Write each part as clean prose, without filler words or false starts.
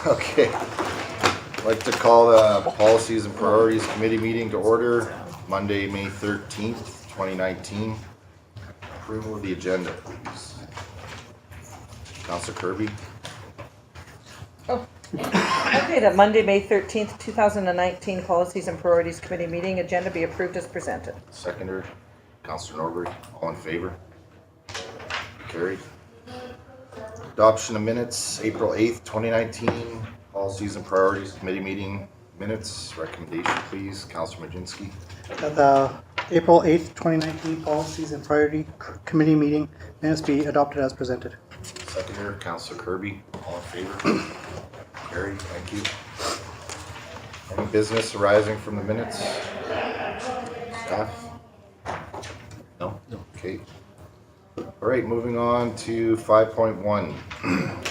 Okay. I'd like to call the Policies and Priorities Committee meeting to order Monday, May 13th, 2019. Approval of the agenda, please. Councillor Kirby. Okay, the Monday, May 13th, 2019 Policies and Priorities Committee meeting agenda be approved as presented. Seconder, Councillor Norbury. All in favor? Carried. Adoption of minutes, April 8th, 2019. Policies and Priorities Committee meeting minutes. Recommendation, please. Councillor Majinski. The April 8th, 2019 Policies and Priority Committee meeting minutes be adopted as presented. Seconder, Councillor Kirby. All in favor? Carried. Thank you. Any business arising from the minutes? Staff? No? Okay. All right, moving on to 5.1.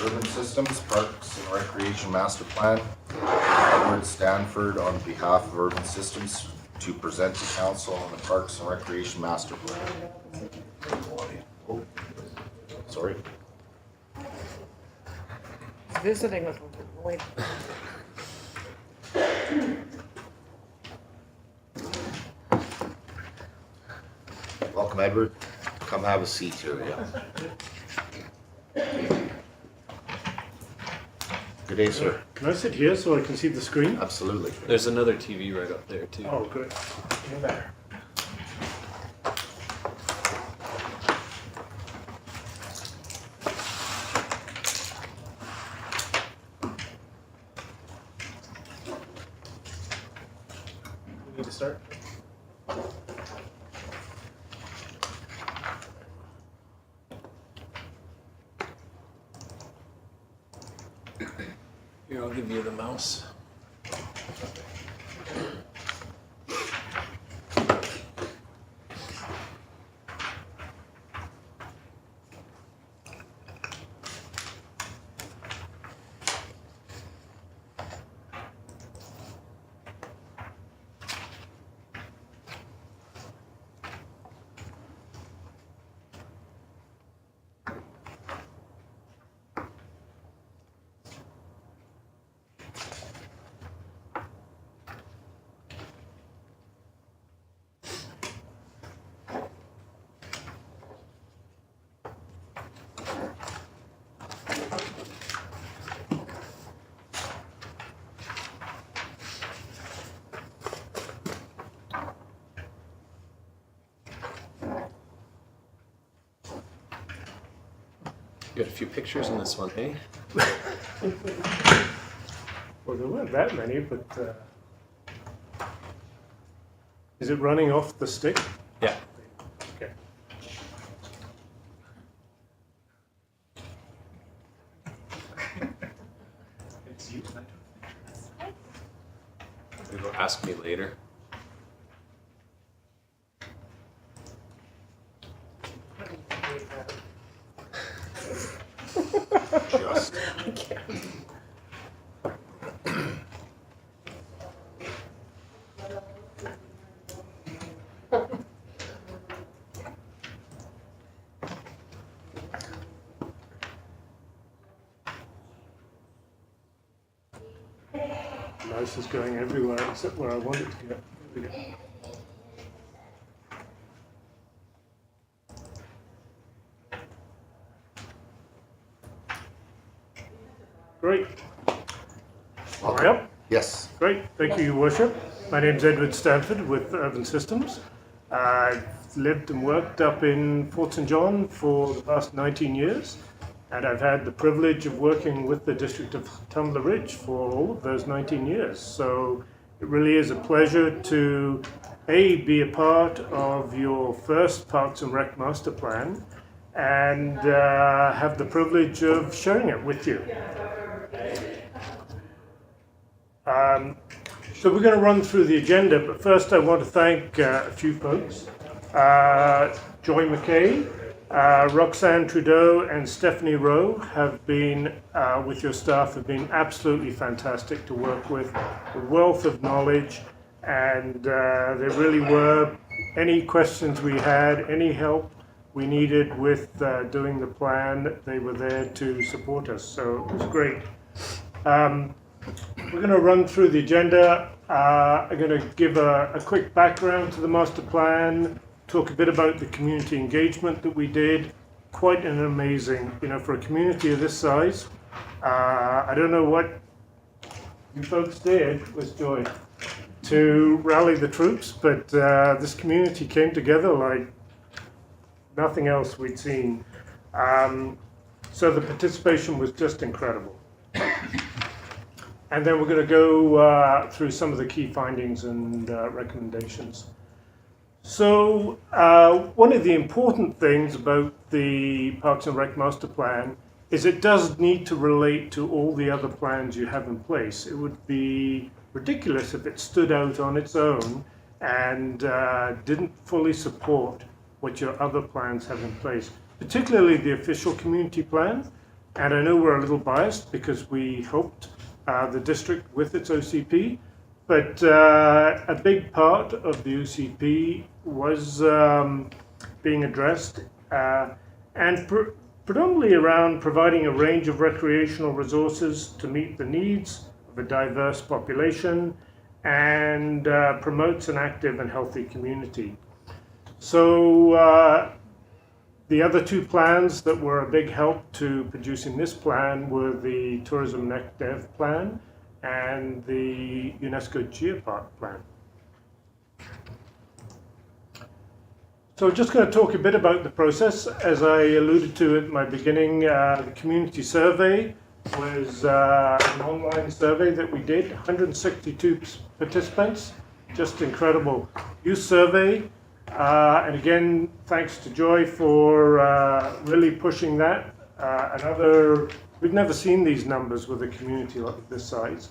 Urban Systems, Parks and Recreation Master Plan. Edward Stanford on behalf of Urban Systems to present to Council on the Parks and Recreation Master Plan. Oh, sorry. Visiting with Lloyd. Welcome, Edward. Come have a seat here. Yeah. Good day, sir. Can I sit here so I can see the screen? Absolutely. There's another TV right up there too. Oh, good. Even better. We need to start? Here, I'll give you the mouse. You got a few pictures in this one, hey? Well, there weren't that many, but is it running off the stick? Yeah. Okay. It's you tonight. You go ask me later. Just. I can't. Mouse is going everywhere except where I want it to go. There we go. Great. All right up. Yes. Great. Thank you, Your Worship. My name's Edward Stanford with Urban Systems. I've lived and worked up in Fort St. John for the past 19 years, and I've had the privilege of working with the District of Tumbler Ridge for all of those 19 years. So it really is a pleasure to, A, be a part of your first Parks and Rec Master Plan, and have the privilege of sharing it with you. So we're going to run through the agenda, but first I want to thank a few folks. Joy McKay, Roxanne Trudeau and Stephanie Rowe have been, with your staff, have been absolutely fantastic to work with, a wealth of knowledge, and they really were. Any questions we had, any help we needed with doing the plan, they were there to support us, so it was great. We're going to run through the agenda. I'm going to give a quick background to the master plan, talk a bit about the community engagement that we did. Quite an amazing, for a community of this size. I don't know what you folks did with Joy to rally the troops, but this community came together like nothing else we'd seen. So the participation was just incredible. And then we're going to go through some of the key findings and recommendations. So one of the important things about the Parks and Rec Master Plan is it does need to relate to all the other plans you have in place. It would be ridiculous if it stood out on its own and didn't fully support what your other plans have in place, particularly the official community plan. And I know we're a little biased because we helped the district with its OCP, but a big part of the OCP was being addressed and predominantly around providing a range of recreational resources to meet the needs of a diverse population and promotes an active and healthy community. So the other two plans that were a big help to producing this plan were the Tourism Next Dev plan and the UNESCO Geopark plan. So just going to talk a bit about the process. As I alluded to at my beginning, the community survey was an online survey that we did, 162 participants, just incredible. Youth survey, and again, thanks to Joy for really pushing that. We've never seen these numbers with a community like this size.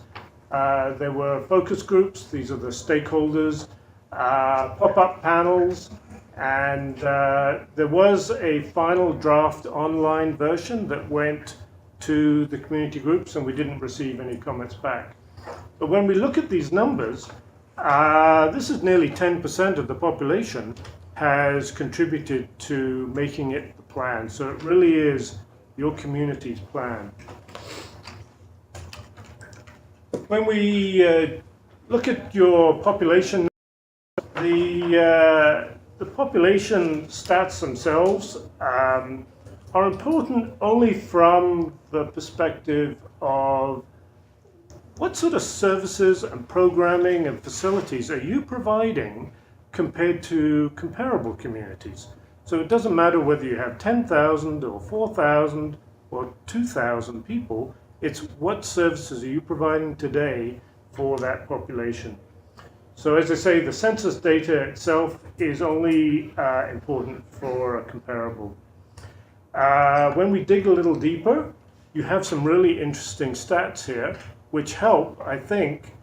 There were focus groups, these are the stakeholders, pop-up panels, and there was a final draft online version that went to the community groups, and we didn't receive any comments back. But when we look at these numbers, this is nearly 10% of the population has contributed to making it the plan. So it really is your community's plan. When we look at your population, the population stats themselves are important only from the perspective of what sort of services and programming and facilities are you providing compared to comparable communities. So it doesn't matter whether you have 10,000 or 4,000 or 2,000 people, it's what services are you providing today for that population. So as I say, the census data itself is only important for a comparable. When we dig a little deeper, you have some really interesting stats here, which help, I think,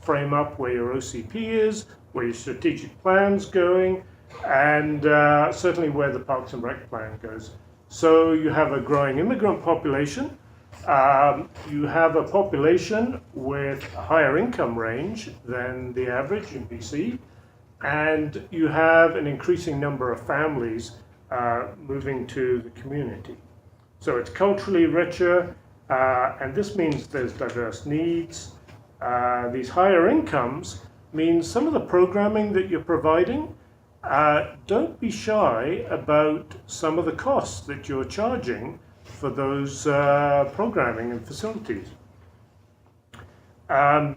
frame up where your OCP is, where your strategic plan's going, and certainly where the Parks and Rec plan goes. So you have a growing immigrant population. You have a population with a higher income range than the average in BC, and you have an increasing number of families moving to the community. So it's culturally richer, and this means there's diverse needs. These higher incomes means some of the programming that you're providing, don't be shy about some of the costs that you're charging for those programming and facilities. By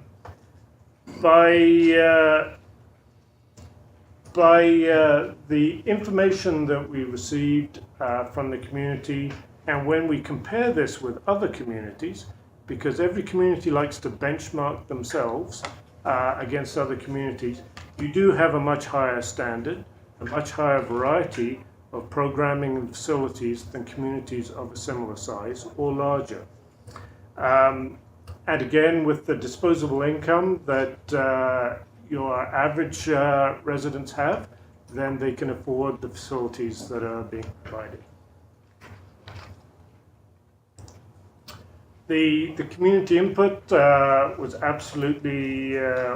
the information that we received from the community, and when we compare this with other communities, because every community likes to benchmark themselves against other communities, you do have a much higher standard, a much higher variety of programming and facilities than communities of a similar size or larger. And again, with the disposable income that your average residents have, then they can afford the facilities that are being provided. The community input was absolutely,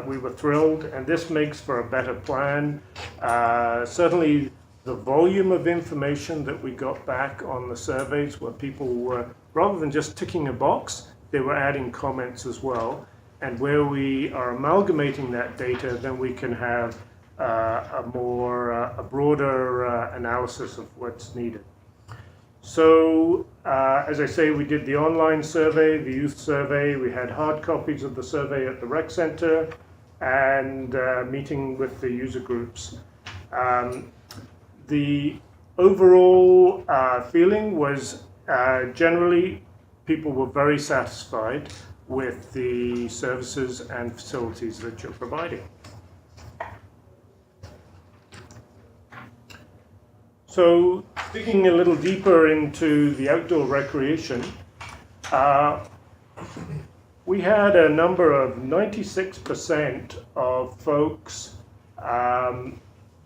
we were thrilled, and this makes for a better plan. Certainly the volume of information that we got back on the surveys where people were rather than just ticking a box, they were adding comments as well. And where we are amalgamating that data, then we can have a broader analysis of what's needed. So, as I say, we did the online survey, the youth survey, we had hard copies of the survey at the rec center, and meeting with the user groups. The overall feeling was generally people were very satisfied with the services and facilities that you're providing. So, digging a little deeper into the outdoor recreation, we had a number of 96% of folks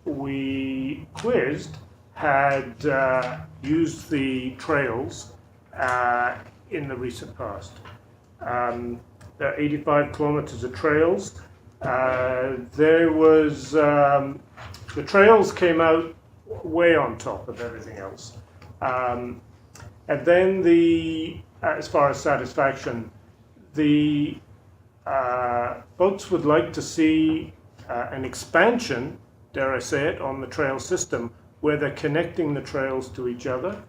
we quizzed had used the trails in the recent past. There are 85 kilometers of trails. There was, the trails came out way on top of everything else. And then as far as satisfaction, the folks would like to see an expansion, dare I say it, on the trail system where they're connecting the trails to each other.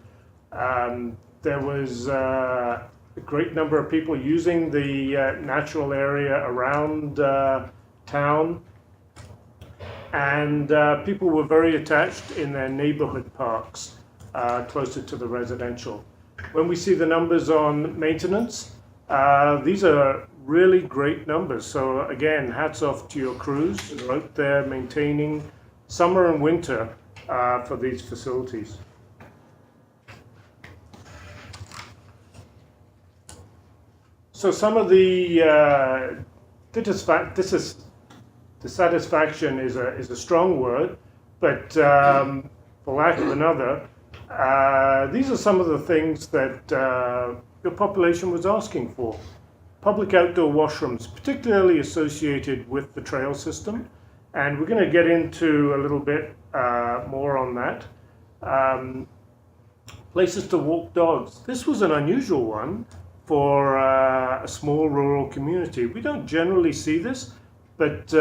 There was a great number of people using the natural area around town, and people were very attached in their neighborhood parks closer to the residential. When we see the numbers on maintenance, these are really great numbers. So again, hats off to your crews who are out there maintaining summer and winter for these facilities. So some of the dissatisfaction is a strong word, but for lack of another, these are some of the things that the population was asking for. Public outdoor washrooms, particularly associated with the trail system, and we're going to get into a little bit more on that. Places to walk dogs. This was an unusual one for a small rural community. We don't generally see this, but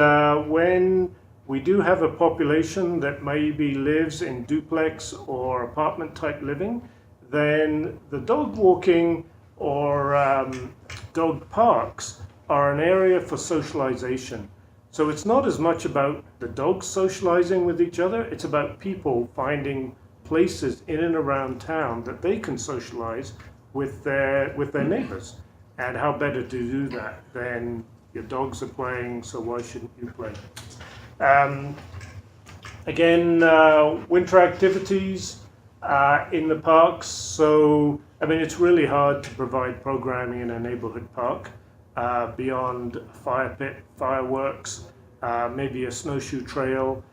when we do have a population that maybe lives in duplex or apartment type living, then the dog walking or dog parks are an area for socialization. So it's not as much about the dogs socializing with each other, it's about people finding places in and around town that they can socialize with their neighbors. And how better to do that than your dogs are playing, so why shouldn't you play? Again, winter activities in the parks. So, I mean, it's really hard to provide programming in a neighborhood park beyond a fire pit, fireworks, maybe a snowshoe trail,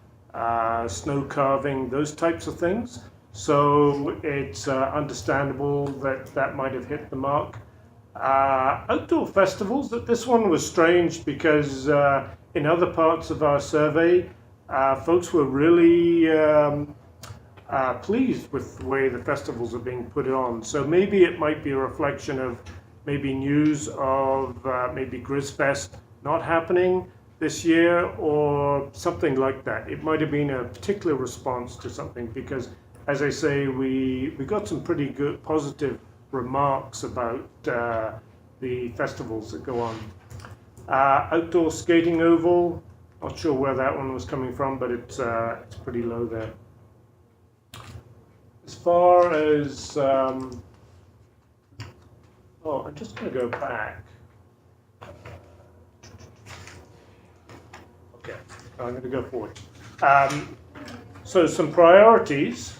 snow carving, those types of things. So it's understandable that might have hit the mark. Outdoor festivals, this one was strange because in other parts of our survey, folks were really pleased with the way the festivals are being put on. So maybe it might be a reflection of maybe news of maybe GrizzFest not happening this year or something like that. It might have been a particular response to something because, as I say, we got some pretty good positive remarks about the festivals that go on. Outdoor skating oval, not sure where that one was coming from, but it's pretty low there. As far as, I'm just going to go back. Okay, I'm going to go forward. So some priorities.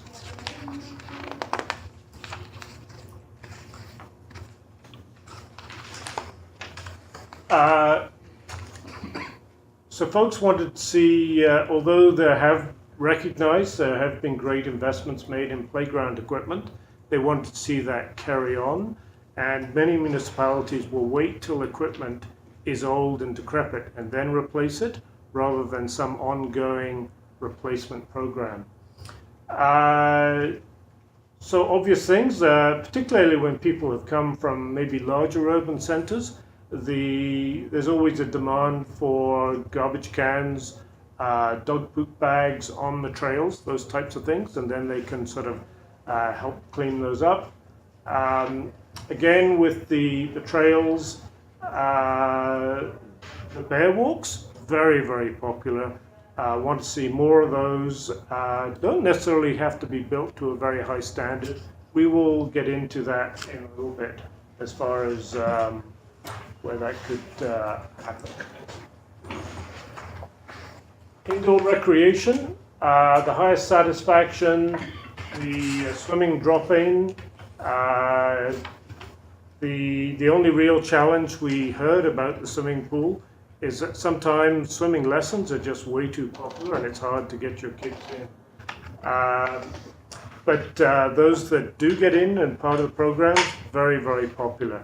So folks wanted to see, although there have been great investments made in playground equipment, they wanted to see that carry on, and many municipalities will wait till equipment is old and decrepit and then replace it, rather than some ongoing replacement program. So obvious things, particularly when people have come from maybe larger urban centres, there's always a demand for garbage cans, dog poop bags on the trails, those types of things, and then they can sort of help clean those up. Again, with the trails, the bear walks, very, very popular. Want to see more of those. Don't necessarily have to be built to a very high standard. We will get into that in a little bit as far as where that could happen. Indoor recreation, the highest satisfaction, the swimming drop-in. The only real challenge we heard about the swimming pool is that sometimes swimming lessons are just way too popular and it's hard to get your kids in. But those that do get in and part of the program, very, very popular.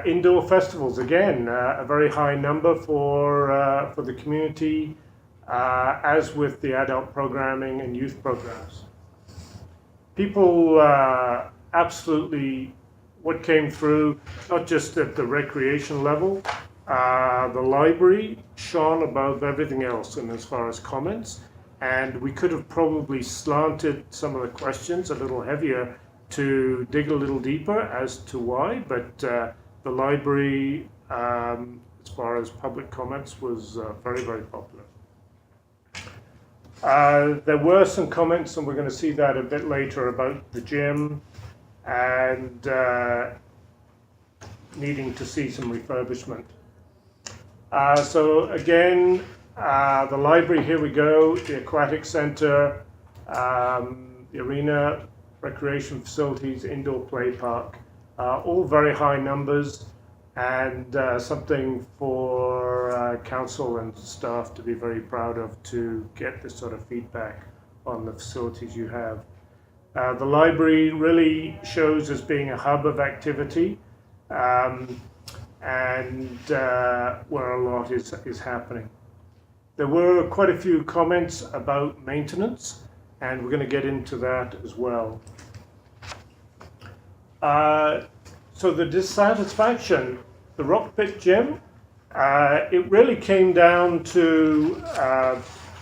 Indoor festivals, again, a very high number for the community, as with the adult programming and youth programs. People absolutely, what came through, not just at the recreation level, the library shone above everything else in as far as comments, and we could have probably slanted some of the questions a little heavier to dig a little deeper as to why, but the library, as far as public comments, was very, very popular. There were some comments, and we're going to see that a bit later, about the gym and needing to see some refurbishment. So again, the library, here we go, the aquatic center, the arena, recreation facilities, indoor play park, all very high numbers, and something for council and staff to be very proud of, to get this sort of feedback on the facilities you have. The library really shows as being a hub of activity, and where a lot is happening. There were quite a few comments about maintenance, and we're going to get into that as well. So the dissatisfaction, the Rock Pit Gym, it really came down to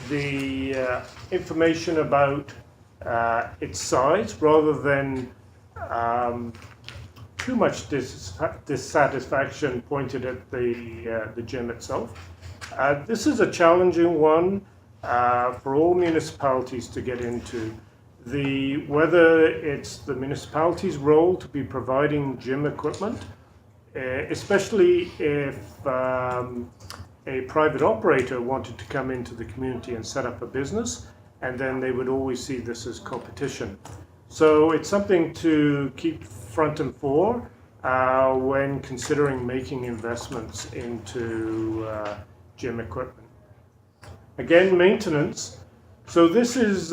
the information about its size, rather than too much dissatisfaction pointed at the gym itself. This is a challenging one for all municipalities to get into. Whether it's the municipality's role to be providing gym equipment, especially if a private operator wanted to come into the community and set up a business, and then they would always see this as competition. So it's something to keep front and fore when considering making investments into gym equipment. Again, maintenance. So this is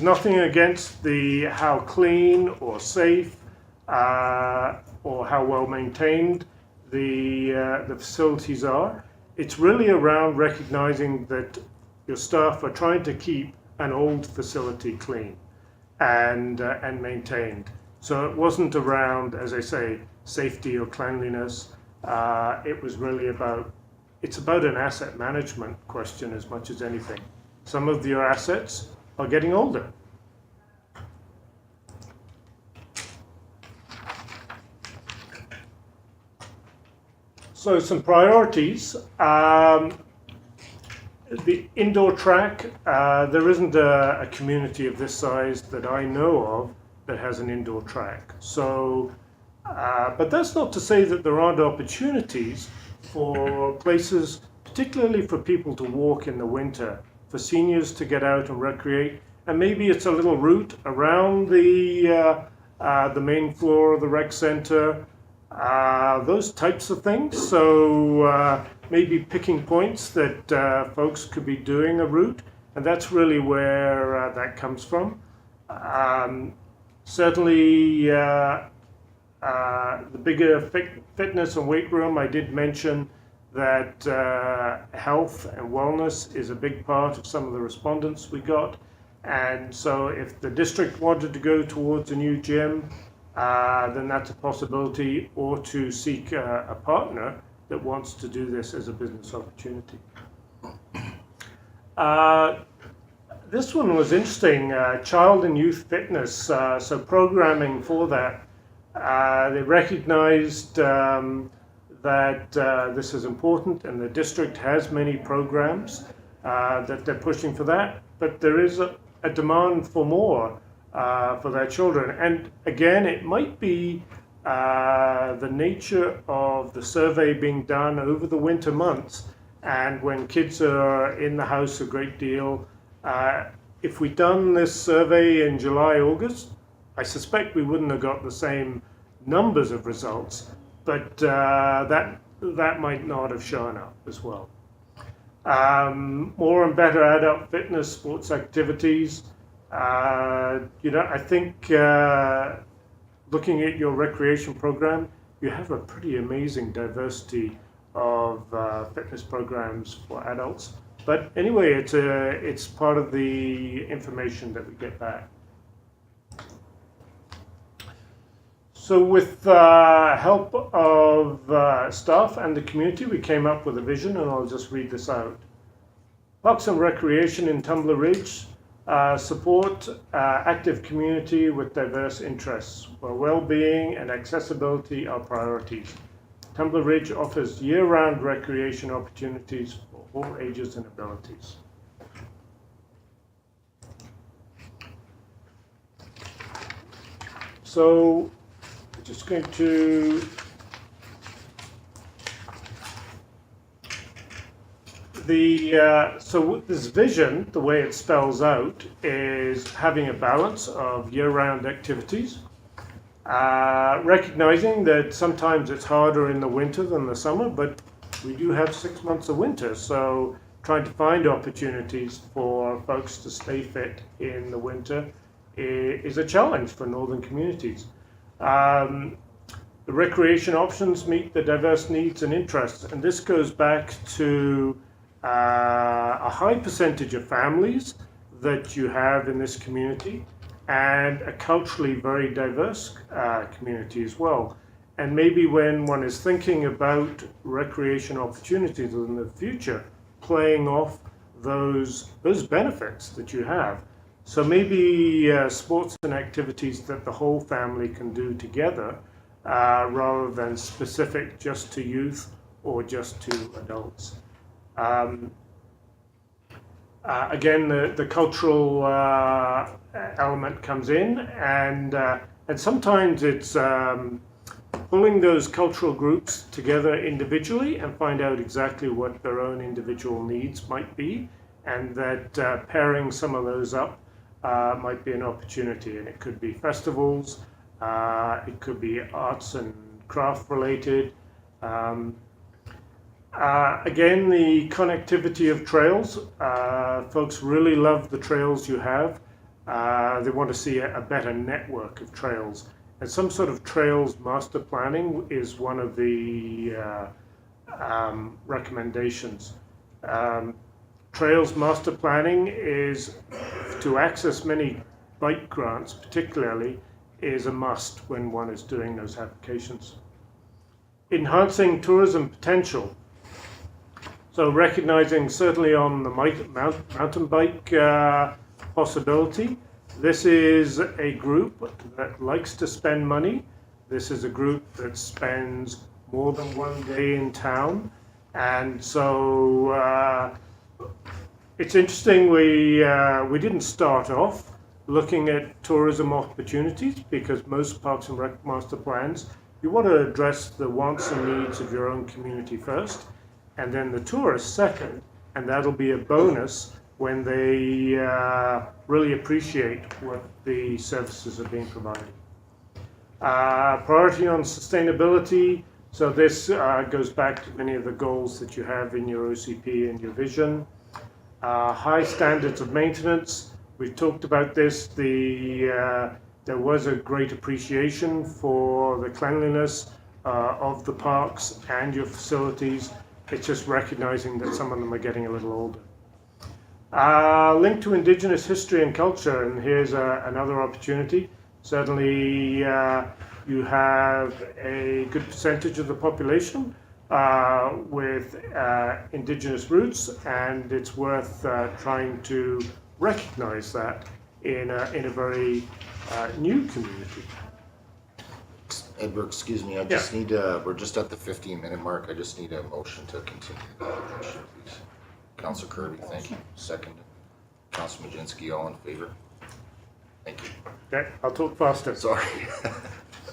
nothing against how clean or safe or how well maintained the facilities are. It's really around recognizing that your staff are trying to keep an old facility clean and maintained. So it wasn't around, as I say, safety or cleanliness. It was really it's about an asset management question as much as anything. Some of your assets are getting older. So some priorities. The indoor track, there isn't a community of this size that I know of that has an indoor track. So, but that's not to say that there aren't opportunities for places, particularly for people to walk in the winter, for seniors to get out and recreate, and maybe it's a little route around the main floor of the rec center, those types of things. So maybe picking points that folks could be doing a route, and that's really where that comes from. Certainly the bigger fitness and weight room, I did mention that health and wellness is a big part of some of the respondents we got. And so if the district wanted to go towards a new gym, then that's a possibility, or to seek a partner that wants to do this as a business opportunity. This one was interesting, child and youth fitness, so programming for that. They recognized that this is important, and the district has many programs that they're pushing for that, but there is a demand for more for their children. And again, it might be the nature of the survey being done over the winter months, and when kids are in the house a great deal. If we'd done this survey in July, August, I suspect we wouldn't have got the same numbers of results, but that might not have shown up as well. More and better adult fitness, sports activities. I think looking at your recreation program, you have a pretty amazing diversity of fitness programs for adults. But anyway, it's part of the information that we get back. So with help of staff and the community, we came up with a vision, and I'll just read this out. Parks and Recreation in Tumbler Ridge support active community with diverse interests, where well-being and accessibility are priorities. Tumbler Ridge offers year-round recreation opportunities for all ages and abilities. So, I'm just going to so this vision, the way it spells out, is having a balance of year-round activities, recognizing that sometimes it's harder in the winter than the summer, but we do have 6 months of winter, so trying to find opportunities for folks to stay fit in the winter is a challenge for northern communities. The recreation options meet the diverse needs and interests, and this goes back to a high percentage of families that you have in this community, and a culturally very diverse community as well. And maybe when one is thinking about recreation opportunities in the future, playing off those benefits that you have. So maybe sports and activities that the whole family can do together, rather than specific just to youth or just to adults. Again, the cultural element comes in, and sometimes it's pulling those cultural groups together individually and find out exactly what their own individual needs might be, and that pairing some of those up might be an opportunity. And it could be festivals, it could be arts and craft related. Again, the connectivity of trails. Folks really love the trails you have. They want to see a better network of trails. And some sort of trails master planning is one of the recommendations. Trails master planning is, to access many bike grants particularly, is a must when one is doing those applications. Enhancing tourism potential. So recognizing certainly on the mountain bike possibility, this is a group that likes to spend money. This is a group that spends more than one day in town. And so it's interesting, we didn't start off looking at tourism opportunities, because most Parks and Rec master plans, you want to address the wants and needs of your own community first, and then the tourists second, and that'll be a bonus when they really appreciate what the services are being provided. Priority on sustainability. So this goes back to many of the goals that you have in your OCP and your vision. High standards of maintenance. We've talked about this. There was a great appreciation for the cleanliness of the parks and your facilities. It's just recognizing that some of them are getting a little older. Linked to Indigenous history and culture, and here's another opportunity. Certainly, you have a good percentage of the population with Indigenous roots, and it's worth trying to recognize that in a very new community. Edward, excuse me, I just need we're just at the 15-minute mark. I just need a motion to continue the motion, please. Councillor Kirby, thank you. Second. Councillor Majinski, all in favor? Thank you. Okay, I'll talk faster. Sorry.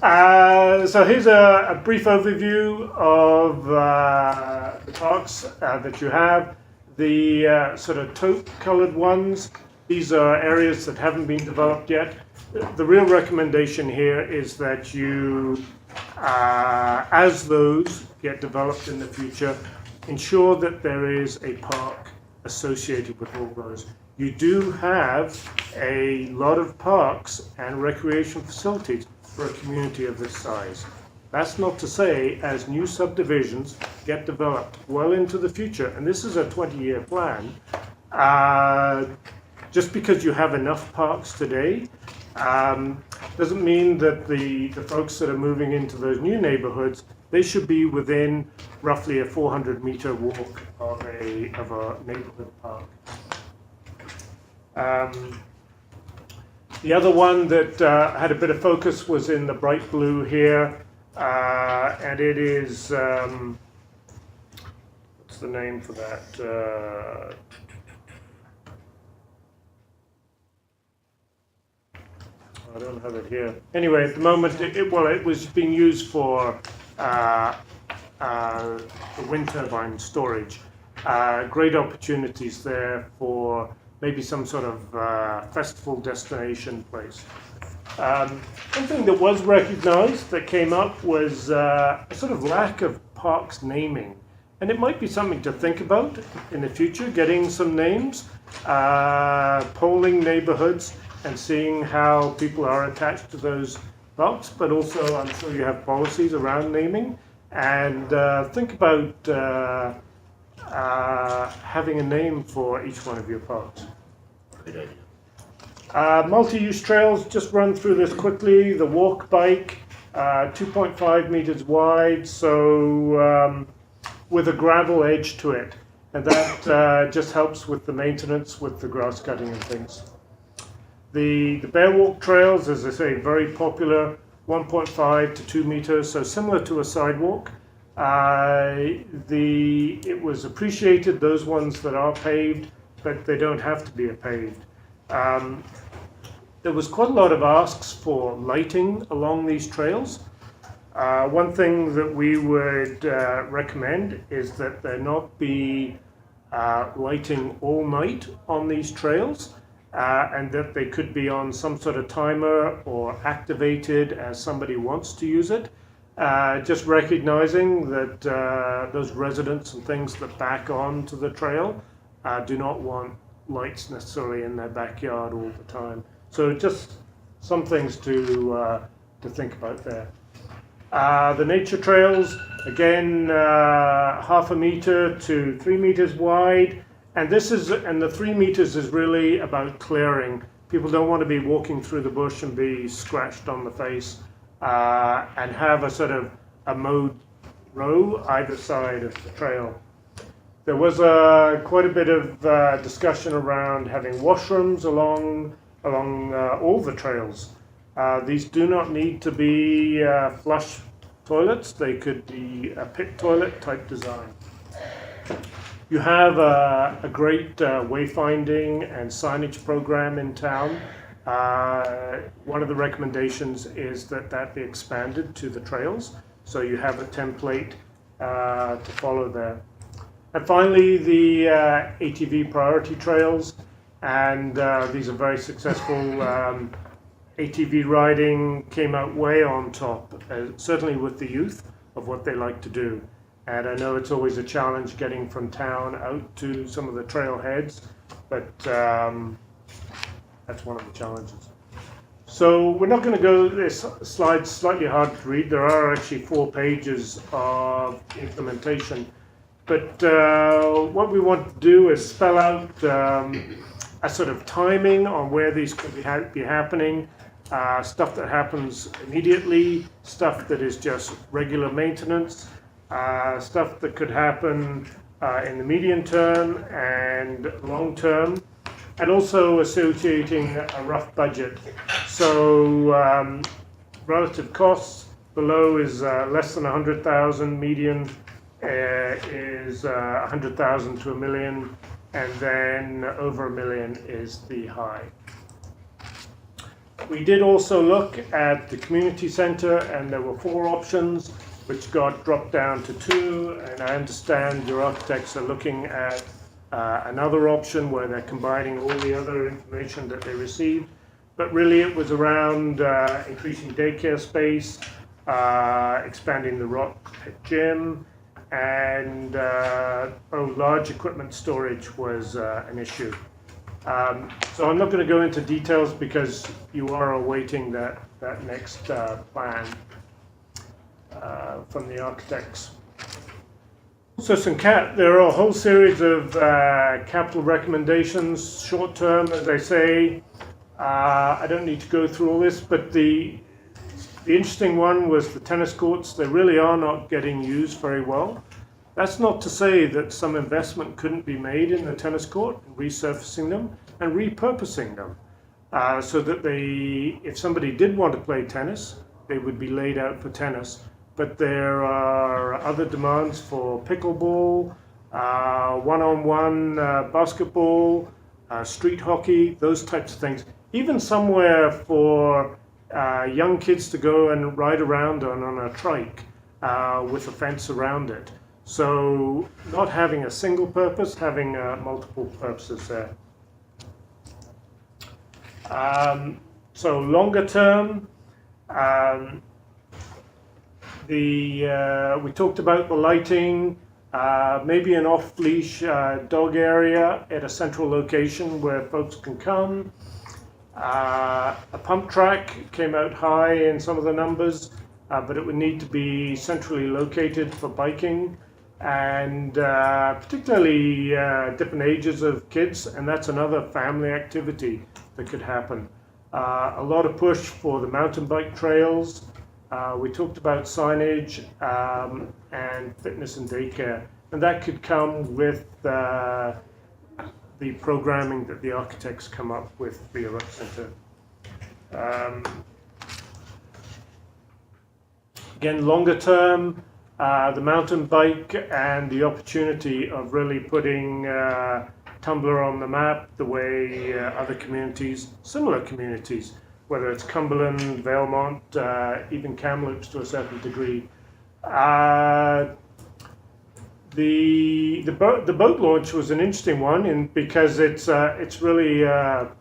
So here's a brief overview of the parks that you have. The sort of taupe-colored ones, these are areas that haven't been developed yet. The real recommendation here is that you, as those get developed in the future, ensure that there is a park associated with all those. You do have a lot of parks and recreation facilities for a community of this size. That's not to say, as new subdivisions get developed well into the future, and this is a 20-year plan, just because you have enough parks today, doesn't mean that the folks that are moving into those new neighborhoods, they should be within roughly a 400-meter walk of a neighborhood park. The other one that had a bit of focus was in the bright blue here, and it is, what's the name for that? I don't have it here. Anyway, at the moment, it was being used for wind turbine storage. Great opportunities there for maybe some sort of festival destination place. One thing that was recognized that came up was a sort of lack of parks naming. And it might be something to think about in the future, getting some names, polling neighborhoods, and seeing how people are attached to those parks, but also I'm sure you have policies around naming, and think about having a name for each one of your parks. Great idea. Multi-use trails, just run through this quickly. The walk bike, 2.5 meters wide, so with a gravel edge to it, and that just helps with the maintenance, with the grass cutting and things. The bear walk trails, as I say, very popular, 1.5 to 2 meters, so similar to a sidewalk. It was appreciated, those ones that are paved, but they don't have to be paved. There was quite a lot of asks for lighting along these trails. One thing that we would recommend is that there not be lighting all night on these trails. And that they could be on some sort of timer or activated as somebody wants to use it. Just recognizing that those residents and things that back on to the trail do not want lights necessarily in their backyard all the time. So just some things to think about there. The nature trails, again, 0.5 meter to 3 meters wide. And the 3 meters is really about clearing. People don't want to be walking through the bush and be scratched on the face, and have a sort of a mowed row either side of the trail. There was quite a bit of discussion around having washrooms along all the trails. These do not need to be flush toilets. They could be a pit toilet type design. You have a great wayfinding and signage program in town. One of the recommendations is that be expanded to the trails, so you have a template to follow there. And finally, the ATV priority trails, and these are very successful. ATV riding came out way on top, certainly with the youth, of what they like to do. And I know it's always a challenge getting from town out to some of the trailheads, but that's one of the challenges. So we're not going to go, this slide's slightly hard to read. There are actually 4 pages of implementation. But what we want to do is spell out a sort of timing on where these could be happening, stuff that happens immediately, stuff that is just regular maintenance, stuff that could happen in the medium term and long term, and also associating a rough budget. So relative costs below is less than 100,000, median is 100,000 to $1 million, and then over $1 million is the high. We did also look at the community center, and there were 4 options, which got dropped down to 2, and I understand your architects are looking at another option where they're combining all the other information that they received. But really it was around increasing daycare space, expanding the rock pit gym, and large equipment storage was an issue. So I'm not going to go into details because you are awaiting that next plan from the architects. So there are a whole series of capital recommendations, short term, as I say. I don't need to go through all this, but the interesting one was the tennis courts. They really are not getting used very well. That's not to say that some investment couldn't be made in the tennis court, resurfacing them and repurposing them, so that if somebody did want to play tennis, they would be laid out for tennis. But there are other demands for pickleball, one-on-one basketball, street hockey, those types of things. Even somewhere for young kids to go and ride around on a trike with a fence around it. So not having a single purpose, having multiple purposes there. So longer term, we talked about the lighting, maybe an off-leash dog area at a central location where folks can come. A pump track came out high in some of the numbers, but it would need to be centrally located for biking, and particularly different ages of kids, and that's another family activity that could happen. A lot of push for the mountain bike trails. We talked about signage and fitness and daycare, and that could come with the programming that the architects come up with for your rec center. Again, longer term, the mountain bike and the opportunity of really putting Tumbler on the map the way other communities, similar communities, whether it's Cumberland, Valemont, even Kamloops to a certain degree. The boat launch was an interesting one because it's really a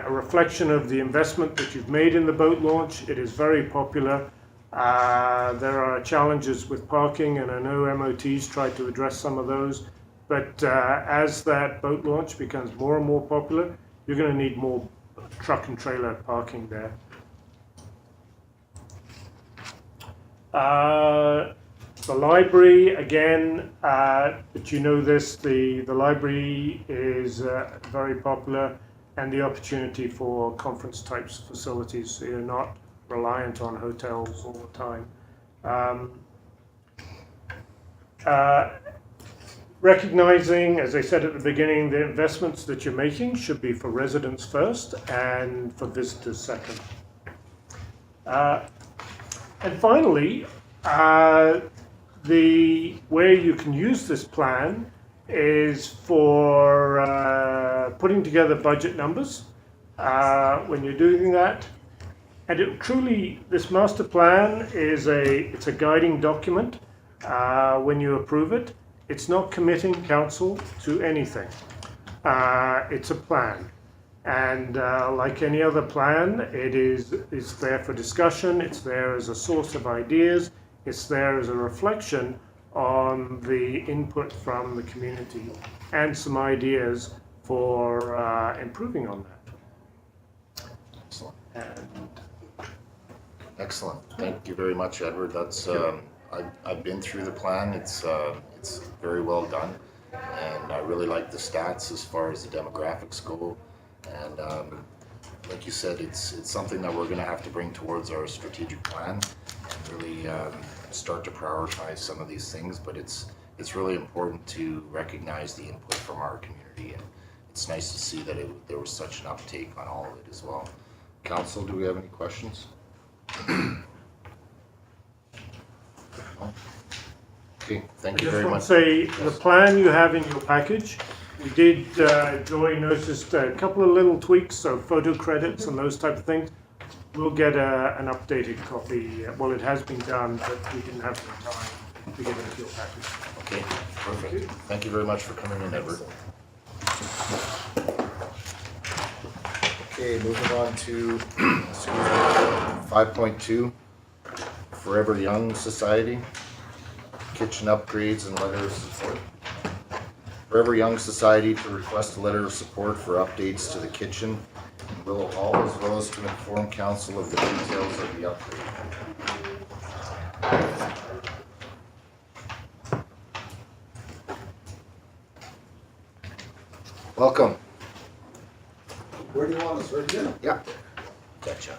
reflection of the investment that you've made in the boat launch. It is very popular. There are challenges with parking, and I know MOT's tried to address some of those. But as that boat launch becomes more and more popular, you're going to need more truck and trailer parking there. The library, again, but you know this, the library is very popular, and the opportunity for conference types facilities, so you're not reliant on hotels all the time. Recognizing, as I said at the beginning, the investments that you're making should be for residents first and for visitors second. And finally, the way you can use this plan is for putting together budget numbers when you're doing that. And this master plan is it's a guiding document when you approve it. It's not committing council to anything. It's a plan. And like any other plan, it's there for discussion, it's there as a source of ideas, it's there as a reflection on the input from the community and some ideas for improving on that. Excellent. Thank you very much, Edward. That's I've been through the plan. It's it's very well done, and I really like the stats as far as the demographics go. And like you said, it's something that we're going to have to bring towards our strategic plan and really start to prioritize some of these things. But it's really important to recognize the input from our community, and it's nice to see that there was such an uptake on all of it as well. Council, do we have any questions? Okay, thank you very much. I just want to say, the plan you have in your package, we did, Joy noticed a couple of little tweaks, so photo credits and those type of things. We'll get an updated copy. Well, it has been done, but we didn't have the time to get it into your package. Okay, perfect. Thank you very much for coming in, Edward. Okay, moving on to 5.2, Forever Young Society, kitchen upgrades and letter of support. Forever Young Society to request a letter of support for updates to the kitchen in Willow Hall, as well as to inform council of the details of the upgrade. Welcome. Where do you want us, right here? Yeah. Gotcha.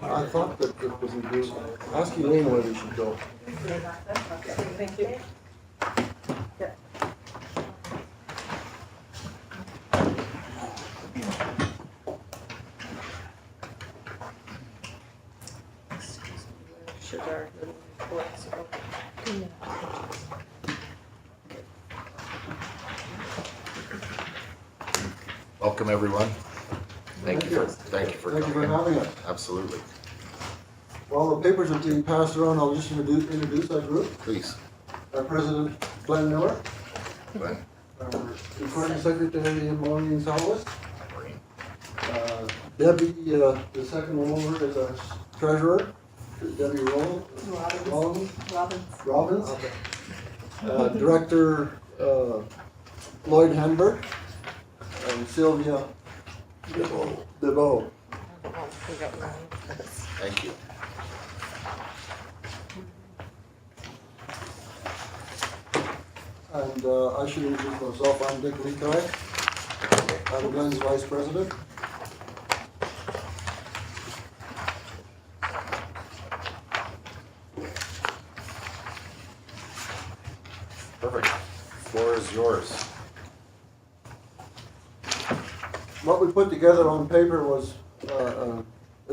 I thought that it was good. Ask Elaine where we should go. Thank you. Should our little reports open? Welcome, everyone. Thank you for Thank you coming for in. having us. Absolutely. While the papers are being passed around, I'll just introduce our group. Please. Our president, Glenn Miller. Glenn. Our recording secretary, Maureen Salas. Maureen. Debbie, the second one over, is our treasurer. Debbie Robbins. Director, Lloyd Henberg. And Sylvia DeVoe. Thank you. And I should introduce myself. I'm Dick Leakai. I'm Glenn's vice president. Perfect. Floor is yours. What we put together on paper was a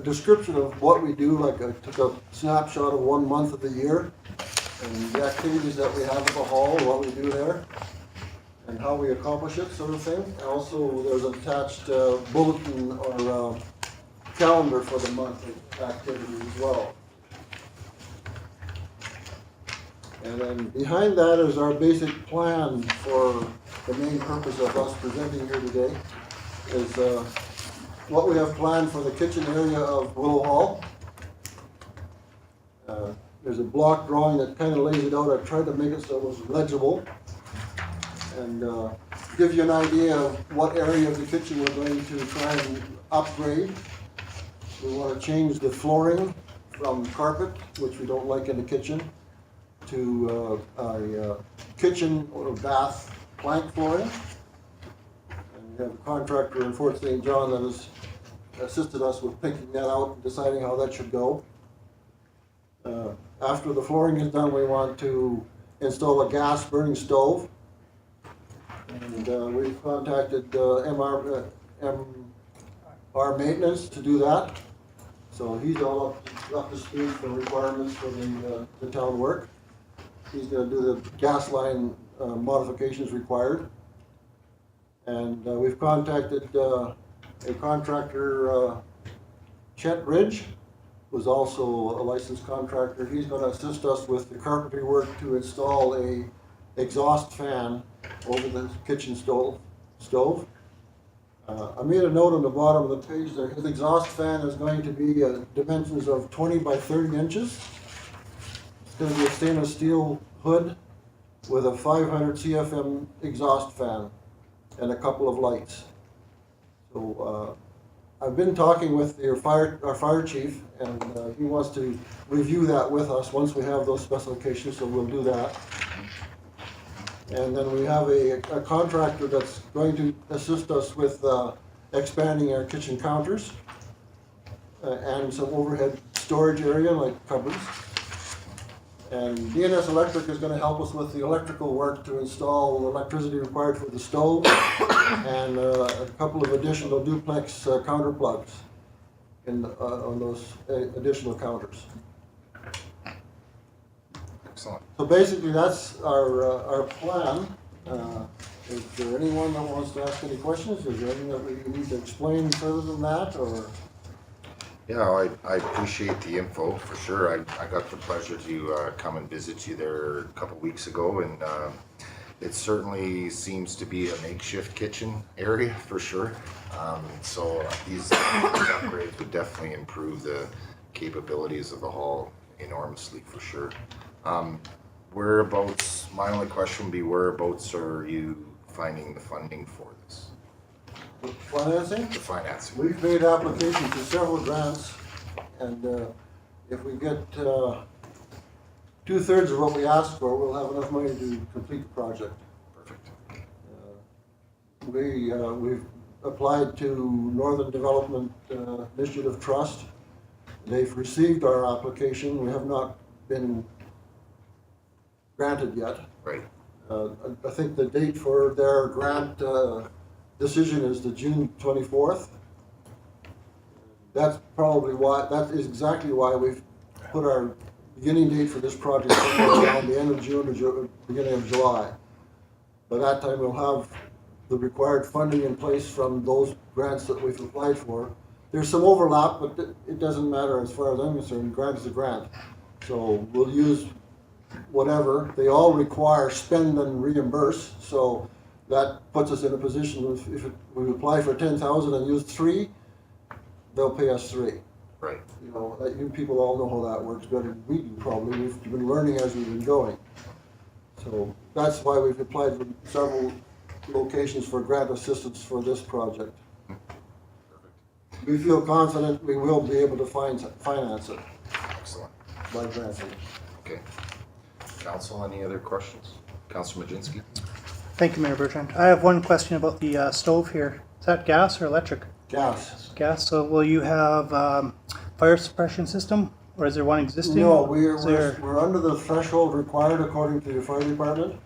description of what we do. Like I took a snapshot of 1 month of the year and the activities that we have at the hall, what we do there, and how we accomplish it, sort of thing. Also, there's an attached bulletin or calendar for the month of activities as well. And then behind that is our basic plan for the main purpose of us presenting here today, is what we have planned for the kitchen area of Willow Hall. There's a block drawing that kind of lays it out. I tried to make it so it was legible and give you an idea of what area of the kitchen we're going to try and upgrade. We want to change the flooring from carpet, which we don't like in the kitchen, to a kitchen or bath plank flooring. And we have a contractor in Fort St. John that has assisted us with picking that out and deciding how that should go. After the flooring is done, we want to install a gas burning stove. And we've contacted MR Maintenance to do that. So he's all up to speed for requirements for the town work. He's going to do the gas line modifications required. And we've contacted a contractor, Chet Ridge, who's also a licensed contractor. He's going to assist us with the carpentry work to install a exhaust fan over the kitchen stove. I made a note on the bottom of the page there. His exhaust fan is going to be dimensions of 20 by 30 inches. It's going to be a stainless steel hood with a 500 CFM exhaust fan and a couple of lights. So I've been talking with our fire chief, and he wants to review that with us once we have those specifications, so we'll do that. And then we have a contractor that's going to assist us with expanding our kitchen counters and some overhead storage area like cupboards. And DNS Electric is going to help us with the electrical work to install the electricity required for the stove and a couple of additional duplex counter plugs on those additional counters. Excellent. So basically, that's our plan. Is there anyone that wants to ask any questions? Is there anything that we need to explain further than that, or? Yeah, I appreciate the info for sure. I got the pleasure to come and visit you there a couple weeks ago, and it certainly seems to be a makeshift kitchen area for sure. So these upgrades would definitely improve the capabilities of the hall enormously for sure. Whereabouts, my only question would be, whereabouts are you finding the funding for this? Financing? The financing? We've made applications to several grants, and if we get 2/3 of what we ask for, we'll have enough money to complete the project. Perfect. We've applied to Northern Development Initiative Trust. They've received our application. We have not been granted yet. Right. I think the date for their grant decision is the June 24th. That's probably why, that is exactly why we've put our beginning date for this project somewhere around the end of June or beginning of July. By that time, we'll have the required funding in place from those grants that we've applied for. There's some overlap, but it doesn't matter as far as I'm concerned. Grant is a grant. So we'll use whatever. They all require spend and reimburse. So that puts us in a position if we apply for 10,000 and use 3, they'll pay us 3. Right. You know, you people all know how that works better than we do probably. We've been learning as we've been going. So that's why we've applied for several locations for grant assistance for this project. We feel confident we will be able to finance it Excellent. by granting. Okay. Council, any other questions? Councilor Majinski? Thank you, Mayor Bertrand. I have one question about the stove here. Is that gas or electric? Gas. Gas. So will you have fire suppression system, or is there one existing? No, Is there- we're under the threshold required according to the fire department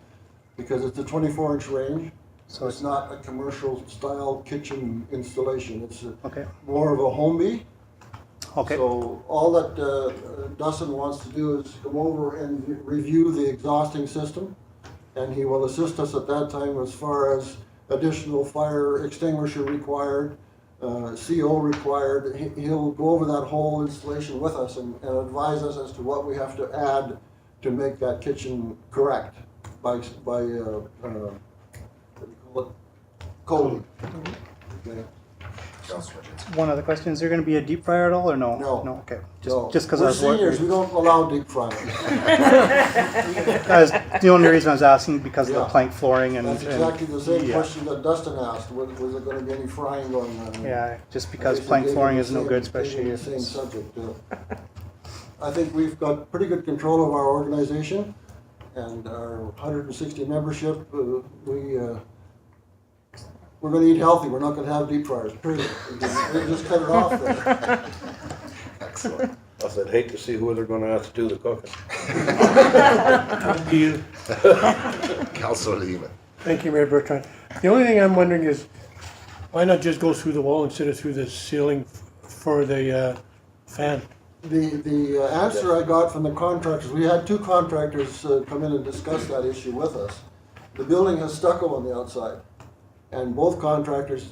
because it's a 24-inch range. So it's not a commercial style kitchen installation. It's Okay. more of a homey. Okay. So all that Dustin wants to do is come over and review the exhausting system, and he will assist us at that time as far as additional fire extinguisher required, CO required. He'll go over that whole installation with us and advise us as to what we have to add to make that kitchen correct by what do you call it? Code. Okay. Councilor Majinski? One other question. Is there going to be a deep fryer at all, or no? No. No. Okay. So, Just because I we're was seniors, we wondering. don't allow deep frying. The only reason I was asking because of the Yeah. plank flooring and. That's and- exactly the same yeah. question that Dustin asked. Was there going to be any frying going on? Yeah, just because I guess plank they gave flooring you is the no same- good, gave especially you if the same it's. subject. I think we've got pretty good control of our organization and our 160 membership. We're going to eat healthy. We're not going to have deep fryers. Period. We just cut it off there. Excellent. I said, hate to see who they're gonna have to do the cooking. Do you? Councilor Lehman? Thank you, Mayor Bertrand. The only thing I'm wondering is, why not just go through the wall instead of through the ceiling for the fan? The answer I got from the contractors, we had 2 contractors come in and discuss that issue with us. The building has stucco on the outside, and both contractors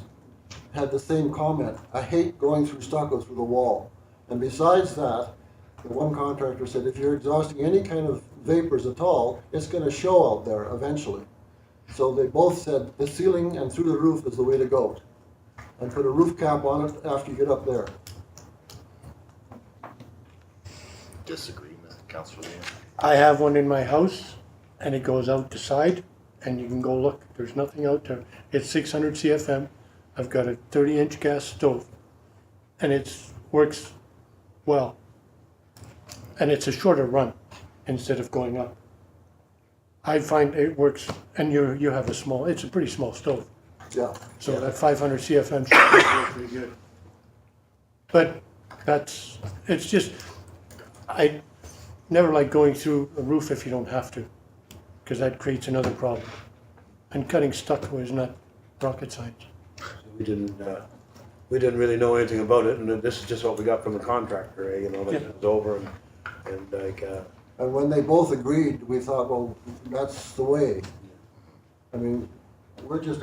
had the same comment. I hate going through stucco through the wall. And besides that, the one contractor said, if you're exhausting any kind of vapors at all, it's going to show out there eventually. So they both said the ceiling and through the roof is the way to go. and put a roof cap on it after you get up there. Disagree, Councillor Lee. I have one in my house, and it goes out the side, and you can go look. There's nothing out there. It's 600 CFM. I've got a 30-inch gas stove, and it works well. And it's a shorter run instead of going up. I find it works, and you have a small. It's a pretty small stove, Yeah. so that 500 CFM should work pretty good. But it's just, I never like going through a roof if you don't have to, because that creates another problem. And cutting stucco is not rocket science. We didn't really know anything about it, and this is just what we got from the contractor, you know, like Yeah. it was over and like, And when they both agreed, we thought, well, that's the way. I mean, we're just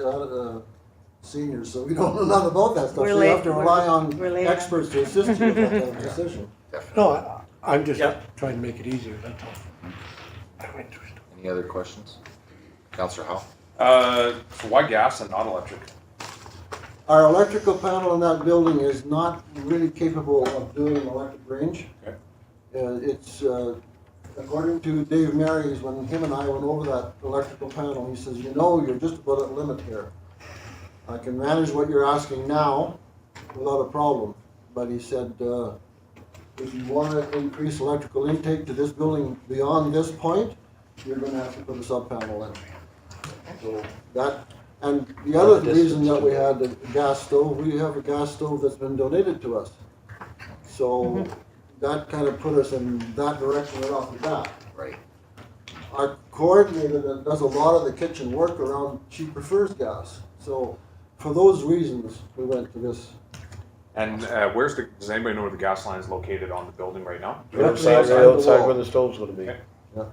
seniors, so we don't know nothing about that stuff. We're So you have to late. rely on We're late. experts to assist you with that kind of decision. No, I'm just Yeah. trying to make it easier, that's all. I went through stuff. Any other questions? Councillor Howell? So why gas and not electric? Our electrical panel in that building is not really capable of doing an electric range. Okay. It's, according to Dave Marys, when him and I went over that electrical panel, he says, you know, you're just about at limit here. I can manage what you're asking now without a problem. But he said, if you want to increase electrical intake to this building beyond this point, you're gonna have to put a sub panel in. So that, and the other reason that we had the gas stove, we have a gas stove that's been donated to us. So that kind of put us in that direction right off the bat. Right. Our coordinator that does a lot of the kitchen work around, she prefers gas. So for those reasons, we went to this. And does anybody know where the gas line is located on the building right now? right outside where the stove's gonna be. Okay.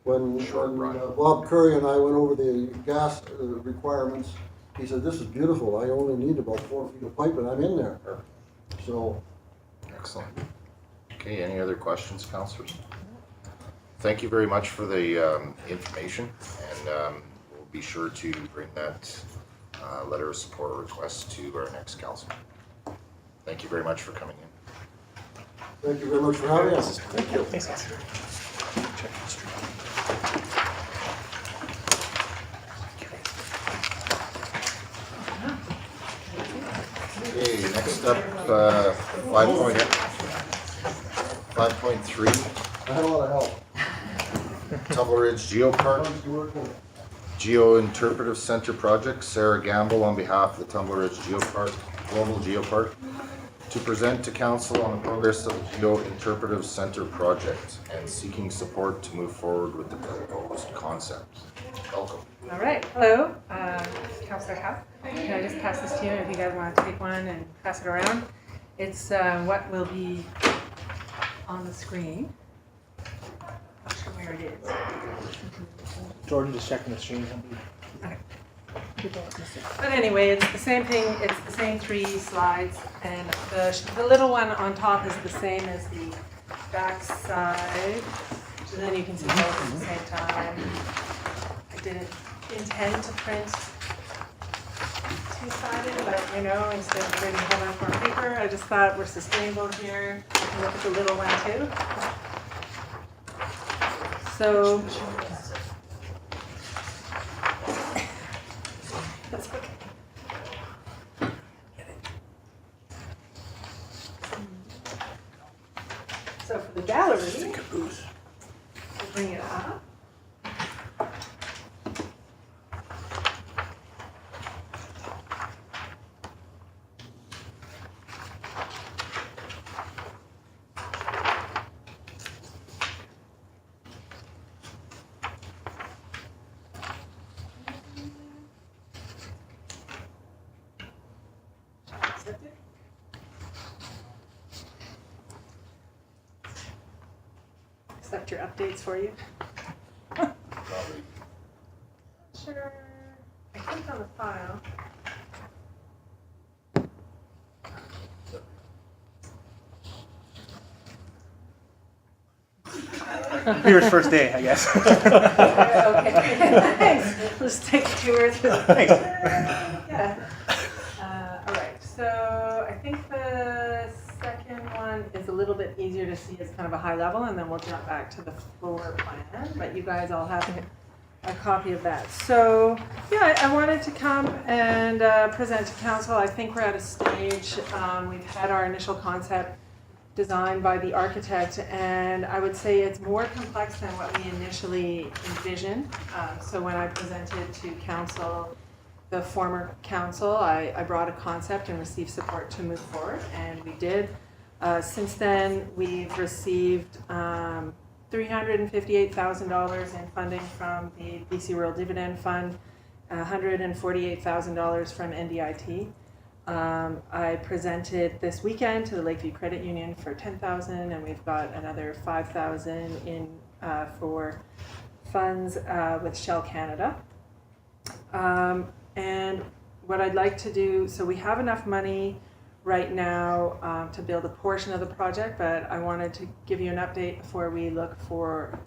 When Short run. Bob Curry and I went over the gas requirements, he said, this is beautiful, I only need about 4 feet of pipe and I'm in there. So, Excellent. Okay, any other questions, councillors? Thank you very much for the information, and we'll be sure to bring that letter of support request to our next council. Thank you very much for coming in. thank you very much for having us. Okay, next up, 5.3, I had a lot of help. Tumbler Ridge Geopark, Geo-Interpretive Center Project, Sarah Gamble on behalf of the Tumbler Ridge Geopark, Global Geopark, to present to council on the progress of the Geo-Interpretive Center project and seeking support to move forward with the proposed concept. Welcome. All right, hello, Councillor Howe. Can I just pass this to you if you guys want to take one and pass it around? It's what will be on the screen. Not sure where it is. Jordan just checking the stream. Okay. But anyway, it's the same thing, it's the same 3 slides, and the little one on top is the same as the back side, so then you can see both at the same time. I didn't intend to print two-sided, but you know, instead of printing a whole bunch more paper, I just thought we're sustainable here. You can look at the little one too. So, that's okay. So for the gallery, we'll bring it up. Select your updates for you. Sure. I clicked on the file. Here's first day, I guess. Okay, thanks. Let's take a tour through the picture. Yeah. All right. so I think the second one is a little bit easier to see as kind of a high level, and then we'll jump back to the floor plan, but you guys all have a copy of that. So yeah, I wanted to come and present to council. I think we're at a stage, we've had our initial concept designed by the architect, and I would say it's more complex than what we initially envisioned. So when I presented to council, the former council, I brought a concept and received support to move forward, and we did. Since then, we've received $358,000 in funding from the BC Rural Dividend Fund, $148,000 from NDIT. I presented this weekend to the Lakeview Credit Union for $10,000, and we've got another $5,000 in for funds with Shell Canada. And what I'd like to do, so we have enough money right now to build a portion of the project, but I wanted to give you an update before we look for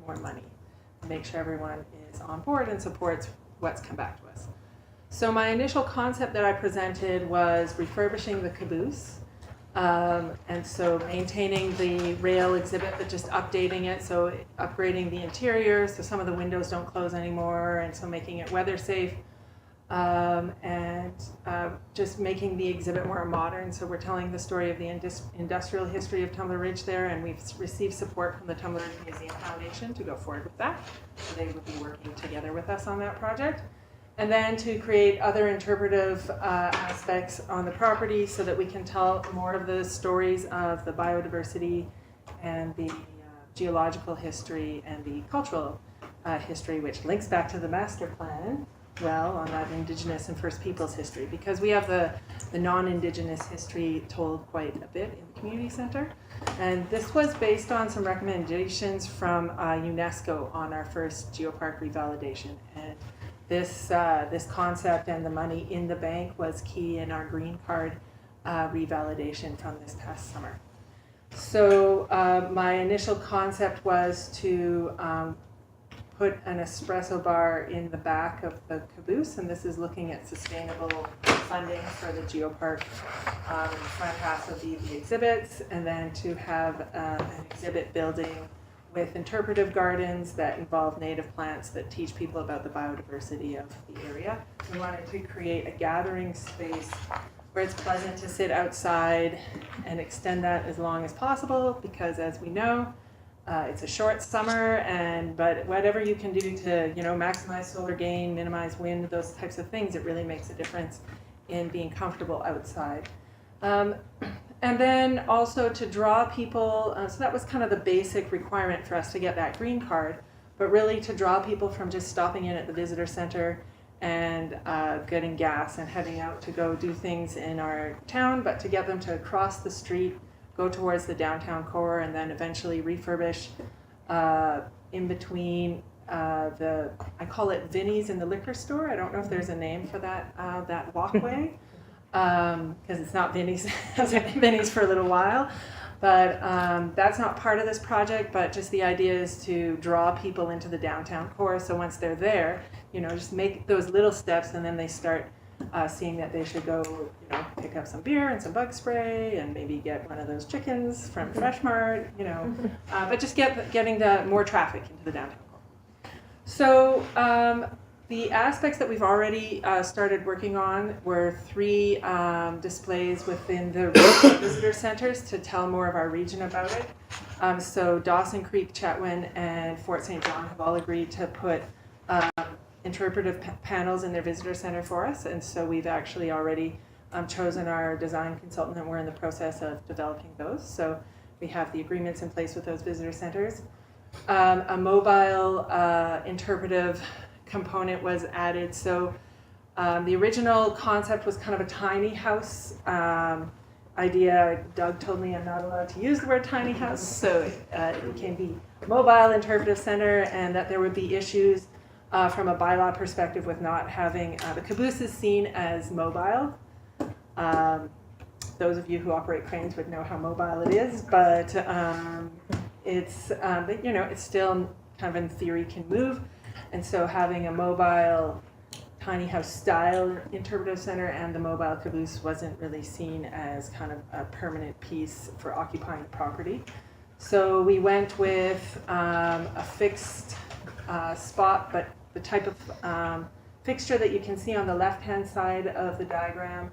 more money, make sure everyone is on board and supports what's come back to us. So my initial concept that I presented was refurbishing the caboose, and so maintaining the rail exhibit, but just updating it, so upgrading the interior, so some of the windows don't close anymore, and so making it weather safe. And just making the exhibit more modern. So we're telling the story of the industrial history of Tumbler Ridge there, and we've received support from the Tumbler Ridge Museum Foundation to go forward with that. So they would be working together with us on that project. And then to create other interpretive aspects on the property so that we can tell more of the stories of the biodiversity and the geological history and the cultural history, which links back to the master plan. Well, on that Indigenous and First Peoples history, because we have the non-Indigenous history told quite a bit in the community center. And this was based on some recommendations from UNESCO on our first Geopark revalidation. And this concept and the money in the bank was key in our green card revalidation from this past summer. So my initial concept was to put an espresso bar in the back of the caboose, and this is looking at sustainable funding for the Geopark in the front half of the exhibits, and then to have an exhibit building with interpretive gardens that involve native plants that teach people about the biodiversity of the area. We wanted to create a gathering space where it's pleasant to sit outside and extend that as long as possible, because as we know, it's a short summer, but whatever you can do to maximize solar gain, minimize wind, those types of things, it really makes a difference in being comfortable outside. And then also to draw people, so that was kind of the basic requirement for us to get that green card, but really to draw people from just stopping in at the visitor center and getting gas and heading out to go do things in our town, but to get them to cross the street, go towards the downtown core, and then eventually refurbish in between I call it Vinnie's in the liquor store. I don't know if there's a name for that walkway, because it's not Vinnie's. It hasn't been Vinnie's for a little while. But that's not part of this project, but just the idea is to draw people into the downtown core. So once they're there, just make those little steps, and then they start seeing that they should go, pick up some beer and some bug spray and maybe get one of those chickens from Fresh Mart, but just getting the more traffic into the downtown core. So the aspects that we've already started working on were 3 displays within the visitor centers to tell more of our region about it. So Dawson Creek, Chetwynd, and Fort St. John have all agreed to put interpretive panels in their visitor center for us, and so we've actually already chosen our design consultant, and we're in the process of developing those. So we have the agreements in place with those visitor centers. A mobile interpretive component was added. So the original concept was kind of a tiny house idea. Doug told me I'm not allowed to use the word tiny house, so it became the mobile interpretive center, and that there would be issues from a bylaw perspective with not having the caboose is seen as mobile. Those of you who operate cranes would know how mobile it is, but it's still kind of in theory can move, and so having a mobile tiny house style interpretive center, and the mobile caboose wasn't really seen as kind of a permanent piece for occupying property. So we went with a fixed spot, but the type of fixture that you can see on the left-hand side of the diagram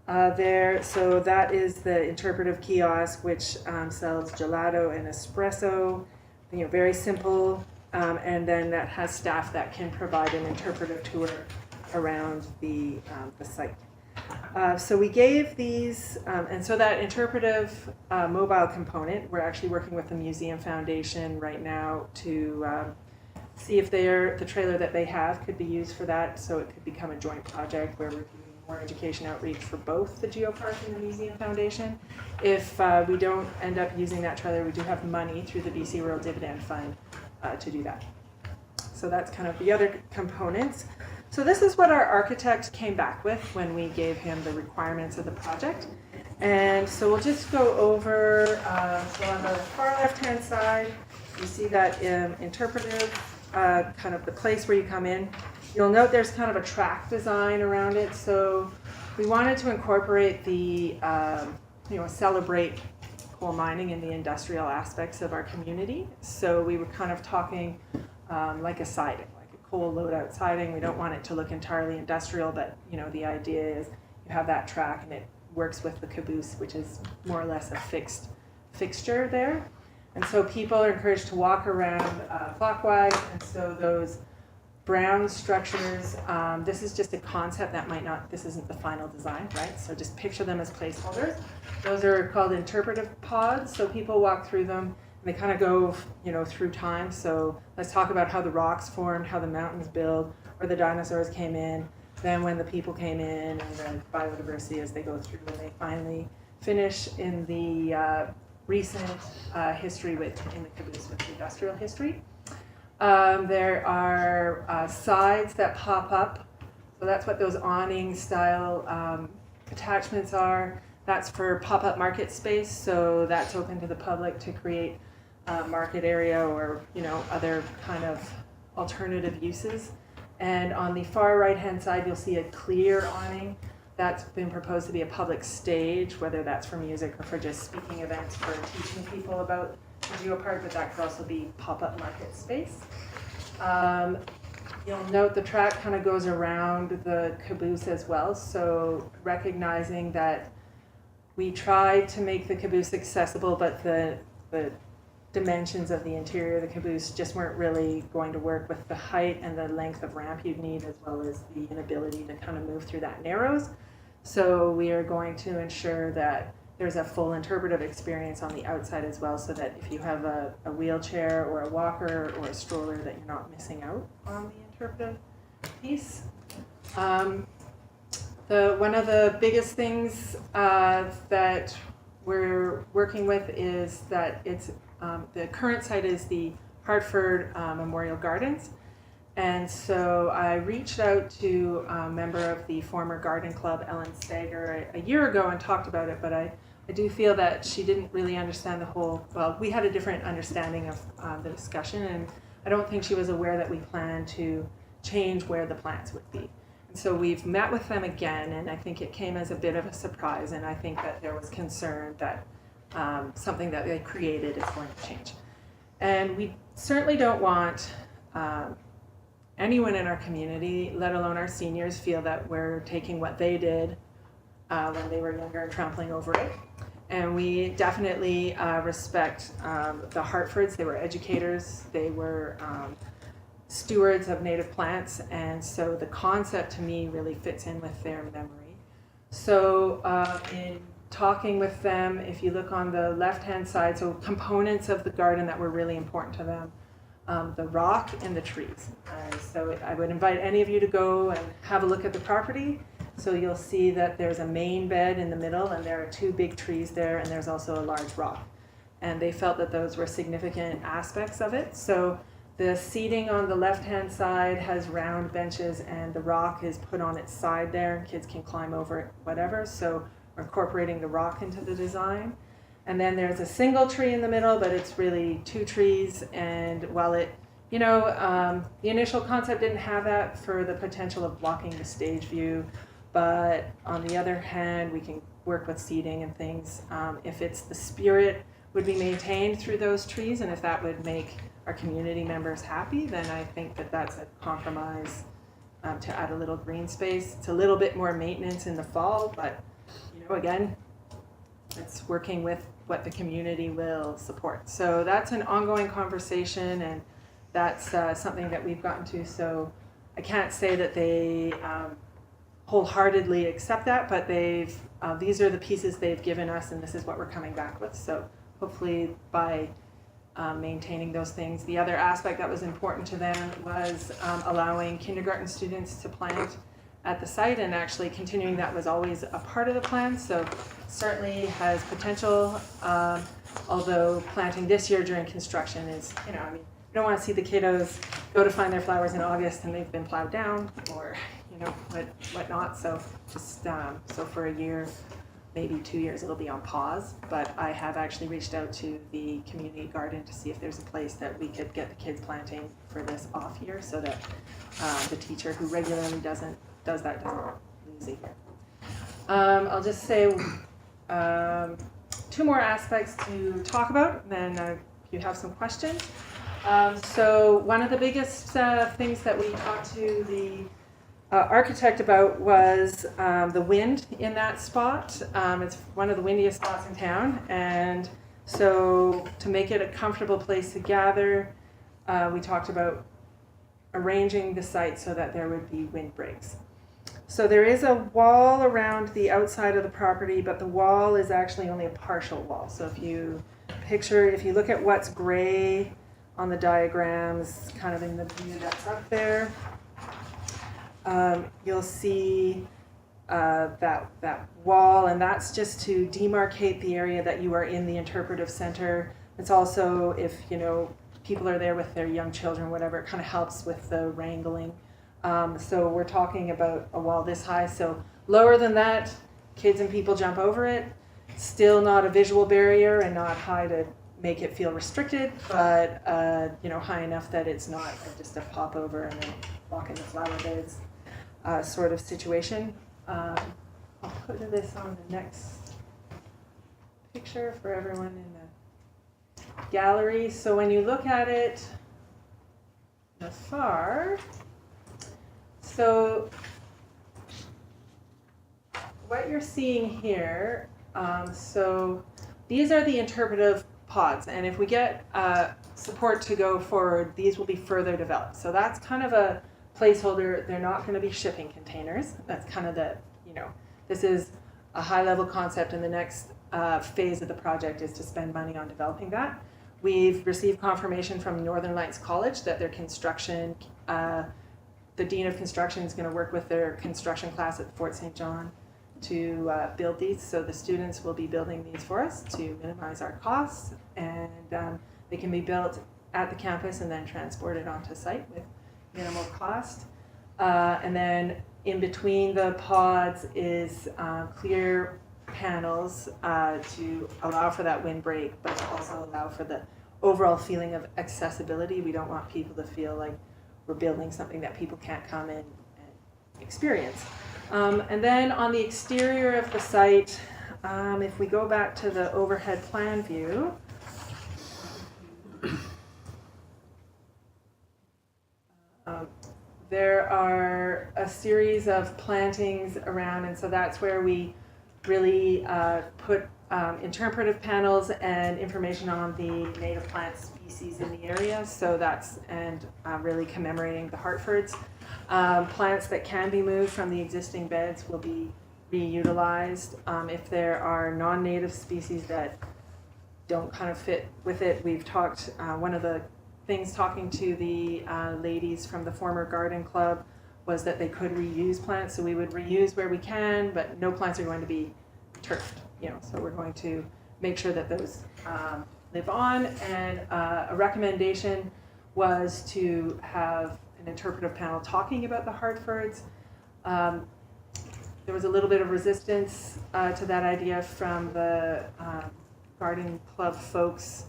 there. So that is the interpretive kiosk, which sells gelato and espresso, very simple. And then that has staff that can provide an interpretive tour around the site. So we gave these, and so that interpretive mobile component, we're actually working with the Museum Foundation right now to see if the trailer that they have could be used for that, so it could become a joint project where we're doing more education outreach for both the Geopark and the Museum Foundation. If we don't end up using that trailer, we do have money through the BC Rural Dividend Fund to do that. So that's kind of the other components. So this is what our architect came back with when we gave him the requirements of the project. And so we'll just go over, so on the far left-hand side, you see that interpretive, kind of the place where you come in. You'll note there's kind of a track design around it. So we wanted to incorporate the, celebrate coal mining and the industrial aspects of our community. So we were kind of talking like a siding, like a coal loadout siding. We don't want it to look entirely industrial, but the idea is you have that track and it works with the caboose, which is more or less a fixed fixture there. And so people are encouraged to walk around clockwise, and so those brown structures, this is just a concept that might not, this isn't the final design, right? So just picture them as placeholders. Those are called interpretive pods, so people walk through them, and they kind of go, through time. So let's talk about how the rocks formed, how the mountains build, where the dinosaurs came in, then when the people came in, and then biodiversity as they go through, and they finally finish in the recent history in the caboose with the industrial history. There are sides that pop up. So that's what those awning style attachments are. That's for pop-up market space. So that's open to the public to create market area or other kind of alternative uses. And on the far right-hand side, you'll see a clear awning. That's been proposed to be a public stage, whether that's for music or for just speaking events for teaching people about the Geopark, but that could also be pop-up market space. You'll note the track kind of goes around the caboose as well, so recognizing that we tried to make the caboose accessible, but the dimensions of the interior of the caboose just weren't really going to work with the height and the length of ramp you'd need, as well as the inability to kind of move through that narrows. So we are going to ensure that there's a full interpretive experience on the outside as well, so that if you have a wheelchair or a walker or a stroller, that you're not missing out on the interpretive piece. One of the biggest things that we're working with is that it's the current site is the Hartford Memorial Gardens. And so I reached out to a member of the former garden club, Ellen Stager, a year ago and talked about it, but I do feel that she didn't really understand we had a different understanding of the discussion, and I don't think she was aware that we planned to change where the plants would be. And so we've met with them again, and I think it came as a bit of a surprise, and I think that there was concern that something that they created is going to change. And we certainly don't want anyone in our community, let alone our seniors, feel that we're taking what they did when they were younger and trampling over it. And we definitely respect the Hartfords. They were educators. They were stewards of native plants. And so the concept to me really fits in with their memory. So in talking with them, if you look on the left-hand side, so components of the garden that were really important to them, the rock and the trees. So I would invite any of you to go and have a look at the property. So you'll see that there's a main bed in the middle, and there are two big trees there, and there's also a large rock. And they felt that those were significant aspects of it. So the seating on the left-hand side has round benches, and the rock is put on its side there. Kids can climb over it, whatever. So we're incorporating the rock into the design. And then there's a single tree in the middle, but it's really two trees, and while it the initial concept didn't have that for the potential of blocking the stage view, but on the other hand, we can work with seating and things. If it's the spirit would be maintained through those trees, and if that would make our community members happy, then I think that that's a compromise to add a little green space. It's a little bit more maintenance in the fall, but again, it's working with what the community will support. So that's an ongoing conversation, and that's something that we've gotten to. So I can't say that they wholeheartedly accept that, but these are the pieces they've given us, and this is what we're coming back with. So hopefully by maintaining those things. The other aspect that was important to them was allowing kindergarten students to plant at the site, and actually continuing that was always a part of the plan. So certainly has potential, although planting this year during construction is, you don't want to see the kiddos go to find their flowers in August and they've been plowed down, or whatnot. So just so for a year, maybe 2 years, it'll be on pause. But I have actually reached out to the community garden to see if there's a place that we could get the kids planting for this off year, so that the teacher who regularly does that doesn't lose a year. I'll just say 2 more aspects to talk about, then if you have some questions. So one of the biggest things that we talked to the architect about was the wind in that spot. It's one of the windiest spots in town, and so to make it a comfortable place to gather, we talked about arranging the site so that there would be wind breaks. So there is a wall around the outside of the property, but the wall is actually only a partial wall. So if you look at what's gray on the diagrams, kind of in the view that's up there, you'll see that wall, and that's just to demarcate the area that you are in the interpretive center. It's also, if people are there with their young children, whatever, it kind of helps with the wrangling. So we're talking about a wall this high, so lower than that, kids and people jump over it. Still not a visual barrier and not high to make it feel restricted, but high enough that it's not just a pop over and then walk in the flower beds sort of situation. I'll put this on the next picture for everyone in the gallery. So when you look at it afar, so what you're seeing here, so these are the interpretive pods, and if we get support to go forward, these will be further developed. So that's kind of a placeholder. They're not going to be shipping containers. That's kind of this is a high level concept, and the next phase of the project is to spend money on developing that. We've received confirmation from Northern Lights College that their construction, the Dean of Construction is going to work with their construction class at Fort St. John to build these. So the students will be building these for us to minimize our costs, and they can be built at the campus and then transported onto site with minimal cost. And then in between the pods is clear panels to allow for that windbreak, but also allow for the overall feeling of accessibility. We don't want people to feel like we're building something that people can't come in and experience. And then on the exterior of the site, if we go back to the overhead plan view, there are a series of plantings around, and so that's where we really put interpretive panels and information on the native plant species in the area. So that's, and really commemorating the Hartfords. Plants that can be moved from the existing beds will be reutilized. If there are non-native species that don't kind of fit with it, we've talked, one of the things talking to the ladies from the former garden club was that they could reuse plants. So we would reuse where we can, but no plants are going to be turfed, so we're going to make sure that those live on. And a recommendation was to have an interpretive panel talking about the Hartfords. There was a little bit of resistance to that idea from the garden club folks.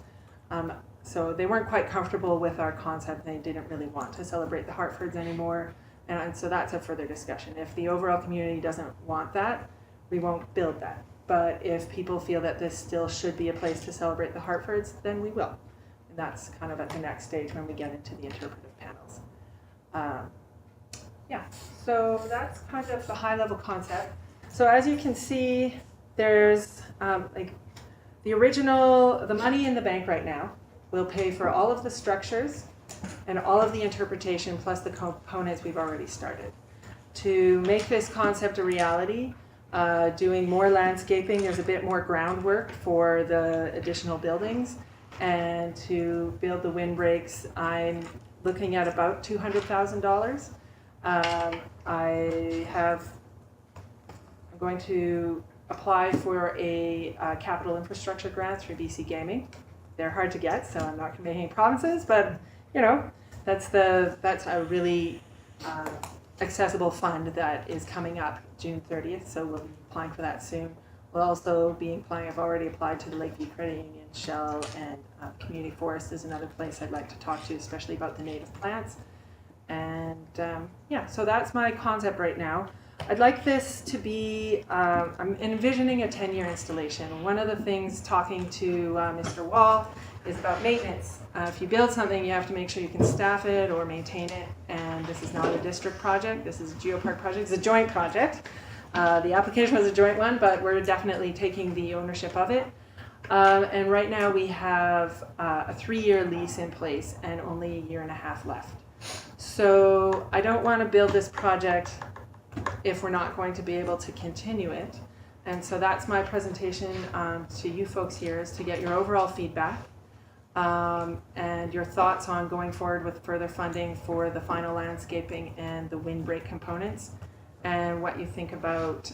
so they weren't quite comfortable with our concept. They didn't really want to celebrate the Hartfords anymore. And so that's a further discussion. If the overall community doesn't want that, we won't build that. But if people feel that this still should be a place to celebrate the Hartfords, then we will. And that's kind of at the next stage when we get into the interpretive panels. Yeah, so that's kind of the high level concept. So as you can see, there's like the money in the bank right now will pay for all of the structures and all of the interpretation plus the components we've already started. To make this concept a reality, doing more landscaping, there's a bit more groundwork for the additional buildings, and to build the windbreaks, I'm looking at about $200,000. I'm going to apply for a capital infrastructure grant through BC Gaming. They're hard to get, so I'm not going to make any promises, but you know, that's a really accessible fund that is coming up June 30th, so we'll be applying for that soon. We'll also be applying, I've already applied to the Lakeview Credit Union, Shell, and Community Forest is another place I'd like to talk to, especially about the native plants. And yeah, so that's my concept right now. I'd like this to be, I'm envisioning a 10-year installation. One of the things talking to Mr. Wall is about maintenance. If you build something, you have to make sure you can staff it or maintain it. And this is not a district project. This is a Geopark project. It's a joint project. The application was a joint one, but we're definitely taking the ownership of it. And right now we have a 3-year lease in place and only a year and a half left. So I don't want to build this project if we're not going to be able to continue it. And so that's my presentation to you folks here, is to get your overall feedback and your thoughts on going forward with further funding for the final landscaping and the windbreak components, and what you think about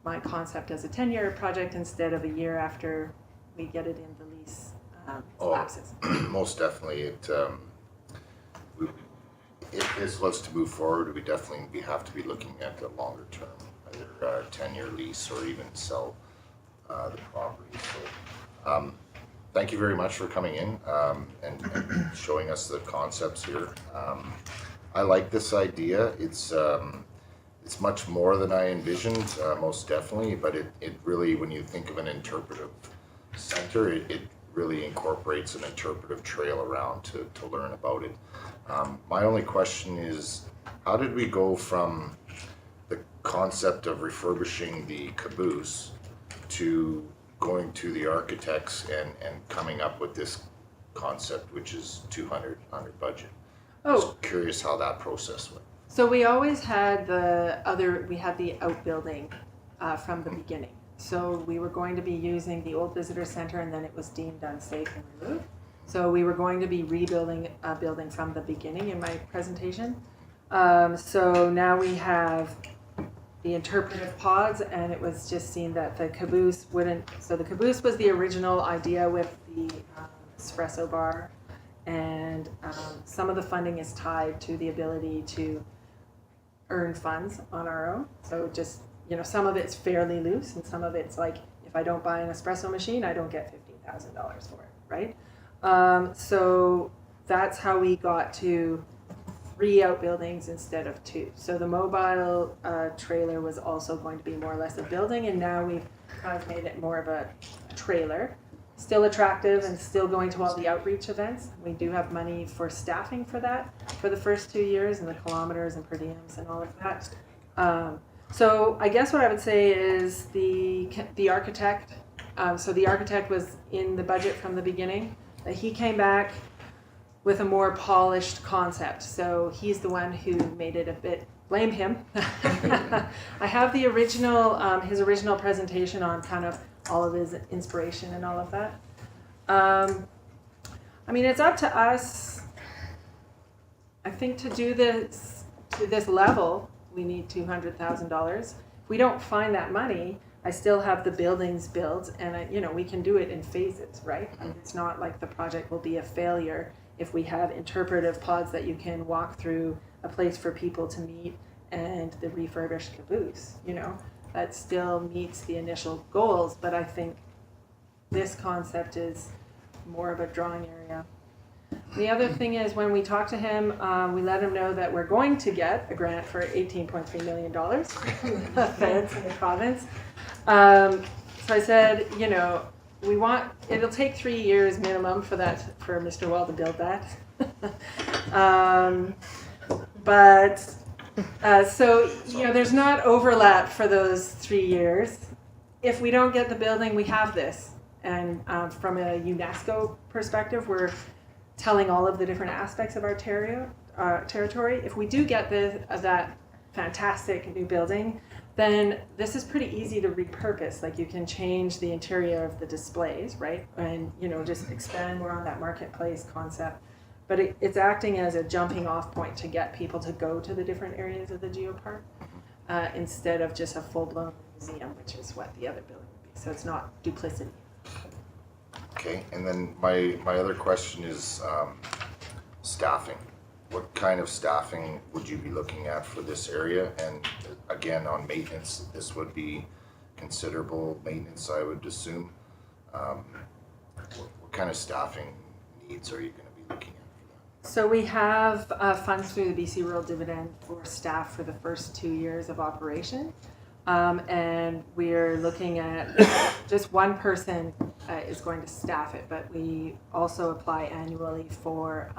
my concept as a 10-year project instead of a year after we get it in the lease lapses. Most definitely. If this was to move forward, we definitely have to be looking at the longer term, either a 10-year lease or even sell the property. So, thank you very much for coming in and showing us the concepts here. I like this idea. It's much more than I envisioned, most definitely, but it really, when you think of an interpretive center, it really incorporates an interpretive trail around to learn about it. My only question is, how did we go from the concept of refurbishing the caboose to going to the architects and coming up with this concept, which is 200 under budget? Just curious how that process went. So we always had we had the outbuilding from the beginning. So we were going to be using the old visitor center, and then it was deemed unsafe and removed. So we were going to be rebuilding a building from the beginning in my presentation. So now we have the interpretive pods, and it was just seen that the caboose wouldn't, so the caboose was the original idea with the espresso bar, and some of the funding is tied to the ability to earn funds on our own. So just, you know, some of it's fairly loose, and some of it's like, if I don't buy an espresso machine, I don't get $15,000 for it, right? So that's how we got to 3 outbuildings instead of 2. So the mobile trailer was also going to be more or less a building, and now we've kind of made it more of a trailer. Still attractive and still going to all the outreach events. We do have money for staffing for that for the first 2 years, and the kilometers and per diems and all of that. So I guess what I would say is the architect, so the architect was in the budget from the beginning. He came back with a more polished concept. So he's the one who made it a bit, blame him. I have the original, his original presentation on kind of all of his inspiration and all of that. I mean, it's up to us. I think to do this, to this level, we need $200,000. If we don't find that money, I still have the buildings built, and you know, we can do it in phases, right? And it's not like the project will be a failure if we have interpretive pods that you can walk through, a place for people to meet, and the refurbished caboose, you know, that still meets the initial goals. But I think this concept is more of a drawing area. The other thing is, when we talked to him, we let him know that we're going to get a grant for $18.3 million from the feds and the province. So I said, you know, it'll take 3 years minimum for Mr. Wall to build that. So, you know, there's not overlap for those 3 years. If we don't get the building, we have this. And from a UNESCO perspective, we're telling all of the different aspects of our territory. If we do get that fantastic new building, then this is pretty easy to repurpose. Like, you can change the interior of the displays, right? And, you know, just expand more on that marketplace concept. But it's acting as a jumping off point to get people to go to the different areas of the Geopark instead of just a full-blown museum, which is what the other building would be. So it's not duplicity. Okay, and then my other question is staffing. What kind of staffing would you be looking at for this area? And again, on maintenance, this would be considerable maintenance, I would assume. What kind of staffing needs are you going to be looking at for that? So we have funds through the BC Rural Dividend for staff for the first 2 years of operation. And we're looking at just one person is going to staff it, but we also apply annually for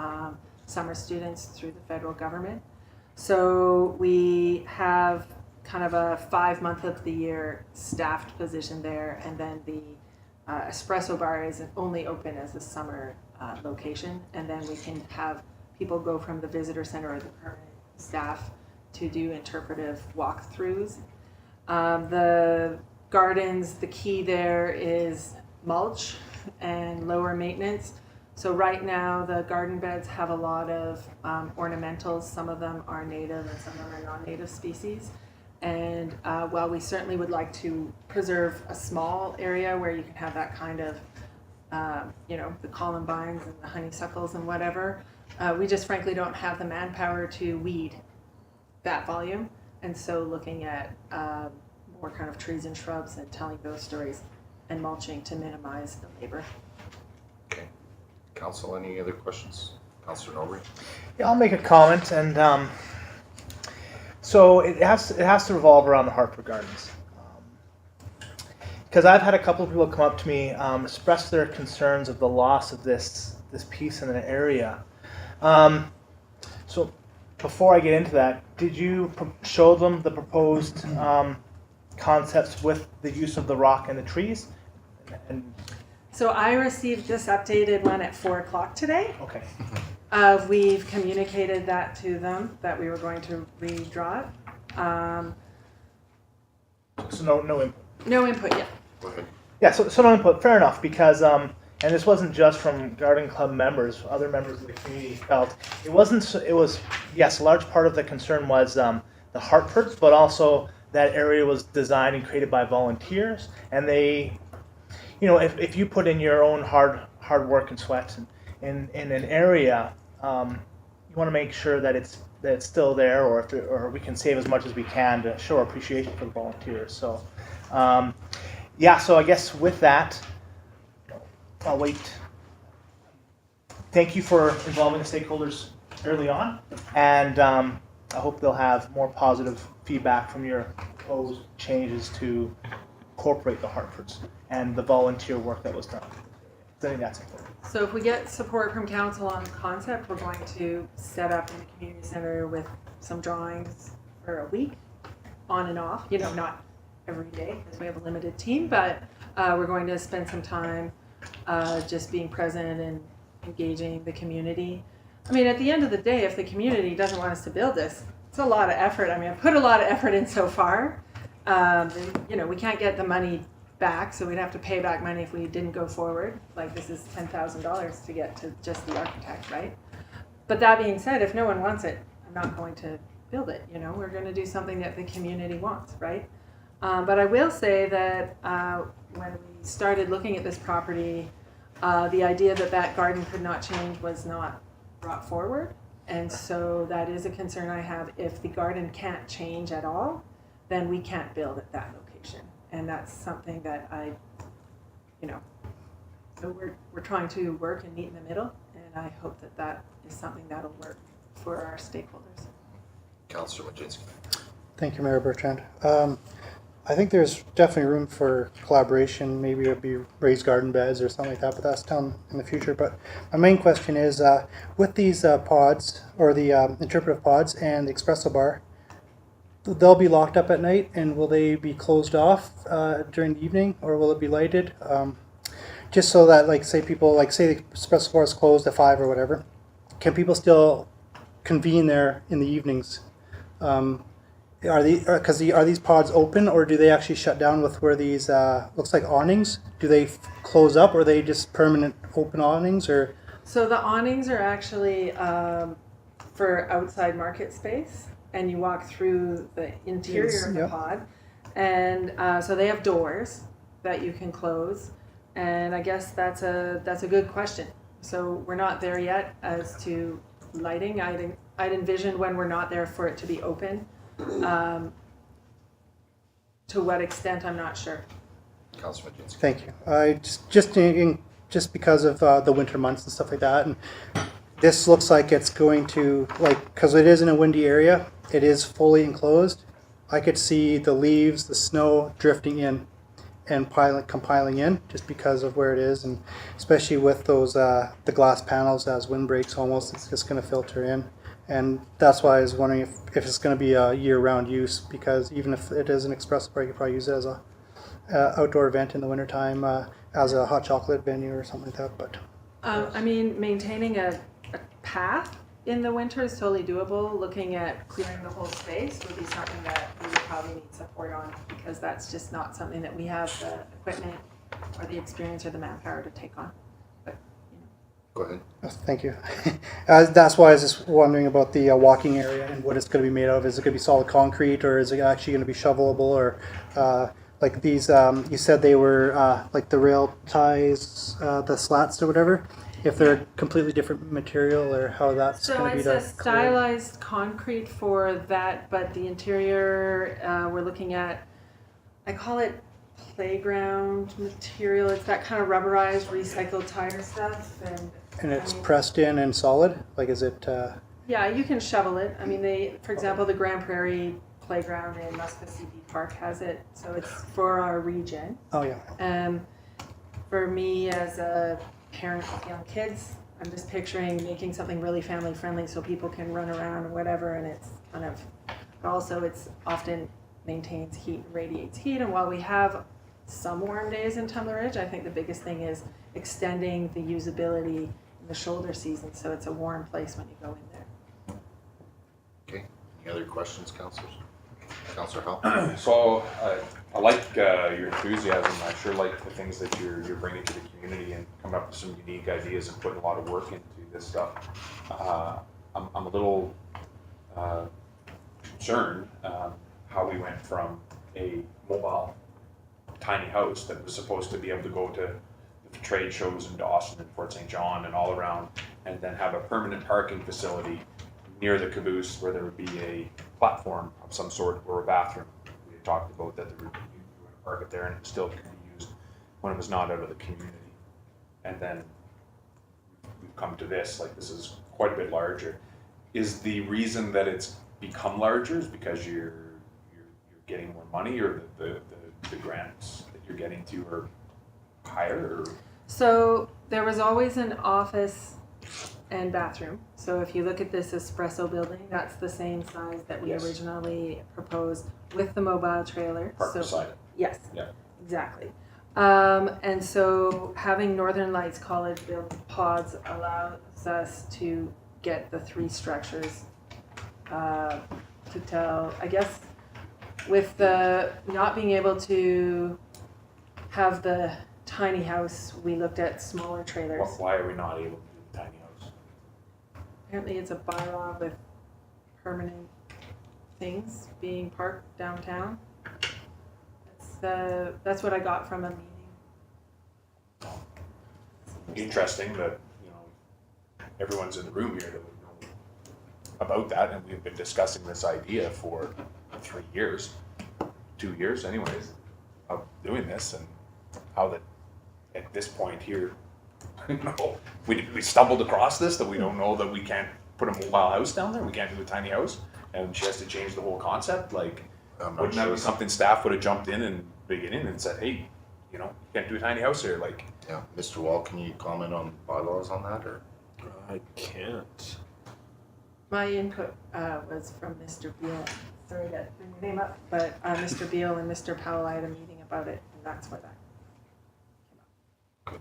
summer students through the federal government. So we have kind of a 5 month of the year staffed position there, and then the espresso bar is only open as a summer location, and then we can have people go from the visitor center or the permanent staff to do interpretive walkthroughs. The gardens, the key there is mulch and lower maintenance. So right now the garden beds have a lot of ornamentals. Some of them are native and some of them are non-native species. And while we certainly would like to preserve a small area where you can have that kind of, you know, the columbines and the honeysuckles and whatever, we just frankly don't have the manpower to weed that volume. And so looking at more kind of trees and shrubs and telling those stories and mulching to minimize the labor. Okay. Council, any other questions? Councillor Nobre? Yeah, I'll make a comment, and so it has to revolve around the Hartford Gardens. Because I've had a couple of people come up to me, express their concerns of the loss of this piece in the area. So before I get into that, did you show them the proposed concepts with the use of the rock and the trees? And So I received this updated one at 4 o'clock today. okay. We've communicated that to them, that we were going to redraw it. So no input. No input yet. Go ahead. Yeah, so no input. Fair enough, because and this wasn't just from Garden Club members. Other members of the community felt it wasn't. It was, yes, a large part of the concern was the Hartfords, but also that area was designed and created by volunteers, and they, you know, if you put in your own hard work and sweat in an area, you want to make sure that it's still there, or we can save as much as we can to show our appreciation for the volunteers. So, yeah. So I guess with that, I'll wait. Thank you for involving the stakeholders early on, and I hope they'll have more positive feedback from your proposed changes to incorporate the Hartfords and the volunteer work that was done. I think that's important. So if we get support from council on the concept, we're going to set up in the community center with some drawings for a week, on and off. You know, not every day because we have a limited team, but we're going to spend some time just being present and engaging the community. I mean, at the end of the day, if the community doesn't want us to build this, it's a lot of effort. I mean, I've put a lot of effort in so far. You know, we can't get the money back, so we'd have to pay back money if we didn't go forward. Like, this is $10,000 to get to just the architect, right? But that being said, if no one wants it, I'm not going to build it. You know, we're going to do something that the community wants, right? But I will say that when we started looking at this property, the idea that garden could not change was not brought forward. And so that is a concern I have. If the garden can't change at all, then we can't build at that location. And that's something that I, you know, So we're trying to work and meet in the middle, and I hope that that is something that'll work for our stakeholders. Councillor Majinski. Thank you, Mayor Bertrand. I think there's definitely room for collaboration. Maybe it'd be raised garden beds or something like that, but that's down in the future. But my main question is, with these pods, or the interpretive pods and the espresso bar, they'll be locked up at night, and will they be closed off during the evening, or will it be lighted? Just so that, like, say people, like, say the espresso bar is closed at 5 or whatever, can people still convene there in the evenings? Are these pods open, or do they actually shut down with where these looks like awnings? Do they close up, or are they just permanent open awnings, or? So the awnings are actually for outside market space, and you walk through the interior of the pod, and so they have doors that you can close, and I guess that's a good question. So we're not there yet as to lighting. I'd envision when we're not there for it to be open. To what extent, I'm not sure. Councillor Majinski. Thank you. I just because of the winter months and stuff like that, and this looks like it's going to, like, because it is in a windy area, it is fully enclosed. I could see the leaves, the snow drifting in and compiling in just because of where it is, and especially with those the glass panels as wind breaks, almost it's just going to filter in. And that's why I was wondering if it's going to be a year-round use, because even if it is an espresso bar, you could probably use it as a outdoor event in the wintertime, as a hot chocolate venue or something like that. But I mean, maintaining a path in the winter is totally doable. Looking at clearing the whole space would be something that we would probably need support on, because that's just not something that we have the equipment or the experience or the manpower to take on. Go ahead. thank you. That's why I was just wondering about the walking area and what it's going to be made of. Is it going to be solid concrete, or is it actually going to be shovelable, or like these? You said they were like the rail ties, the slats or whatever. If they're completely different material, or how that's going to be done. So it's a stylized concrete for that, but the interior we're looking at, I call it playground material. It's that kind of rubberized, recycled tire stuff, and it's pressed in and solid. Like, is it? Yeah, you can shovel it. I mean, for example, the Grand Prairie playground in Municipal Park has it, so it's for our region. Oh yeah. For me as a parent with young kids, I'm just picturing making something really family friendly so people can run around or whatever, and it's kind of, but also it's often maintains heat, radiates heat, and while we have some warm days in Tumbler Ridge, I think the biggest thing is extending the usability in the shoulder season, so it's a warm place when you go in there. Okay. Any other questions, councillors? Councillor Helm. So I like your enthusiasm. I sure like the things that you're bringing to the community and coming up with some unique ideas and putting a lot of work into this stuff. I'm a little concerned how we went from a mobile tiny house that was supposed to be able to go to the trade shows in Dawson and Fort St. John and all around, and then have a permanent parking facility near the caboose where there would be a platform of some sort or a bathroom. We had talked about that there would be, you would park it there and it still could be used when it was not out of the community. And then we've come to this, like, this is quite a bit larger. Is the reason that it's become larger is because you're getting more money, or the grants that you're getting to are higher? Or? So there was always an office and bathroom. So if you look at this espresso building, that's the same size that we originally proposed with the mobile trailer. Park beside it. Yes. Yeah. Exactly. And so having Northern Lights College built pods allows us to get the three structures to tell, I guess, with the not being able to have the tiny house, we looked at smaller trailers. Why are we not able to do the tiny house? Apparently it's a bylaw with permanent things being parked downtown. That's what I got from a meeting. Interesting that, everyone's in the room here that would know about that, and we've been discussing this idea for 3 years, 2 years anyways, of doing this, and how that at this point here You know, we stumbled across this, that we don't know that we can't put a mobile house down there, we can't do a tiny house, and she has to change the whole concept, like, I'm not wouldn't that sure. be something staff would have jumped in and beginning and said, hey, you know, you can't do a tiny house here, like, Yeah, Mr. Wall, can you comment on bylaws on that, or? I can't. My input was from Mr. Beal. Sorry to bring your name up, but Mr. Beal and Mr. Powell, I had a meeting about it, and that's where that came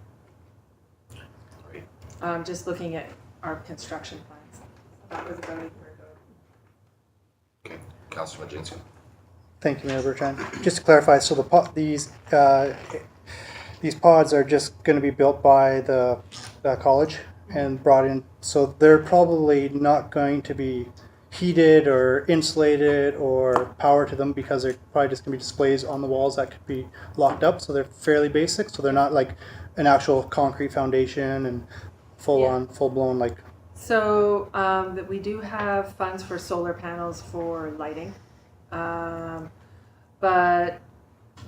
up. Just looking at our construction plans. That was about a year ago. Okay, Councilor Majinski. Thank you, Mayor Bertrand. Just to clarify, so these pods are just going to be built by the college and brought in, so they're probably not going to be heated or insulated or power to them, because they're probably just going to be displays on the walls that could be locked up. So they're fairly basic, so they're not like an actual concrete foundation and full blown like. So that we do have funds for solar panels for lighting, but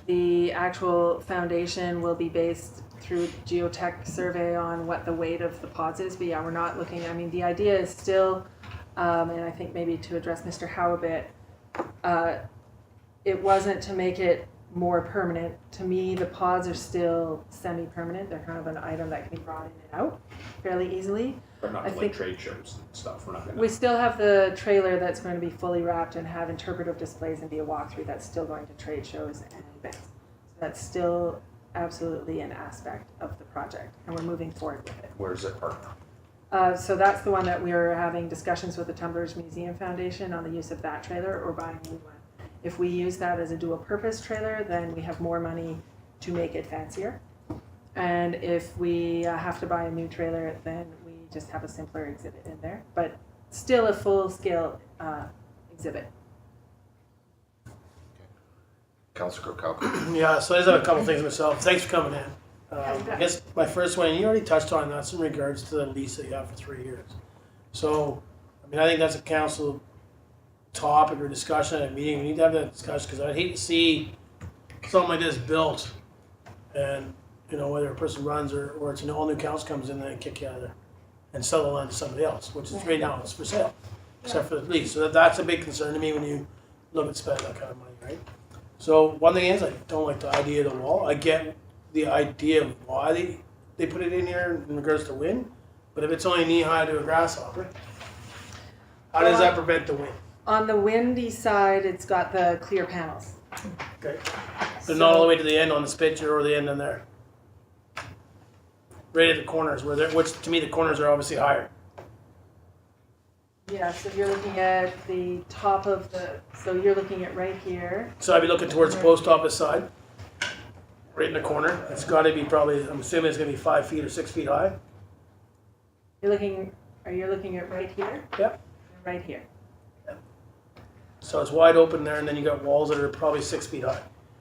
the actual foundation will be based through geotech survey on what the weight of the pods is. But yeah, we're not looking, I mean, the idea is still, and I think maybe to address Mr. Howe a bit, it wasn't to make it more permanent. To me, the pods are still semi-permanent. They're kind of an item that can be brought in and out fairly easily. but not I like think- trade shows and stuff, we're not gonna. We still have the trailer that's going to be fully wrapped and have interpretive displays and be a walkthrough that's still going to trade shows and events. So that's still absolutely an aspect of the project, and we're moving forward with it. Where's it parked? So that's the one that we're having discussions with the Tumblers Museum Foundation on the use of that trailer or buying a new one. If we use that as a dual purpose trailer, then we have more money to make it fancier. And if we have to buy a new trailer, then we just have a simpler exhibit in there, but still a full scale exhibit. Councilor Kirkcalco. Yeah, so I just have a couple things myself. Thanks for coming in. you bet. I guess my first one, you already touched on, that's in regards to the lease that you have for 3 years. So, I mean, I think that's a council topic or discussion at a meeting. We need to have that discussion, because I'd hate to see something like this built and, you know, whether a person runs or it's an all new council comes in and they kick you out of there and sell the land to somebody else, which is right now it's for sale, except for the lease. So that's a big concern to me when you look at spending that kind of money, right? So one thing is, I don't like the idea of the wall. I get the idea of why they put it in here in regards to wind, but if it's only knee high to a grasshopper, how does that prevent the wind? On the windy side, it's got the clear panels. Okay, but not all the way to the end on this picture or the end in there. Right at the corners, which to me the corners are obviously higher. Yeah, so you're looking at the top of so you're looking at right here. So I'd be looking towards the post office side, right in the corner. It's got to be probably, I'm assuming it's going to be 5 feet or 6 feet high. Are you looking at right here? Yep. Right here. So it's wide open there, and then you got walls that are probably 6 feet high.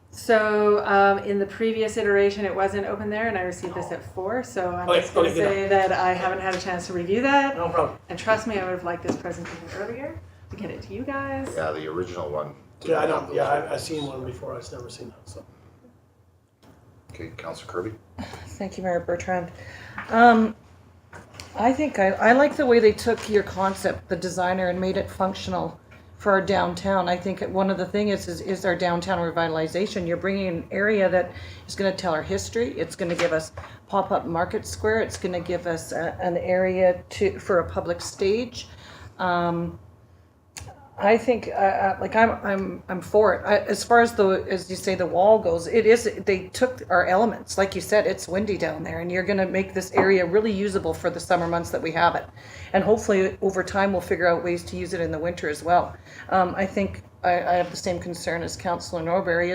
So in the previous iteration, it wasn't open there, and I received this at 4. So I'm Okay, just going to okay, good. say that I haven't had a chance to review that. No problem. And trust me, I would have liked this presentation earlier to get it to you guys. Yeah, the original one. Yeah, I didn't know. have those Yeah, ones. I've seen one before. I've never seen that. So. Okay, Councilor Kirby. Thank you, Mayor Bertrand. I think I like the way they took your concept, the designer, and made it functional for our downtown. I think one of the things is our downtown revitalization. You're bringing an area that is going to tell our history. It's going to give us pop-up market square. It's going to give us an area for a public stage. I think I'm for it. As far as as you say, the wall goes, they took our elements. Like you said, it's windy down there, and you're going to make this area really usable for the summer months that we have it. And hopefully over time we'll figure out ways to use it in the winter as well. I think I have the same concern as Councillor Norbury,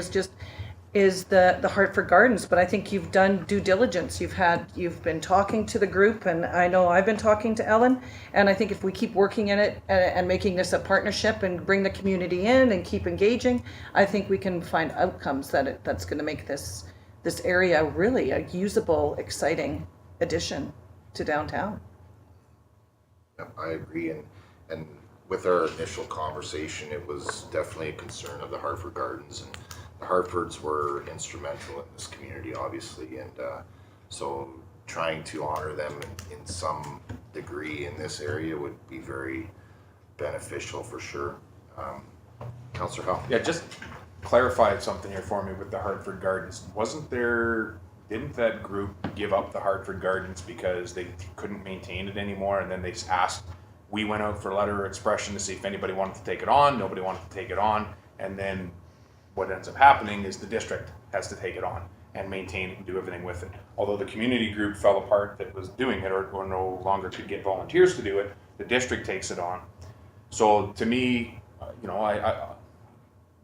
is the Hartford Gardens, but I think you've done due diligence. You've been talking to the group, and I know I've been talking to Ellen, and I think if we keep working in it and making this a partnership and bring the community in and keep engaging, I think we can find outcomes that's going to make this area really a usable, exciting addition to downtown. Yeah, I agree, and with our initial conversation, it was definitely a concern of the Hartford Gardens, and the Hartfords were instrumental in this community, obviously, and so trying to honor them in some degree in this area would be very beneficial for sure. Councillor Helm? Yeah, just clarify something here for me with the Hartford Gardens. Didn't that group give up the Hartford Gardens because they couldn't maintain it anymore, and then they asked, we went out for a letter of expression to see if anybody wanted to take it on, nobody wanted to take it on, and then what ends up happening is the district has to take it on and maintain it and do everything with it. Although the community group fell apart that was doing it or no longer could get volunteers to do it, the district takes it on. So to me, I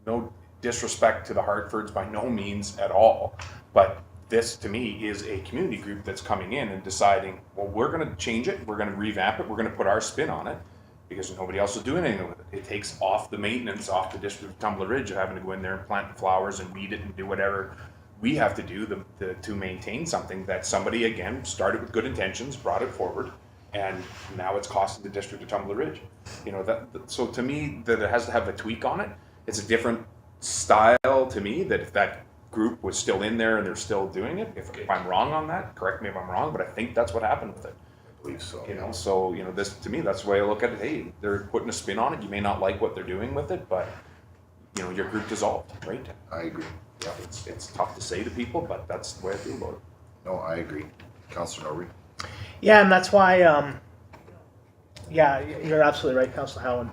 no disrespect to the Hartfords by no means at all, but this to me is a community group that's coming in and deciding, well, we're going to change it, we're going to revamp it, we're going to put our spin on it because nobody else is doing anything with it. It takes off the maintenance off the district of Tumbler Ridge of having to go in there and plant the flowers and weed it and do whatever we have to do to maintain something that somebody, again, started with good intentions, brought it forward, and now it's costing the district of Tumbler Ridge. So to me, that it has to have a tweak on it. It's a different style to me, that if that group was still in there and they're still doing it, if I'm wrong on that, correct me if I'm wrong, but I think that's what happened with it. I believe so. This, to me, that's the way I look at it. Hey, they're putting a spin on it. You may not like what they're doing with it, but your group dissolved, right? I agree. Yeah. It's tough to say to people, but that's the way I feel about it. No, I agree. Councillor Norrie? Yeah, and that's why, you're absolutely right, Councillor Howe, in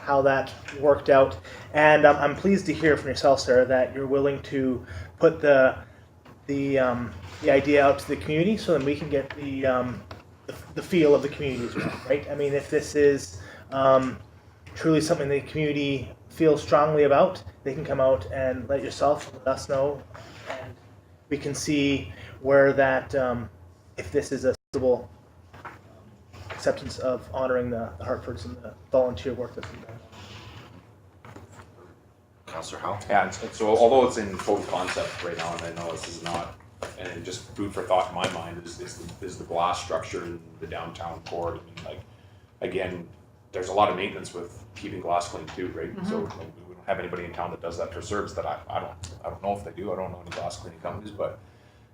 how that worked out. And I'm pleased to hear from yourself, Sarah, that you're willing to put the idea out to the community so that we can get the feel of the community as well, right? I mean, if this is truly something the community feels strongly about, they can come out and let yourself, let us know, and we can see where that, if this is a suitable acceptance of honoring the Hartfords and the volunteer work that's been done. Councillor Howe? Yeah, and so although it's in total concept right now, and I know this is not, and just food for thought in my mind is the glass structure in the downtown core. I mean, like, again, there's a lot of maintenance with keeping glass clean too, right? Mm-hmm. So like, we don't have anybody in town that does that for service that I don't know if they do. I don't know any glass cleaning companies, but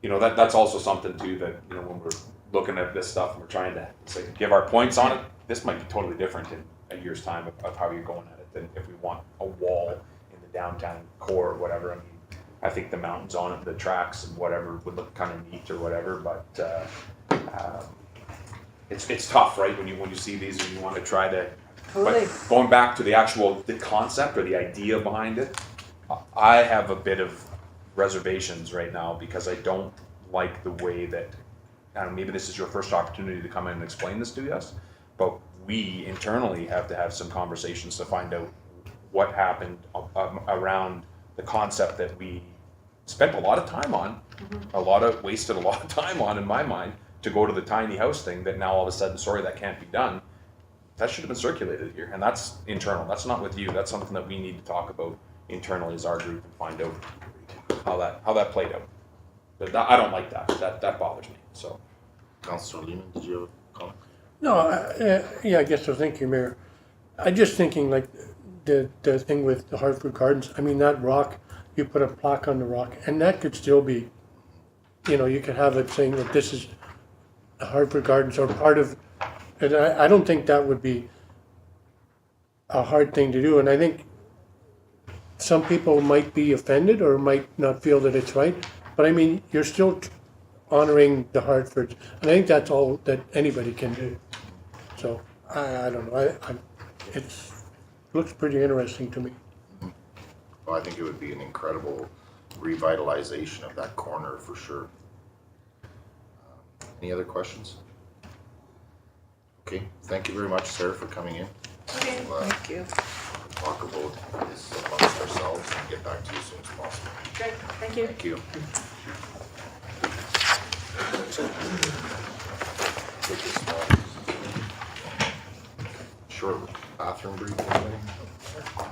that's also something too that when we're looking at this stuff and we're trying to give our points on it, this might be totally different in a year's time of how you're going at it than if we want a wall in the downtown core or whatever. I mean, I think the mountains on it, the tracks and whatever would look kind of neat or whatever, but it's tough, right? When you see these and you want to try to. Totally. But going back to the concept or the idea behind it, I have a bit of reservations right now because I don't like the way that. Maybe this is your first opportunity to come in and explain this to us, but we internally have to have some conversations to find out what happened around the concept that we spent a lot of time on, wasted a lot of time on, in my mind, to go to the tiny house thing that now all of a sudden, sorry, that can't be done. That should have been circulated here, and that's internal. That's not with you. That's something that we need to talk about internally as our group and find out how that played out. But I don't like that. That bothers me. So, Councillor Lehman, did you have a comment? No, I guess so. Thank you, Mayor. I'm just thinking like the thing with the Hartford Gardens. I mean, that rock, you put a plaque on the rock, and that could still be, you could have it saying that this is the Hartford Gardens or part of. And I don't think that would be a hard thing to do. And I think some people might be offended or might not feel that it's right. But I mean, you're still honoring the Hartfords. And I think that's all that anybody can do. So I don't know. It looks pretty interesting to me. Well, I think it would be an incredible revitalization of that corner for sure. Any other questions? Okay, thank you very much, Sarah, for coming in. Okay. We'll, Thank you. talk about this amongst ourselves and get back to you as soon as possible. Great, thank you. Thank you. Take a small, short bathroom break, anybody?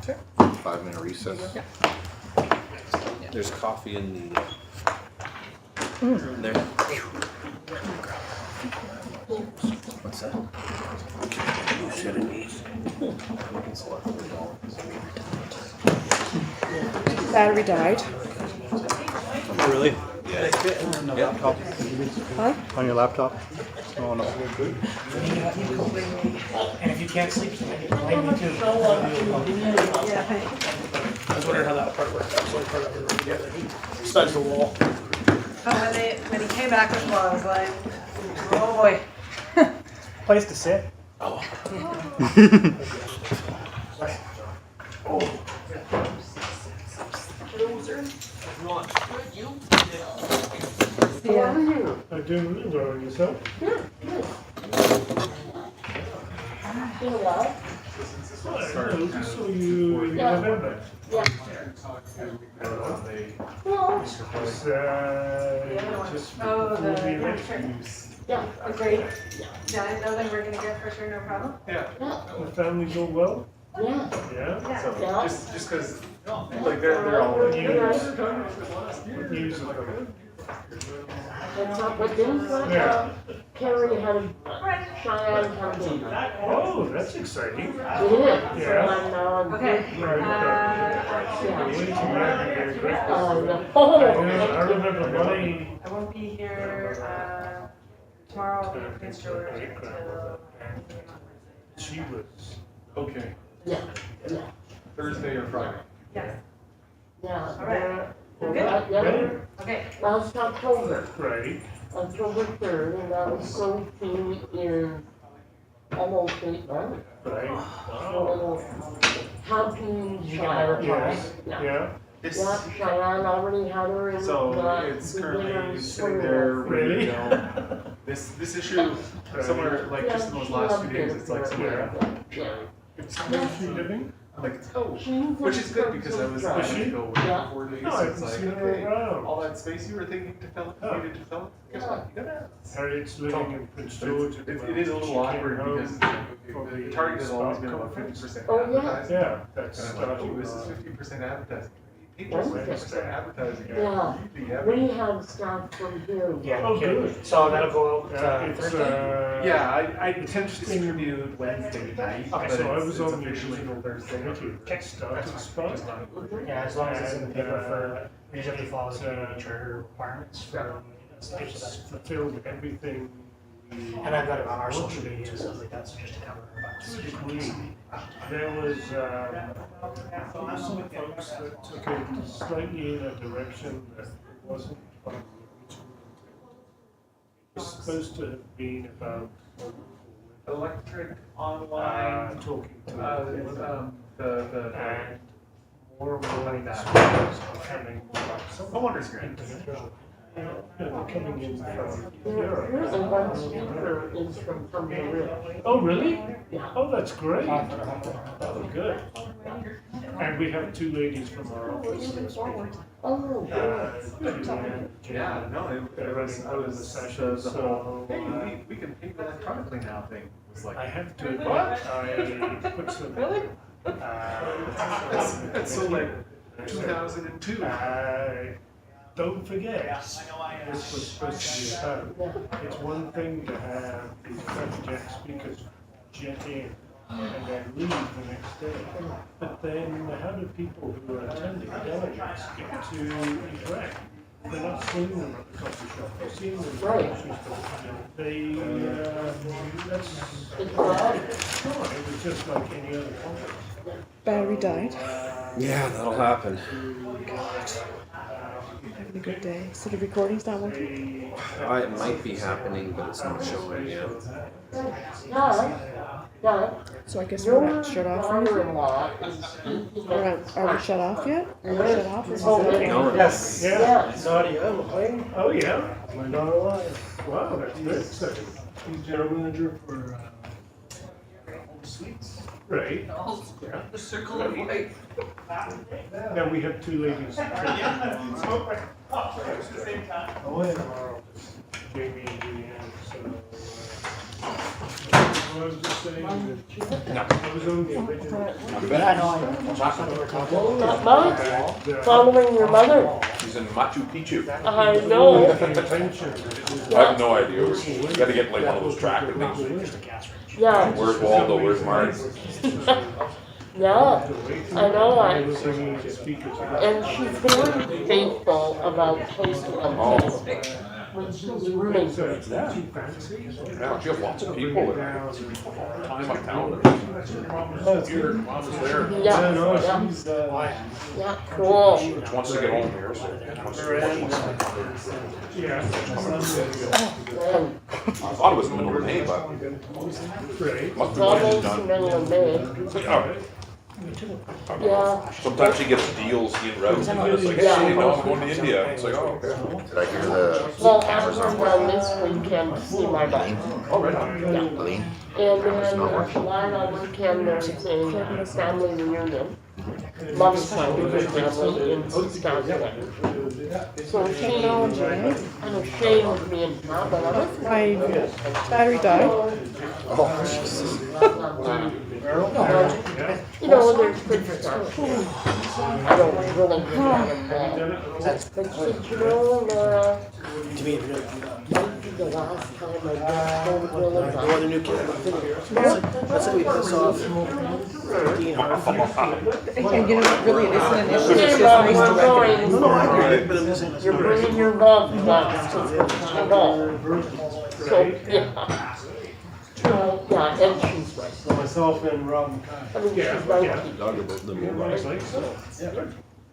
Sure. 5-minute recess. There's coffee in the there. What's that? Battery died. Oh, really? Huh? On your laptop? Oh, no. And if you can't sleep tonight, you can blame me too. Yeah, thanks. I was wondering how that part worked. That was the only part I was together. Besides the wall. Oh, when he came back with the wall, I was like, oh boy. Place to sit. Yeah. I'm doing really well, and yourself? Hello, just saw you in November. Was, just Oh, before the the election. Great. Yeah, I know that we're gonna get for sure, no problem. The family's all well? Yeah. Yeah? Yeah. Just because, like, they're all What news of them? What's up with them? Yeah. Carrie had a Cheyenne campaign. Oh, that's exciting. It is. Yeah. And, Okay. I remember money. I won't be here, tomorrow, I'll be in Prince George until. She was. Okay. yeah, yeah, Thursday or Friday. Yes, yeah. All right. We're Good. back, yeah. okay. Last October, Right. October 3rd, and that was so key in almost 8 months. Right. So, happy Shire Yes. yeah. Yeah. Yeah, Cheyenne already had her in So the it's the currently winner's sitting there circle. ready to go. This issue, somewhere like Yeah, just in those she last loved few days, it. it's like somewhere Yeah. It's where she living? like She's which is good in because I was Prince planning to go away Yeah. for 4 days. No, I So haven't it's like, seen her okay, around. all that space you were thinking to fill it, needed to fill it. Guess what? You got it. Harriet's living in Prince George. at the It is a moment. little She came awkward home because for the target has always been about conference. 50% Oh, yeah. advertising. Yeah, that's And I'm like, starting. oh, this is 50% advertising. That's 50% advertising. Yeah. Yeah. We have staff from here. Yeah. Oh, okay. good. So that'll go out Yeah, it's, Thursday? Yeah, I tend to distribute Wednesday night, but So I was it's on the officially original Thursday. Thursday. Started spot. Yeah, as long as it's in the paper for, And, usually follows the charter requirements for stuff, so It's that's. fulfilled everything. And I've got it on our social media and stuff like that, so just to cover our butts. There was some folks that took it slightly in a direction that wasn't from the original intent. It was supposed to have been about Electric, online, talking to the and more and more inspectors are becoming more homeowner's grant. individual. They're coming in from There's a Europe. one speaker is from Tumbler. Oh, really? Yeah. Oh, that's great. Oh, good. And we have two ladies from our office who are speaking. Oh, good. Yeah, no, They're it was, running I one of was the sessions, the whole, so, hey, we can pay electronically now thing was like. I have to admit, I put some. Really? That's so like 2002. Don't forget, this was supposed to be about, it's one thing to have these private jet speakers jet in and then leave the next day. But then how do people who are attending, delegates, get to interact? They're not seeing them at the coffee shop, they're seeing them at the Right. grocery store. They, that's, It's bad. no, it was just like any other conference. Battery died. Yeah, that'll happen. Having a good day. So the recording's not working? It might be happening, but it's not showing yet. Doug, So I guess we're not shut off or anything? daughter-in-law is speaking Are we shut off yet? Are we shut off? Or is Oh, it- No, Yes. Yeah. Yes. Nadia McLean, Oh, yeah? my daughter alive. Wow, that's very exciting. He's general manager for, Home Suites. Right. Yeah. The circle of life. Now we have two ladies. Oh, yeah. Jamie and Julianne, so. I was just saying that I was on the original. not much. Following your mother. He's in Machu Picchu. I know. Intention. I have no idea. We gotta get like one of those tractor things. Yeah. Where's Waldo? Where's Marty? Yeah. I know. I was bringing the speakers. And she's very faithful about posting on Facebook, which is really good. Yeah, you have lots of people that are time on town. Your mom is there. Yeah, yeah, cool. She wants to get home here, so wants to Man, I thought it was the middle of May, but must be it's when it's almost the done. middle of May. So, yeah. Yeah, Sometimes she gets deals in routes and it's like, Yeah. hey, no, I'm going to India. It's like, oh, okay. Did I hear the well, I'm cameras going on? down this weekend to see my mom. Oh, right on. Yeah. Lean? And then while on weekend, there's a family reunion. Mom's side of the family in Saskatchewan. So she unashamed of me and Mom, but I was My battery died. Oh, Jesus. you know, there's good stuff. I don't really get out of that. But she said, you know, Laura, might be the last time I get so really bad. Let's say we piss off And you know what, really, it isn't an issue, it's Okay, just Mom, nice to we're recognize. going. You're bringing your love back to all. So, yeah. Yeah, and she's right. So myself and Rob and I mean, she's right.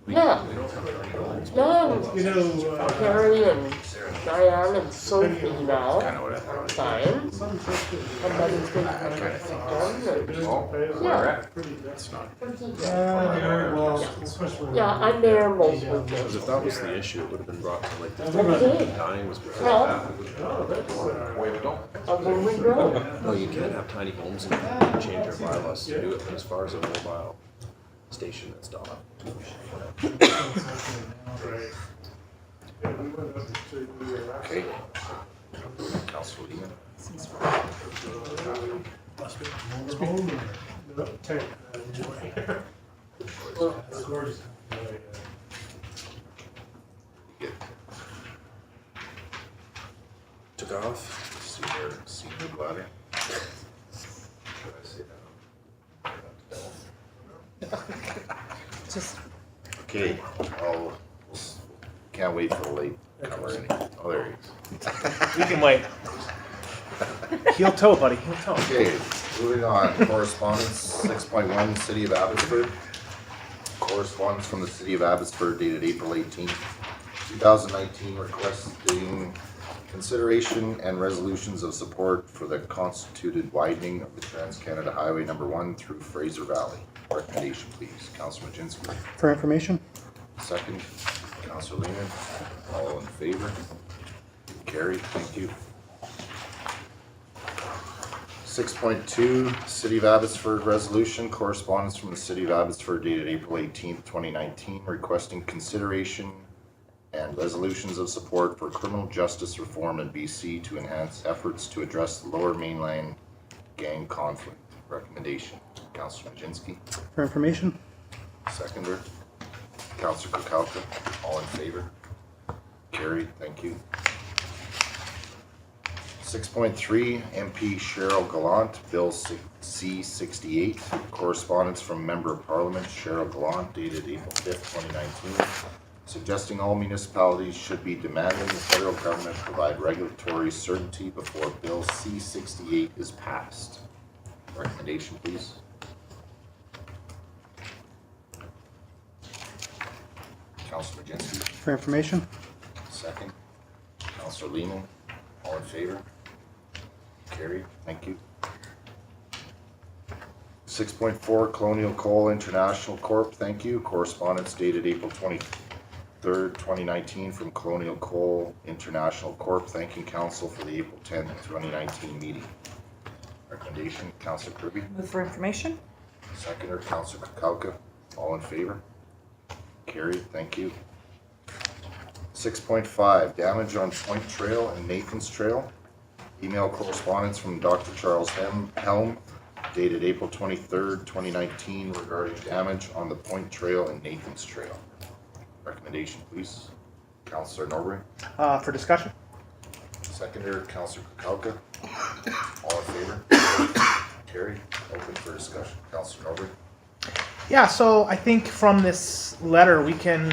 Yeah. No, you know, Carrie and Diane and Sophie now. Fine. Somebody's going to yeah. Yeah, I'm there most of the Because if that was the issue, it would have been brought to like the Okay. dying was because Well, of that. Way we don't. where we go. No, you can't have tiny homes and change our bylaws to do it, but as far as a mobile station, that's done. Okay. Councilor Lehman? Took off. Senior bladder. Should I say that? Just, Okay, can't wait for the late comer anyway. Oh, there he is. We can wait. Heel toe, buddy, heel toe. Okay, moving on, correspondence, 6.1, City of Abbotsford. Correspondence from the City of Abbotsford dated April 18th, 2019, requesting consideration and resolutions of support for the constituted widening of the Trans-Canada Highway number 1 through Fraser Valley. Recommendation, please. Councilor Majinski. For information? Second, Councilor Lehman. All in favor? Carried, thank you. 6.2, City of Abbotsford Resolution, correspondence from the City of Abbotsford dated April 18th, 2019, requesting consideration and resolutions of support for criminal justice reform in BC to enhance efforts to address the Lower Mainland gang conflict. Recommendation, Councilor Majinski. For information? Seconder, Councilor Kukalka. All in favor? Carried, thank you. 6.3, MP CHERYL GALLANT, Bill C68, correspondence from Member of Parliament CHERYL GALLANT dated April 5th, 2019, suggesting all municipalities should be demanding the federal government provide regulatory certainty before Bill C68 is passed. Recommendation, please. Councilor Majinski. For information? Second. Councilor Lehman. All in favor? Carried. Thank you. 6.4 Colonial Coal International Corp. Thank you. Correspondence dated April 23rd, 2019 from Colonial Coal International Corp. Thanking Council for the April 10th, 2019 meeting. Recommendation, Councilor Kirby. move for information? Seconder, Councilor Kukalka. All in favor? Carried. Thank you. 6.5, damage on Point Trail and Nathan's Trail. Email correspondence from Dr. Charles Helm dated April 23rd, 2019 regarding damage on the Point Trail and Nathan's Trail. Recommendation, please. Councilor Norbury. For discussion. Seconder, Councilor Kukalka. All in favor? Carried. Open for discussion. Councilor Norbury. Yeah, so I think from this letter we can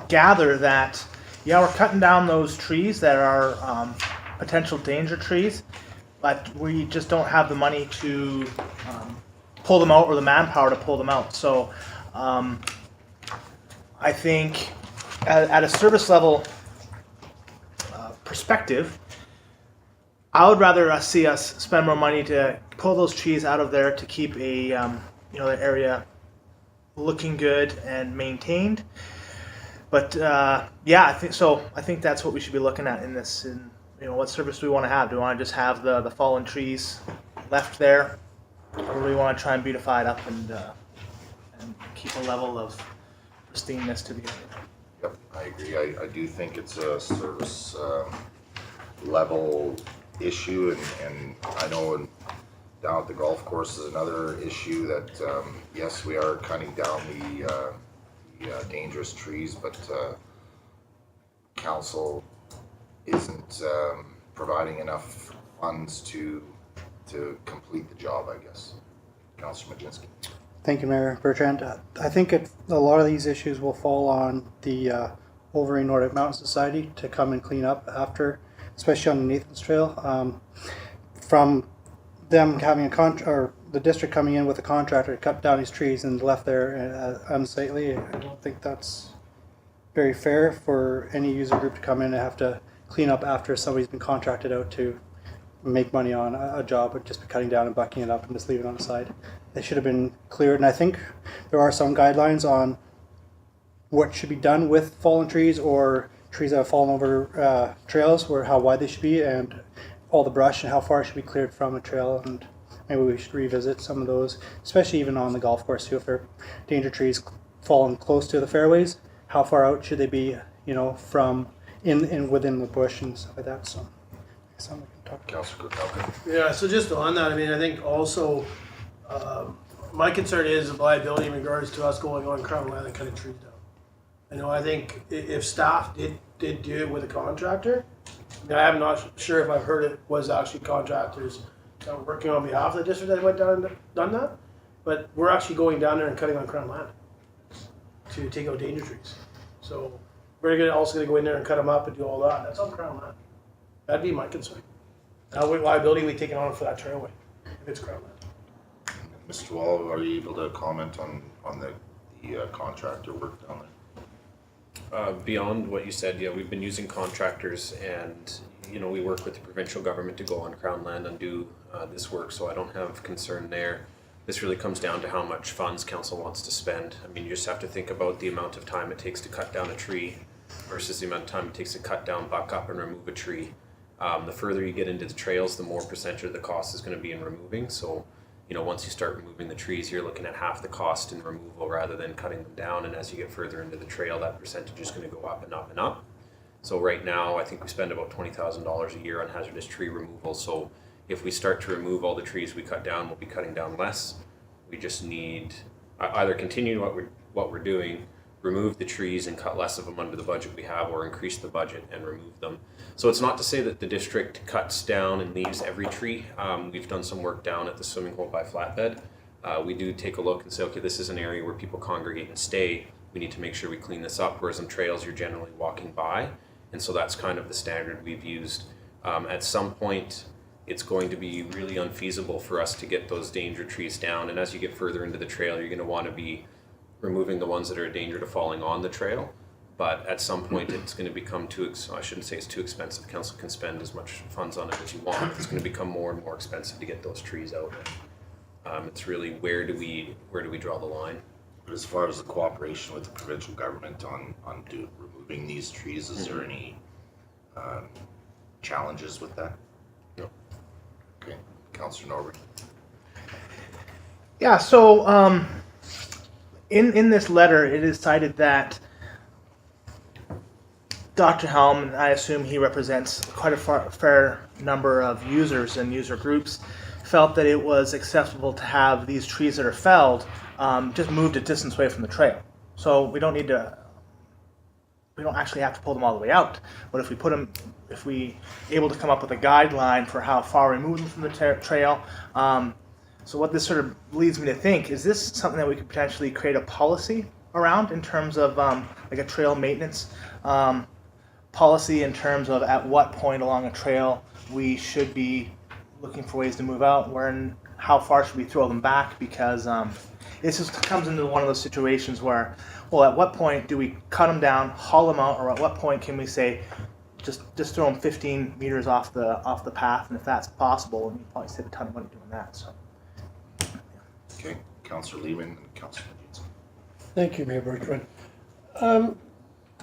gather that, yeah, we're cutting down those trees that are potential danger trees, but we just don't have the money to pull them out or the manpower to pull them out. So I think at a service level perspective, I would rather see us spend more money to pull those trees out of there to keep the area looking good and maintained. But yeah, I think so. I think that's what we should be looking at in this. What service do we want to have? Do we want to just have the fallen trees left there, or do we want to try and beautify it up and keep a level of pristineness to the area? Yep, I agree. I do think it's a service level issue, and I know down at the golf course is another issue that yes, we are cutting down the dangerous trees, but council isn't providing enough funds to complete the job, I guess. Councillor Majinski. Thank you, Mayor Bertrand. I think a lot of these issues will fall on the Wolverine Nordic Mountain Society to come and clean up after, especially on the Nathan's Trail. From them having or the district coming in with a contractor to cut down these trees and left there unsightly, I don't think that's very fair for any user group to come in and have to clean up after somebody's been contracted out to make money on a job, but just be cutting down and bucking it up and just leave it on the side. They should have been cleared, and I think there are some guidelines on what should be done with fallen trees or trees that have fallen over trails, where how wide they should be, and all the brush and how far it should be cleared from a trail. And maybe we should revisit some of those, especially even on the golf course too. If they're danger trees falling close to the fairways, how far out should they be? From within the bush and stuff like that. So, something we can talk about. Councillor Cook. Yeah, so just on that, I think also my concern is the liability in regards to us going on Crown Land and cutting trees down. I think if staff did do it with a contractor, I'm not sure if I've heard it was actually contractors that were working on behalf of the district that went down and done that, but we're actually going down there and cutting on Crown Land to take out danger trees. So we're also going to go in there and cut them up and do all that. That's on Crown Land. That'd be my concern. Now, what liability are we taking on for that trailway if it's Crown Land? Mr. Wall, are you able to comment on the contractor work down there? Beyond what you said, yeah, we've been using contractors, and we work with the provincial government to go on Crown Land and do this work, so I don't have concern there. This really comes down to how much funds council wants to spend. You just have to think about the amount of time it takes to cut down a tree versus the amount of time it takes to cut down, buck up, and remove a tree. The further you get into the trails, the more percentage of the cost is going to be in removing. So, once you start removing the trees, you're looking at half the cost in removal rather than cutting them down. And as you get further into the trail, that percentage is going to go up and up and up. So right now, I think we spend about $20,000 a year on hazardous tree removal. So if we start to remove all the trees we cut down, we'll be cutting down less. We just need either continue what we're doing, remove the trees and cut less of them under the budget we have, or increase the budget and remove them. So it's not to say that the district cuts down and leaves every tree. We've done some work down at the swimming hole by Flatbed. We do take a look and say, okay, this is an area where people congregate and stay. We need to make sure we clean this up, whereas on trails you're generally walking by. And so that's kind of the standard we've used. At some point, it's going to be really unfeasible for us to get those danger trees down. And as you get further into the trail, you're going to want to be removing the ones that are a danger to falling on the trail. But at some point, it's going to become I shouldn't say it's too expensive. Council can spend as much funds on it as you want. It's going to become more and more expensive to get those trees out. It's really where do we draw the line? But as far as the cooperation with the provincial government on removing these trees, is there any challenges with that? No. Okay, Councillor Norbert. Yeah, so in this letter, it is cited that Dr. Helm, and I assume he represents quite a fair number of users and user groups, felt that it was acceptable to have these trees that are felled just moved a distance away from the trail. So we don't actually have to pull them all the way out. But if we able to come up with a guideline for how far we move them from the trail. So what this sort of leads me to think, is this something that we could potentially create a policy around in terms of like a trail maintenance policy in terms of at what point along a trail we should be looking for ways to move out, where and how far should we throw them back, because it just comes into one of those situations where, well, at what point do we cut them down, haul them out, or at what point can we say just throw them 15 meters off the path, and if that's possible, we probably save a ton of money doing that. So. Okay, Councillor Lehman and Councillor Jensen. Thank you, Mayor Bertrand.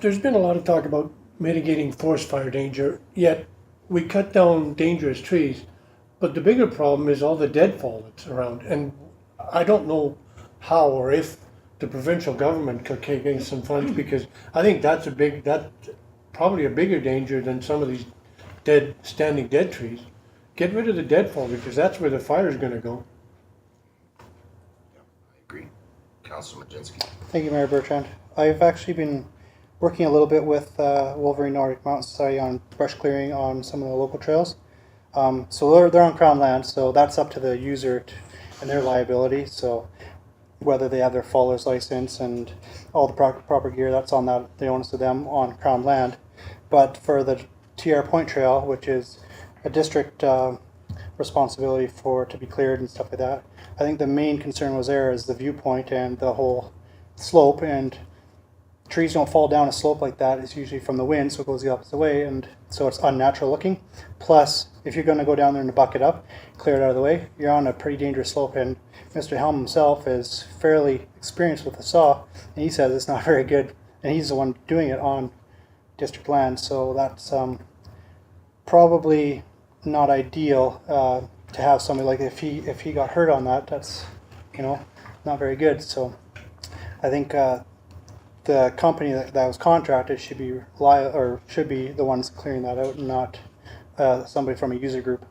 There's been a lot of talk about mitigating forest fire danger, yet we cut down dangerous trees. But the bigger problem is all the deadfall that's around. And I don't know how or if the provincial government could kick in some funds, because I think that's probably a bigger danger than some of these standing dead trees. Get rid of the deadfall, because that's where the fire is going to go. Yeah, I agree. Councillor Majinski. Thank you, Mayor Bertrand. I've actually been working a little bit with Wolverine Nordic Mountain Society on brush clearing on some of the local trails. So they're on Crown land, so that's up to the user and their liability. So whether they have their faller's license and all the proper gear, that's on the onus of them on Crown land. But for the TR Point Trail, which is a district responsibility to be cleared and stuff like that, I think the main concern was there is the viewpoint and the whole slope, and trees don't fall down a slope like that. It's usually from the wind, so it goes the opposite way, and so it's unnatural looking. Plus, if you're going to go down there and buck it up, clear it out of the way, you're on a pretty dangerous slope, and Mr. Helm himself is fairly experienced with the saw, and he says it's not very good, and he's the one doing it on district land, so that's probably not ideal to have somebody like if he got hurt on that, that's not very good. So I think the company that was contracted should be the ones clearing that out, and not somebody from a user group.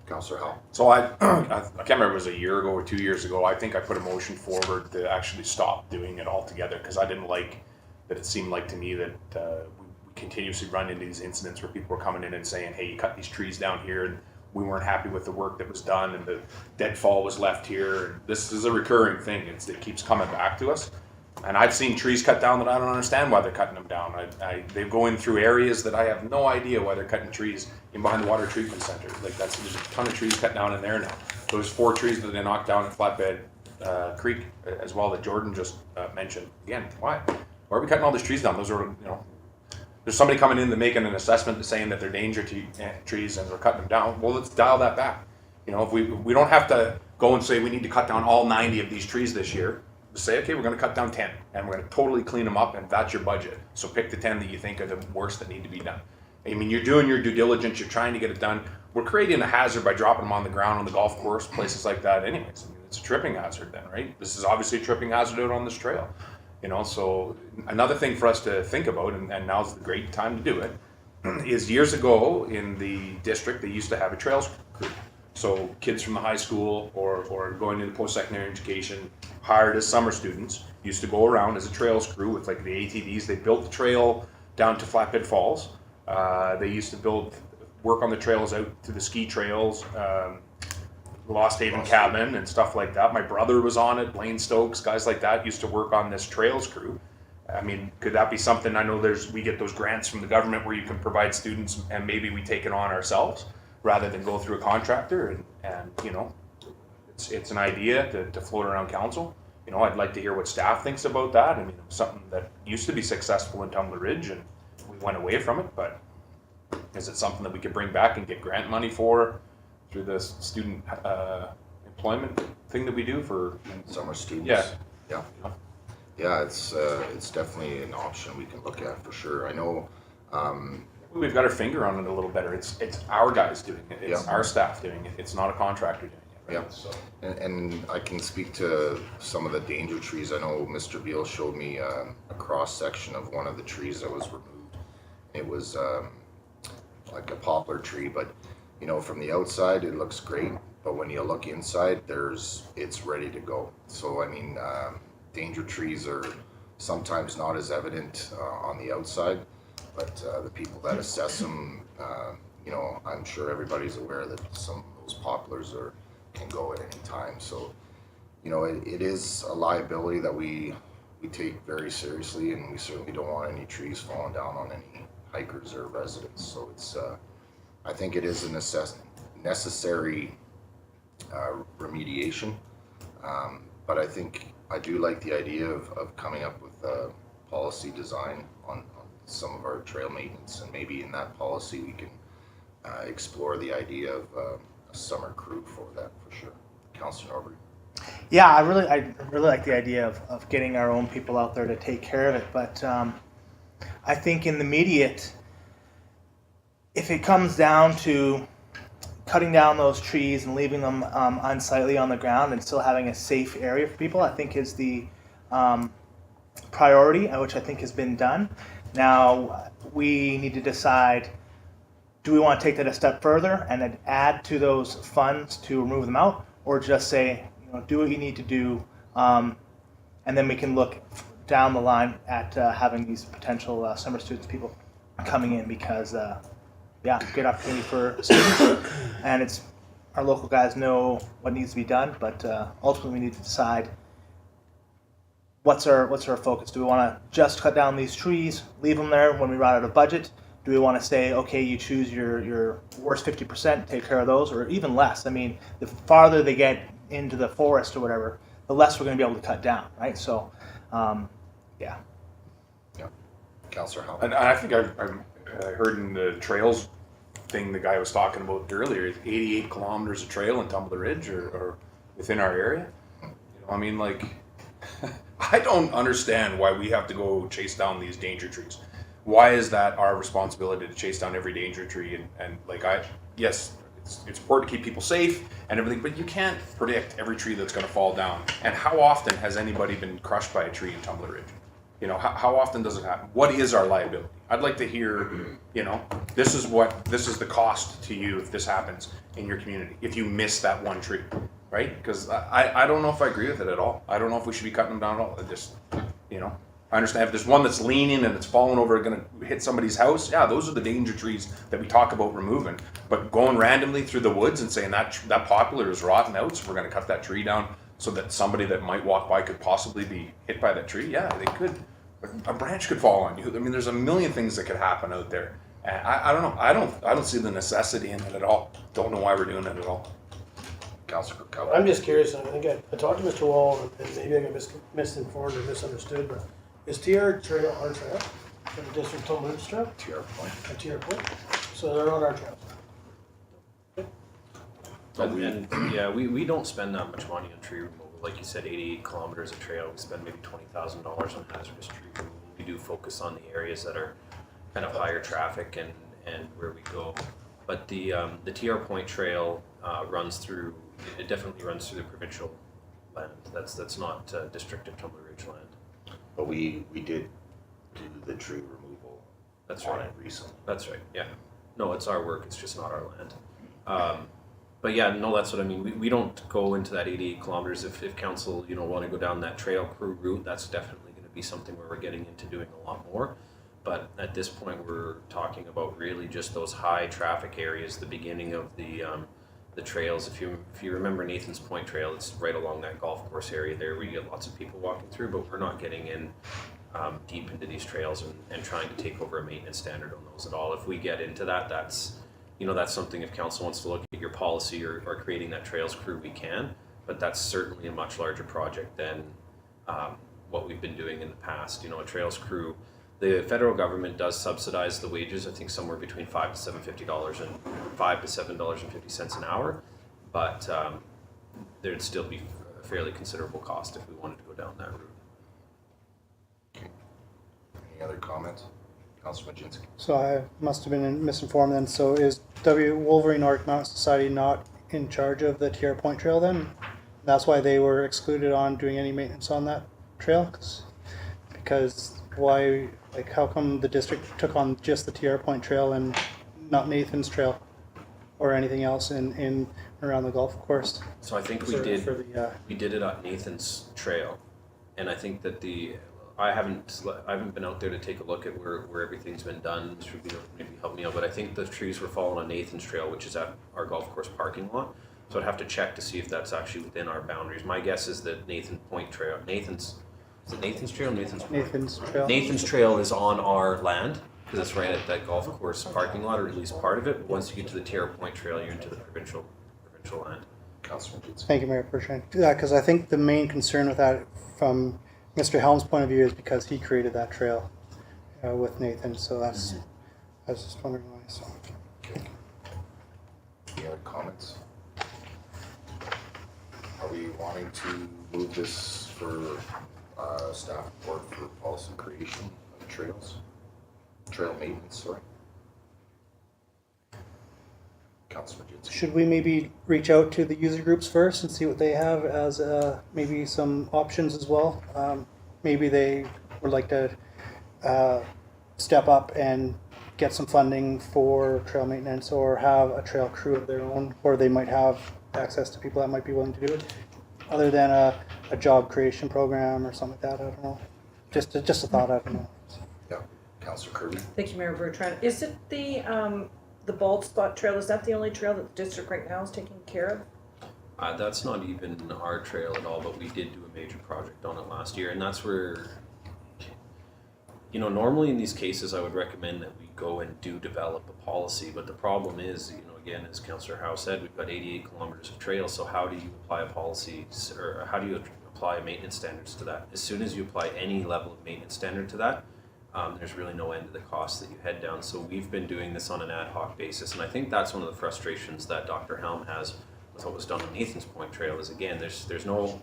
Councillor Hall. So I can't remember if it was a year ago or 2 years ago. I think I put a motion forward to actually stop doing it altogether, because I didn't like that. It seemed like to me that we continuously run into these incidents where people were coming in and saying, hey, you cut these trees down here, and we weren't happy with the work that was done, and the deadfall was left here. And this is a recurring thing. It keeps coming back to us. And I've seen trees cut down that I don't understand why they're cutting them down. They go in through areas that I have no idea why they're cutting trees in behind the water treatment center. Like there's a ton of trees cut down in there now. Those 4 trees that they knocked down at Flatbed Creek as well that Jordan just mentioned. Again, why? Why are we cutting all these trees down? Those are, there's somebody coming in to making an assessment saying that they're danger trees and we're cutting them down. Well, let's dial that back. If we don't have to go and say we need to cut down all 90 of these trees this year. Say, okay, we're going to cut down 10 and we're going to totally clean them up, and that's your budget. So pick the 10 that you think are the worst that need to be done. I mean, you're doing your due diligence, you're trying to get it done. We're creating a hazard by dropping them on the ground on the golf course, places like that anyways. I mean, it's a tripping hazard then, right? This is obviously a tripping hazard out on this trail. So another thing for us to think about, and now's the great time to do it, is years ago in the district, they used to have a trails crew. So kids from the high school or going into post-secondary education, hired as summer students, used to go around as a trails crew with like the ATVs. They built the trail down to Flatbed Falls. They used to work on the trails out to the ski trails, Lost Haven Cabin and stuff like that. My brother was on it, Blaine Stokes, guys like that used to work on this trails crew. I mean, could that be something? I know we get those grants from the government where you can provide students, and maybe we take it on ourselves rather than go through a contractor, and it's an idea to float around council. I'd like to hear what staff thinks about that. I mean, it was something that used to be successful in Tumbler Ridge, and we went away from it, but is it something that we could bring back and get grant money for through the student employment thing that we do for summer students? Yeah, it's definitely an option we can look at for sure. I know we've got our finger on it a little better. It's our guys doing it. It's our staff doing it. It's not a contractor doing it. Right? Yeah. So. And I can speak to some of the danger trees. I know Mr. Beal showed me a cross section of one of the trees that was removed. It was like a poplar tree, but from the outside it looks great, but when you look inside, it's ready to go. So I mean, danger trees are sometimes not as evident on the outside. But the people that assess them, I'm sure everybody's aware that some of those poplars can go at any time. So, you know, it is a liability that we take very seriously, and we certainly don't want any trees falling down on any hikers or residents. So it's, I think it is a necessary remediation. But I think I do like the idea of coming up with a policy design on some of our trail maintenance, and maybe in that policy we can explore the idea of a summer crew for that, for sure. Councillor Norbury. Yeah, I really like the idea of getting our own people out there to take care of it. But I think in the immediate, if it comes down to cutting down those trees and leaving them unsightly on the ground and still having a safe area for people, I think is the priority, which I think has been done. Now we need to decide, do we want to take that a step further and then add to those funds to remove them out, or just say, you know, do what you need to do, and then we can look down the line at having these potential summer students, people coming in, because yeah, great opportunity for students, and it's our local guys know what needs to be done, but ultimately we need to decide what's our focus. Do we want to just cut down these trees, leave them there when we run out of budget? Do we want to say, okay, you choose your worst 50%, take care of those, or even less? I mean, the farther they get into the forest or whatever, the less we're going to be able to cut down, right? So, yeah. Yeah. Councillor Helm. And I think I heard in the trails thing the guy was talking about earlier, 88 kilometers of trail in Tumbler Ridge or within our area. You know, I mean, like, I don't understand why we have to go chase down these danger trees. Why is that our responsibility to chase down every danger tree? And like, yes, it's important to keep people safe and everything, but you can't predict every tree that's going to fall down. And how often has anybody been crushed by a tree in Tumbler Ridge? You know, how often does it happen? What is our liability? I'd like to hear, you know, this is the cost to you if this happens in your community, if you miss that one tree, right? Because I don't know if I agree with it at all. I don't know if we should be cutting them down at all. I just, you know, I understand if there's one that's leaning and it's falling over, going to hit somebody's house. Yeah, those are the danger trees that we talk about removing. But going randomly through the woods and saying that poplar is rotten out, so we're going to cut that tree down so that somebody that might walk by could possibly be hit by that tree. Yeah, they could. A branch could fall on you. I mean, there's a million things that could happen out there. And I don't know. I don't see the necessity in it at all. Don't know why we're doing it at all. Councillor Cook. I'm just curious, I think I talked to Mr. Wall, and maybe I got misinformed or misunderstood, but is TR Trail our trail? For the District Tumbler Ridge Trail? TR Point. A TR Point? So they're on our trails. And yeah, we don't spend that much money on tree removal. Like you said, 88 kilometers of trail, we spend maybe $20,000 on hazardous tree removal. We do focus on the areas that are kind of higher traffic and where we go. But the TR Point Trail runs through, it definitely runs through the provincial land. That's not District of Tumbler Ridge land. But we did do the tree removal. That's on right. it recently. That's right, yeah. No, it's our work, it's just not our land. But yeah, no, that's what I mean. We don't go into that 88 kilometers. If council, you know, want to go down that trail crew route, that's definitely going to be something where we're getting into doing a lot more. But at this point, we're talking about really just those high traffic areas, the beginning of the trails. If you remember Nathan's Point Trail, it's right along that golf course area there. We get lots of people walking through, but we're not getting in deep into these trails and trying to take over a maintenance standard on those at all. If we get into that, that's something, if council wants to look at your policy or creating that trails crew, we can, but that's certainly a much larger project than what we've been doing in the past. You know, a trails crew, the federal government does subsidize the wages, I think somewhere between $5 to $7.50 and $5 to $7.50 an hour, but there'd still be a fairly considerable cost if we wanted to go down that route. Okay. Any other comments? Councillor Majinski. So I must have been misinformed then. So is Wolverine Nordic Mountain Society not in charge of the TR Point Trail then? That's why they were excluded on doing any maintenance on that trail? Because why, like, how come the district took on just the TR Point Trail and not Nathan's Trail or anything else in around the golf course? So I think we did it at Nathan's Trail, and I think that I haven't been out there to take a look at where everything's been done. This would maybe help me out, but I think the trees were falling on Nathan's Trail, which is at our golf course parking lot. So I'd have to check to see if that's actually within our boundaries. My guess is that Nathan's Trail, is it Nathan's Trail? Nathan's Trail. Nathan's Trail is on our land, because it's right at that golf course parking lot, or at least part of it. But once you get to the Terra Point Trail, you're into the provincial land. Councillor Jitson. Thank you, Mayor Bertrand. Yeah, because I think the main concern with that, from Mr. Helm's point of view, is because he created that trail with Nathan. So that's, I was just wondering why. So. Okay. Any other comments? Are we wanting to move this for staff report for policy creation of trails? Trail maintenance, sorry. Councillor Jitson. Should we maybe reach out to the user groups first and see what they have as maybe some options as well? Maybe they would like to step up and get some funding for trail maintenance, or have a trail crew of their own, or they might have access to people that might be willing to do it, other than a job creation program or something like that. I don't know. Just a thought. I don't know. Yeah, Councillor Kirby. Thank you, Mayor Bertrand. Is it the Bald Spot Trail? Is that the only trail that the district right now is taking care of? That's not even our trail at all, but we did do a major project on it last year, and that's where, you know, normally in these cases I would recommend that we go and develop a policy, but the problem is, you know, again, as Councillor Howe said, we've got 88 kilometers of trail, so how do you apply a policy, or how do you apply maintenance standards to that? As soon as you apply any level of maintenance standard to that, there's really no end to the costs that you head down. So we've been doing this on an ad hoc basis, and I think that's one of the frustrations that Dr. Helm has with what was done on Nathan's Point Trail is, again, there's no,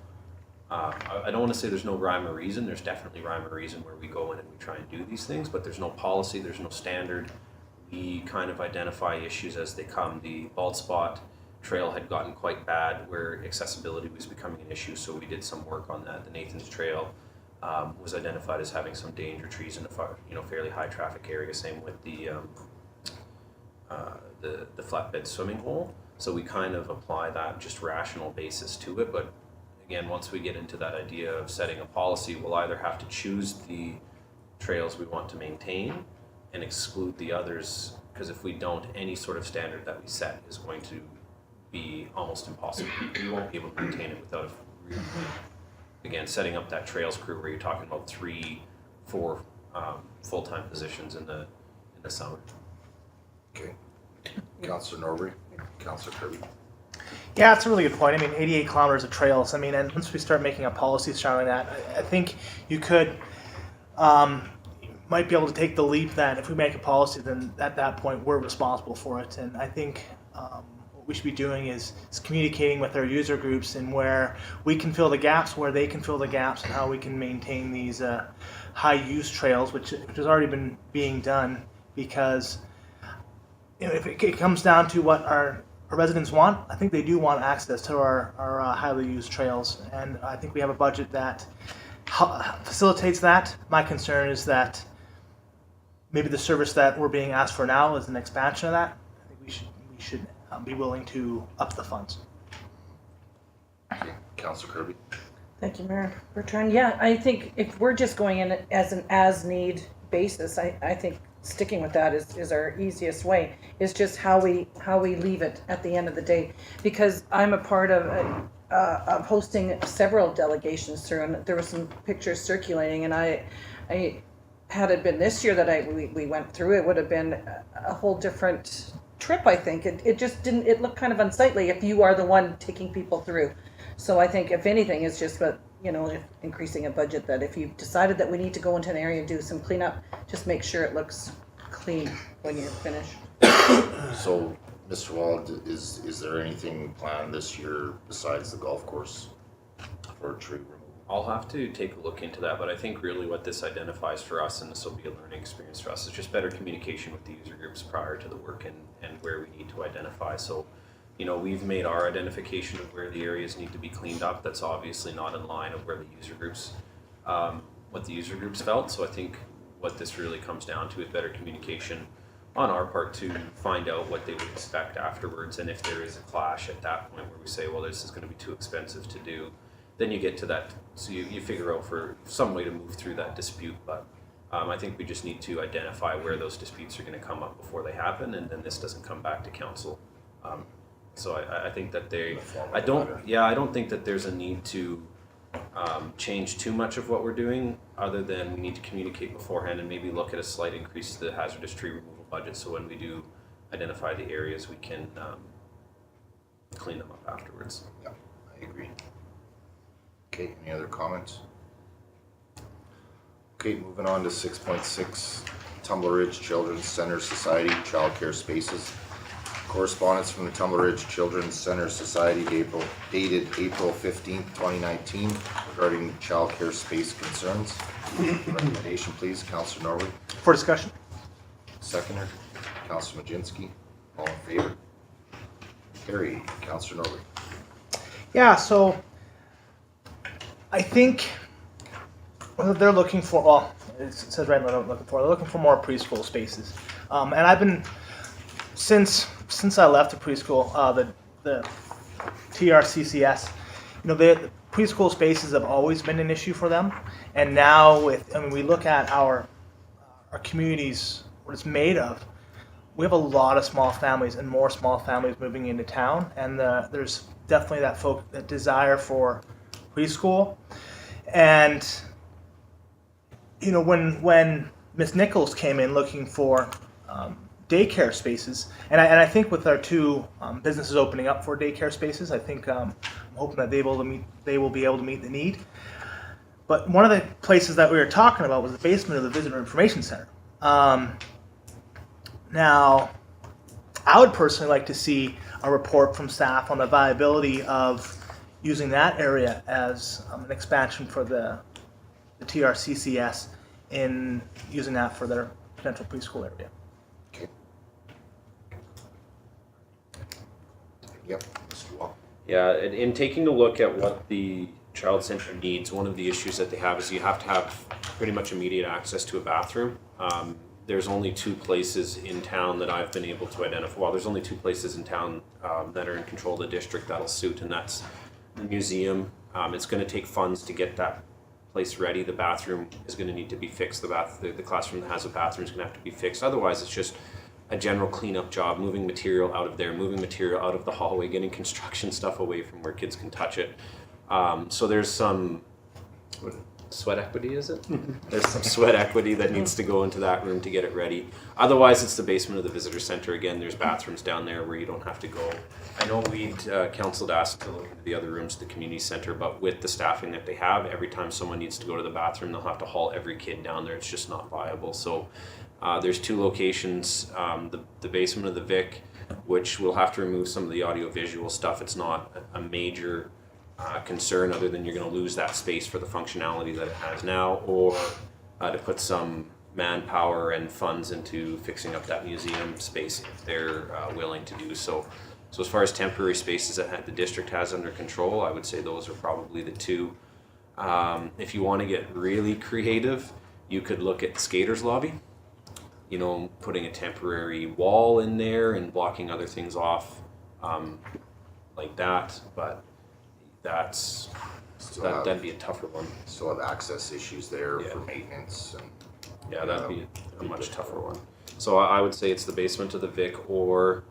I don't want to say there's no rhyme or reason. There's definitely rhyme or reason where we go in and we try and do these things, but there's no policy, there's no standard. We kind of identify issues as they come. The Bald Spot Trail had gotten quite bad where accessibility was becoming an issue, so we did some work on that. The Nathan's Trail was identified as having some danger trees in a fairly high traffic area. Same with the flatbed swimming hole. So we kind of apply that just rational basis to it. But again, once we get into that idea of setting a policy, we'll either have to choose the trails we want to maintain and exclude the others, because if we don't, any sort of standard that we set is going to be almost impossible. We won't be able to maintain it without again, setting up that trails crew where you're talking about 3-4 full-time positions in the summer. Okay. Councillor Norbury, Councillor Kirby. Yeah, that's a really good point. I mean, 88 kilometers of trails. I mean, and once we start making a policy surrounding that, I think you could, might be able to take the leap that if we make a policy, then at that point we're responsible for it. And I think what we should be doing is communicating with our user groups and where we can fill the gaps, where they can fill the gaps, and how we can maintain these high-use trails, which has already been being done. Because you know, if it comes down to what our residents want, I think they do want access to our highly used trails, and I think we have a budget that facilitates that. My concern is that maybe the service that we're being asked for now is an expansion of that. I think we should be willing to up the funds. Okay. Councillor Kirby. Thank you, Mayor Bertrand. Yeah, I think if we're just going in as an as-need basis, I think sticking with that is our easiest way. It's just how we leave it at the end of the day, because I'm a part of hosting several delegations through, and there were some pictures circulating, and I had it been this year that we went through, it would have been a whole different trip. I think it just didn't. It looked kind of unsightly if you are the one taking people through. So I think if anything, it's just that, you know, increasing a budget, that if you've decided that we need to go into an area and do some cleanup, just make sure it looks clean when you're finished. So, Mr. Wald, is there anything planned this year besides the golf course for tree removal? I'll have to take a look into that, but I think really what this identifies for us, and this will be a learning experience for us, is just better communication with the user groups prior to the work and where we need to identify. So, you know, we've made our identification of where the areas need to be cleaned up. That's obviously not in line of where the user groups, what the user groups felt. So I think what this really comes down to is better communication on our part to find out what they would expect afterwards. And if there is a clash at that point where we say, well, this is going to be too expensive to do, then you get to that. So you figure out for some way to move through that dispute. But I think we just need to identify where those disputes are going to come up before they happen, and then this doesn't come back to council So I think that I don't think that there's a need to change too much of what we're doing, other than we need to communicate beforehand and maybe look at a slight increase to the hazardous tree removal budget, so when we do identify the areas, we can clean them up afterwards. Yeah, I agree. Okay, any other comments? Okay, moving on to 6.6, Tumbler Ridge Children's Center Society Child Care Spaces. Correspondence from the Tumbler Ridge Children's Center Society dated April 15th, 2019 regarding child care space concerns. Recommendation, please, Councillor Norwood. For discussion. Seconder, Councillor Majinski. All in favor? Carried. Councillor Norwood. Yeah, so I think what they're looking for, well, it says right now what they're looking for. They're looking for more preschool spaces. And I've been, since I left the preschool, the TRCCS, the preschool spaces have always been an issue for them. And now we look at our communities, what it's made of, we have a lot of small families and more small families moving into town. And there's definitely that desire for preschool. And, when Ms. Nichols came in looking for daycare spaces, and I think with our two businesses opening up for daycare spaces, I think I'm hoping that they will be able to meet the need. But one of the places that we were talking about was the basement of the Visitor Information Center. Now, I would personally like to see a report from staff on the viability of using that area as an expansion for the TRCCS in using that for their potential preschool area. Okay. Yep, Mr. Wall. Yeah, in taking a look at what the child center needs, one of the issues that they have is you have to have pretty much immediate access to a bathroom. There's only two places in town that I've been able to identify. Well, there's only two places in town that are in control of the district that'll suit, and that's the museum. It's going to take funds to get that place ready. The bathroom is going to need to be fixed. The classroom that has a bathroom is going to have to be fixed. Otherwise, it's just a general cleanup job, moving material out of there, moving material out of the hallway, getting construction stuff away from where kids can touch it. So there's some sweat equity, is it? There's some sweat equity that needs to go into that room to get it ready. Otherwise, it's the basement of the visitor center. Again, there's bathrooms down there where you don't have to go. I know we'd counciled asked to look into the other rooms at the community center, but with the staffing that they have, every time someone needs to go to the bathroom, they'll have to haul every kid down there. It's just not viable. So there's two locations, the basement of the Vic, which we'll have to remove some of the audio-visual stuff. It's not a major concern, other than you're going to lose that space for the functionality that it has now, or to put some manpower and funds into fixing up that museum space if they're willing to do so. So as far as temporary spaces that the district has under control, I would say those are probably the two. If you want to get really creative, you could look at Skaters Lobby, putting a temporary wall in there and blocking other things off like that, but that'd be a tougher one. Still have access issues there for maintenance. And, that'd be a much tougher one. So I would say it's the basement of the Vic or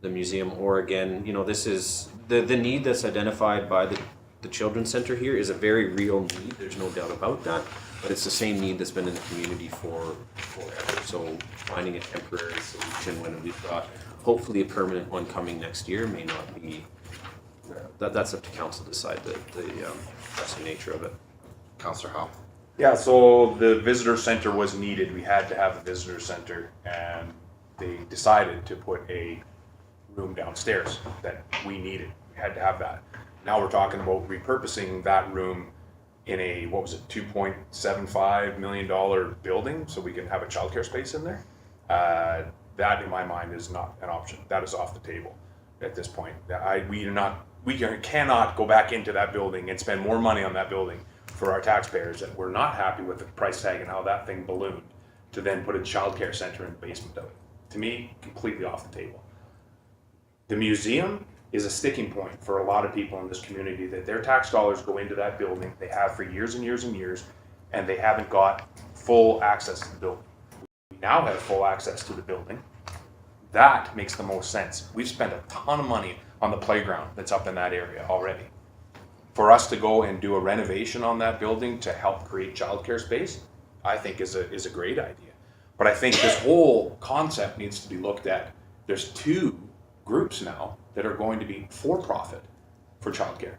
the museum, or again, this is the need that's identified by the children's center here is a very real need. There's no doubt about that, but it's the same need that's been in the community for forever. So finding a temporary solution when we've got hopefully a permanent one coming next year may not be. That's up to council to decide the pressing nature of it. Councillor Howe. Yeah, so the visitor center was needed. We had to have a visitor center, and they decided to put a room downstairs that we needed. We had to have that. Now we're talking about repurposing that room in a, $2.75 million building so we can have a childcare space in there. That in my mind is not an option. That is off the table at this point. We cannot go back into that building and spend more money on that building for our taxpayers that we're not happy with the price tag and how that thing ballooned to then put a childcare center in the basement of it. To me, completely off the table. The museum is a sticking point for a lot of people in this community that their tax dollars go into that building. They have for years and years and years, and they haven't got full access to the building. We now have full access to the building. that makes the most sense. We've spent a ton of money on the playground that's up in that area already. For us to go and do a renovation on that building to help create childcare space, I think is a great idea. But I think this whole concept needs to be looked at. There's two groups now that are going to be for profit for childcare,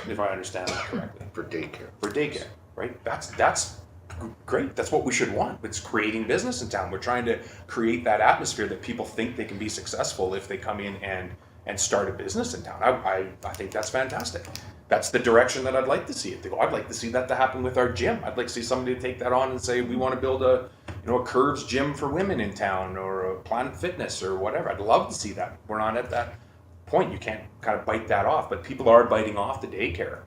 if I understand that correctly. For daycare. For daycare, right? That's great. That's what we should want. It's creating business in town. We're trying to create that atmosphere that people think they can be successful if they come in and start a business in town. I think that's fantastic. That's the direction that I'd like to see it to go. I'd like to see that to happen with our gym. I'd like to see somebody take that on and say, we want to build a Curves gym for women in town, or a Planet Fitness or whatever. I'd love to see that. We're not at that point. You can't kind of bite that off, but people are biting off the daycare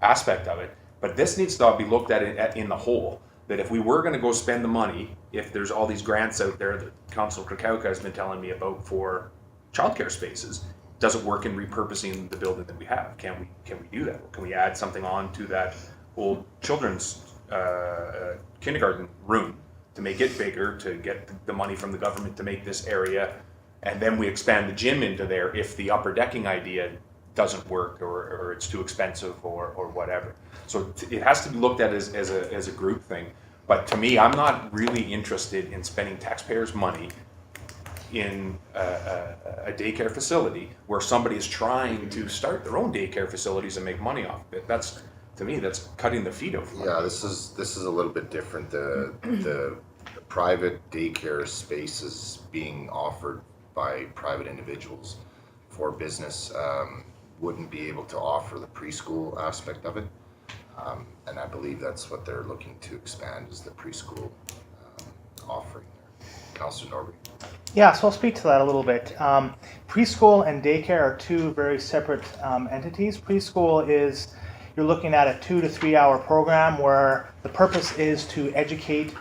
aspect of it. But this needs to be looked at in the whole, that if we were going to go spend the money, if there's all these grants out there that Councilor Krakauka has been telling me about for childcare spaces, does it work in repurposing the building that we have? Can we do that? Can we add something on to that old children's kindergarten room to make it bigger, to get the money from the government to make this area, and then we expand the gym into there if the upper decking idea doesn't work, or it's too expensive, or whatever. So it has to be looked at as a group thing. But to me, I'm not really interested in spending taxpayers' money in a daycare facility where somebody is trying to start their own daycare facilities and make money off of it. That's, to me, that's cutting the feet off. Yeah, this is a little bit different. The private daycare spaces being offered by private individuals for business wouldn't be able to offer the preschool aspect of it, and I believe that's what they're looking to expand, is the preschool offering there. Councilor Norby. Yeah, so I'll speak to that a little bit. Preschool and daycare are two very separate entities. Preschool is, you're looking at a 2 to 3 hour program where the purpose is to educate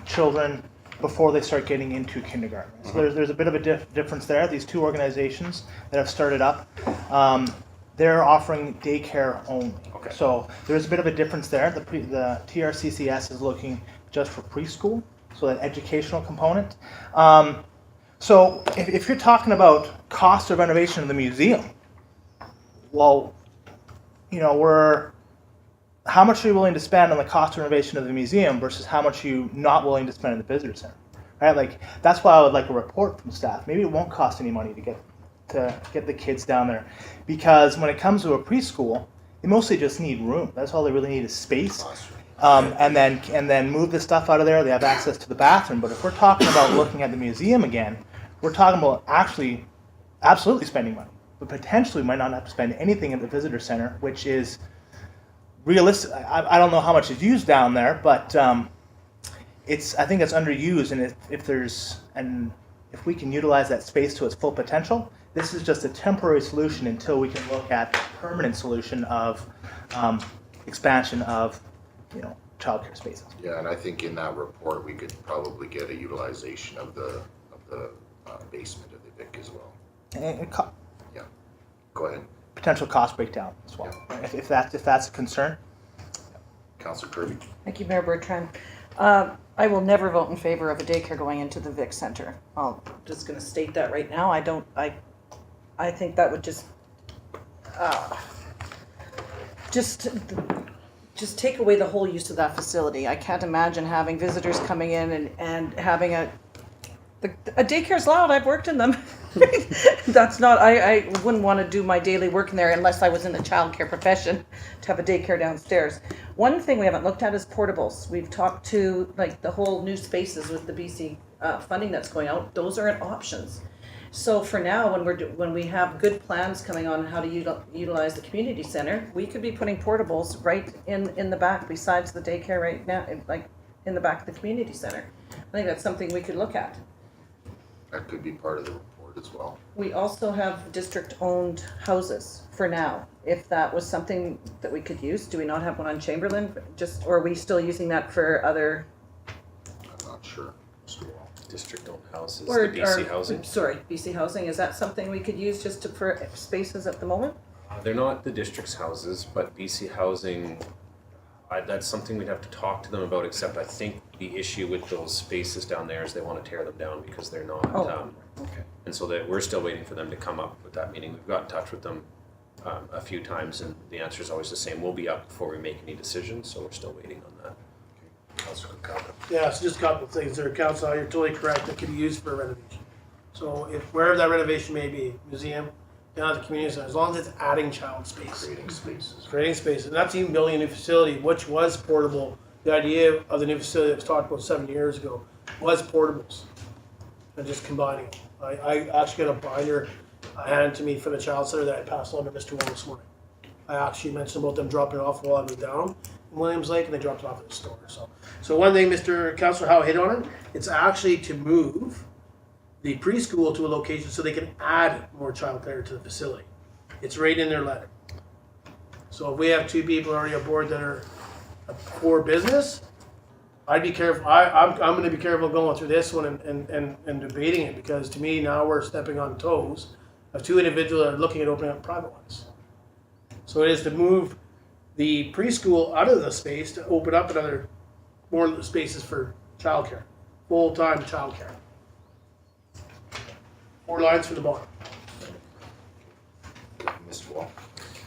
children before they start getting into kindergarten. So there's a bit of a difference there. These two organizations that have started up, they're offering daycare only. Okay. So there's a bit of a difference there. The TRCCS is looking just for preschool, so that educational component. So if you're talking about cost of renovation of the museum, well, how much are you willing to spend on the cost of renovation of the museum versus how much you not willing to spend in the visitor center, right? Like, that's why I would like a report from staff. Maybe it won't cost any money to get the kids down there, because when it comes to a preschool, they mostly just need room. That's all they really need is space. And then move the stuff out of there. They have access to the bathroom. But if we're talking about looking at the museum again, we're talking about actually absolutely spending money, but potentially we might not have to spend anything at the visitor center, which is realistic. I don't know how much is used down there, but I think it's underused. And if we can utilize that space to its full potential, this is just a temporary solution until we can look at the permanent solution of expansion of childcare spaces. Yeah, and I think in that report we could probably get a utilization of the basement of the Vic as well. Yeah, go ahead. Potential cost breakdown as well, if that's a concern. Councilor Kirby. Thank you, Mayor Bertrand. I will never vote in favor of a daycare going into the Vic Center. I'm just going to state that right now. I think that would just take away the whole use of that facility. I can't imagine having visitors coming in and having a daycare's loud. I've worked in them. That's not, I wouldn't want to do my daily work in there unless I was in the childcare profession to have a daycare downstairs. One thing we haven't looked at is portables. We've talked to the whole new spaces with the BC funding that's going out. Those are options. So for now, when we have good plans coming on how to utilize the community center, we could be putting portables right in the back besides the daycare right now, like in the back of the community center. I think that's something we could look at. That could be part of the report as well. We also have district-owned houses for now. If that was something that we could use, do we not have one on Chamberlain? Or are we still using that for other? I'm not sure. District-owned houses, Or the BC Housing. Sorry, BC Housing. Is that something we could use just for spaces at the moment? They're not the district's houses, but BC Housing, that's something we'd have to talk to them about, except I think the issue with those spaces down there is they want to tear them down because they're not. Okay. And so that we're still waiting for them to come up with that meeting. We've got in touch with them a few times, and the answer is always the same. We'll be up before we make any decisions, so we're still waiting on that. Councillor Calvin. Yeah, so just a couple of things there, Council, you're totally correct, that could be used for renovation. So if, wherever that renovation may be, museum, down at the community center, as long as it's adding child space. Creating spaces. Creating space, and that's even building a new facility, which was portable. The idea of the new facility that was talked about 7 years ago was portables, and just combining. I actually got a binder handed to me for the child center that I passed on to Mr. Wong this morning. I actually mentioned about them dropping it off while I was down in Williams Lake, and they dropped it off at the store. So one thing Mr. Councillor Howe hit on it, it's actually to move the preschool to a location so they can add more childcare to the facility. It's right in their letter. So if we have 2 people already aboard that are for business, I'd be careful. I'm going to be careful going through this one and debating it, because to me now we're stepping on toes of 2 individuals that are looking at opening up private ones. So it is to move the preschool out of the space to open up another more spaces for childcare, full-time childcare. 4 lines from the bottom. Mr. Wall.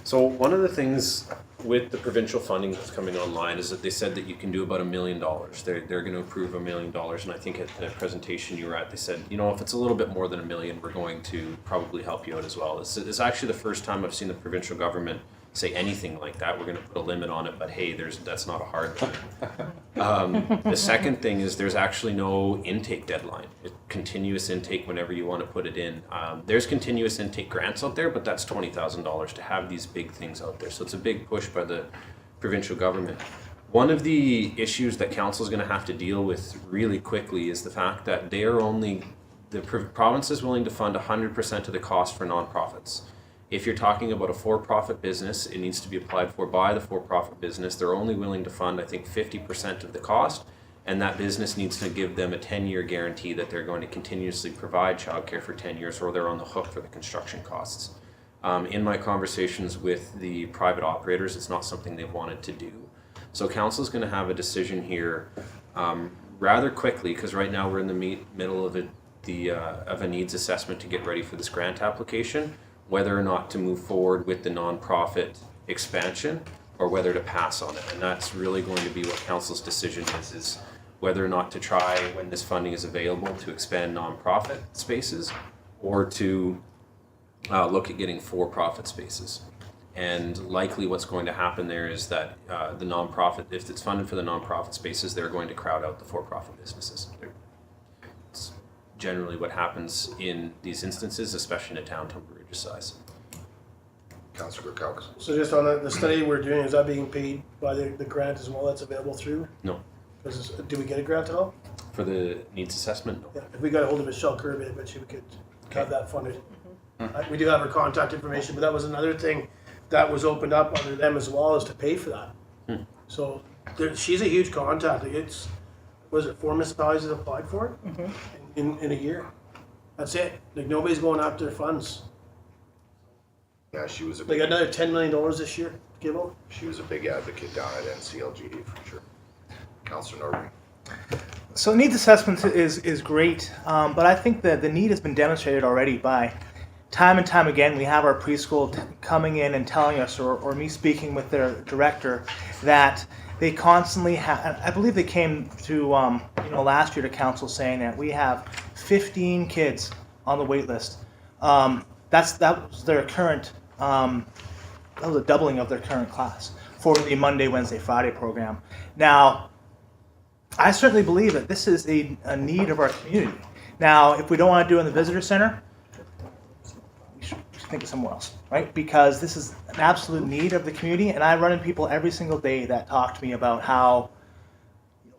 So one of the things with the provincial funding that's coming online is that they said that you can do about $1 million. They're going to approve $1 million, and I think at the presentation you were at, they said, you know, if it's a little bit more than $1 million, we're going to probably help you out as well. It's actually the first time I've seen the provincial government say anything like that. We're going to put a limit on it, but hey, that's not a hard limit. The second thing is there's actually no intake deadline. It's continuous intake whenever you want to put it in. There's continuous intake grants out there, but that's $20,000 to have these big things out there. So it's a big push by the provincial government. One of the issues that council is going to have to deal with really quickly is the fact that they are only, the province is willing to fund 100% of the cost for nonprofits. If you're talking about a for-profit business, it needs to be applied for by the for-profit business. They're only willing to fund, I think, 50% of the cost, and that business needs to give them a 10-year guarantee that they're going to continuously provide childcare for 10 years, or they're on the hook for the construction costs. In my conversations with the private operators, it's not something they've wanted to do. So council is going to have a decision here rather quickly, because right now we're in the middle of a needs assessment to get ready for this grant application, whether or not to move forward with the nonprofit expansion or whether to pass on it. And that's really going to be what council's decision is whether or not to try, when this funding is available, to expand nonprofit spaces, or to look at getting for-profit spaces. And likely what's going to happen there is that the nonprofit, if it's funded for the nonprofit spaces, they're going to crowd out the for-profit businesses. It's generally what happens in these instances, especially in a town Tumbler size. Councillor Calvin. So just on the study we're doing, is that being paid by the grant as well that's available through? No. Do we get a grant at all? For the needs assessment? No. Yeah, if we got a hold of Michelle Kirby, I bet you we could have that funded. We do have her contact information, but that was another thing that was opened up under them as well, is to pay for that. So she's a huge contact. Like, was it 4 municipalities that applied for it in a year? That's it. Like, nobody's going after their funds. Yeah, she was a They got another $10 million this year to give out. She was a big advocate down at NCLG for sure. Councillor Norbury. So needs assessment is great, but I think that the need has been demonstrated already by time and time again. We have our preschool coming in and telling us, or me speaking with their director, that they constantly have, I believe they came to last year to council saying that we have 15 kids on the wait list. That was their current, that was a doubling of their current class for the Monday, Wednesday, Friday program. Now, I certainly believe that this is a need of our community. Now, if we don't want to do it in the visitor center, we should think of somewhere else, right? Because this is an absolute need of the community, and I run into people every single day that talk to me about how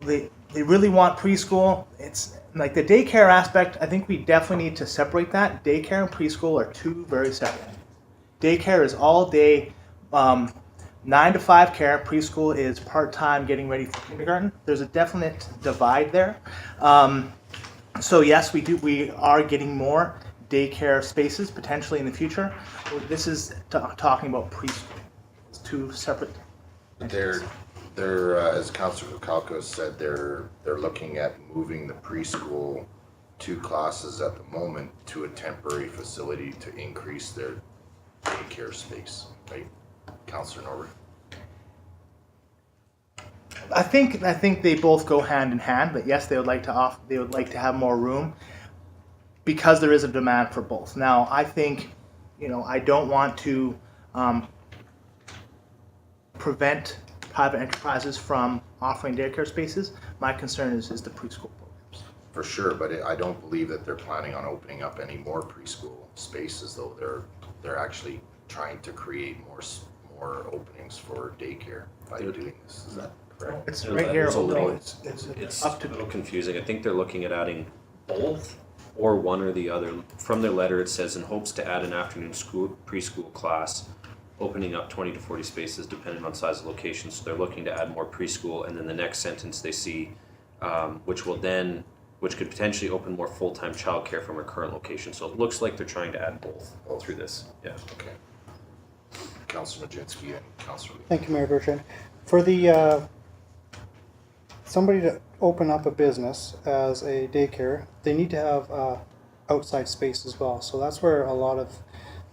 they really want preschool. It's like the daycare aspect. I think we definitely need to separate that. Daycare and preschool are 2 very separate. Daycare is all day, 9 to 5 care. Preschool is part-time, getting ready for kindergarten. There's a definite divide there. So yes, we are getting more daycare spaces potentially in the future. This is talking about preschool. It's 2 separate. They're They're, as Councillor Kukalka said, they're looking at moving the preschool 2 classes at the moment to a temporary facility to increase their daycare space, right? Councillor Norbert? I think they both go hand in hand, but yes, they would like to have more room because there is a demand for both. Now, I think, I don't want to prevent private enterprises from offering daycare spaces. My concern is the preschool programs. For sure, but I don't believe that they're planning on opening up any more preschool spaces, though. They're actually trying to create more openings for daycare by doing this. Is that correct? It's right here. It's a little confusing. I think they're looking at adding both or one or the other. From their letter, it says in hopes to add an afternoon preschool class, opening up 20 to 40 spaces depending on size of location. So they're looking to add more preschool, and then the next sentence they see, which could potentially open more full-time childcare from our current location. So it looks like they're trying to add both through this. Yeah. Okay. Councillor Majinski and Councillor Lee. Thank you, Mayor Bertrand. For the somebody to open up a business as a daycare, they need to have outside space as well. So that's where a lot of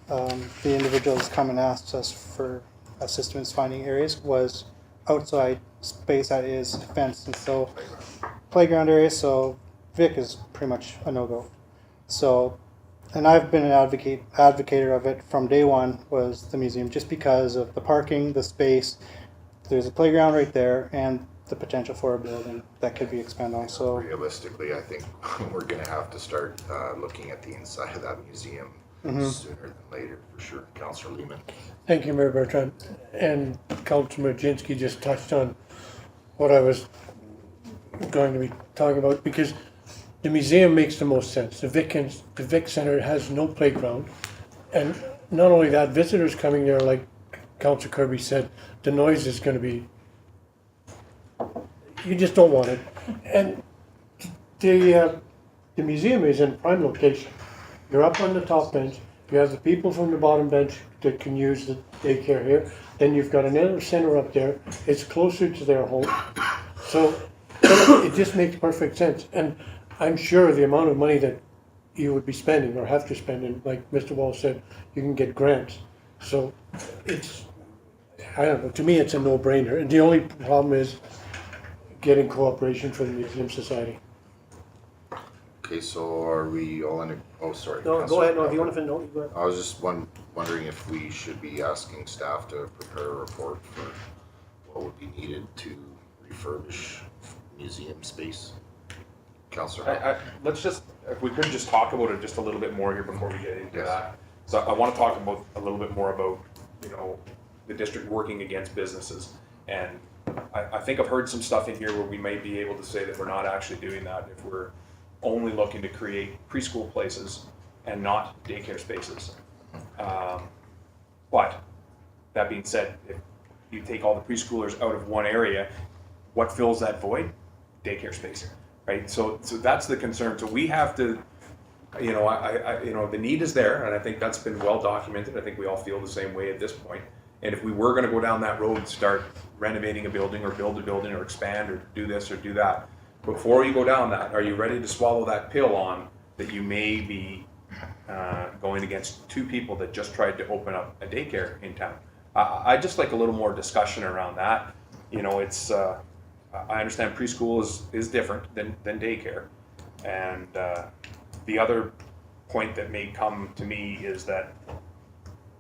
the individuals come and asked us for assistance finding areas was outside space that is fenced, and so playground areas. So Vic is pretty much a no-go. So, and I've been an advocator of it from day one, was the museum, just because of the parking, the space. There's a playground right there, and the potential for a building that could be expanded on. So realistically, I think we're going to have to start looking at the inside of that museum sooner than later, for sure. Councillor Lehman. Thank you, Mayor Bertrand. And Councillor Majinski just touched on what I was going to be talking about, because the museum makes the most sense. The Vic Center has no playground, and not only that, visitors coming there, like Councillor Kirby said, the noise is going to be, you just don't want it. And the museum is in prime location. You're up on the top bench. You have the people from the bottom bench that can use the daycare here. Then you've got another center up there. It's closer to their home. So it just makes perfect sense. And I'm sure the amount of money that you would be spending or have to spend, and like Mr. Wall said, you can get grants. So it's, I don't know, to me it's a no-brainer. And the only problem is getting cooperation from the Museum Society. Okay, so are we all in? Oh, sorry. No, go ahead. No, if you want to know, go ahead. I was just wondering if we should be asking staff to prepare a report for what would be needed to refurbish museum space. Councillor. Let's just, if we could just talk about it just a little bit more here before we get into that. So I want to talk about a little bit more about, the district working against businesses. And I think I've heard some stuff in here where we may be able to say that we're not actually doing that if we're only looking to create preschool places and not daycare spaces. But that being said, if you take all the preschoolers out of one area, what fills that void? Daycare space, right? So that's the concern. So we have to, the need is there, and I think that's been well documented. I think we all feel the same way at this point. And if we were going to go down that road and start renovating a building or build a building or expand or do this or do that, before you go down that, are you ready to swallow that pill on that you may be going against 2 people that just tried to open up a daycare in town? I just like a little more discussion around that. It's I understand preschool is different than daycare, and the other point that may come to me is that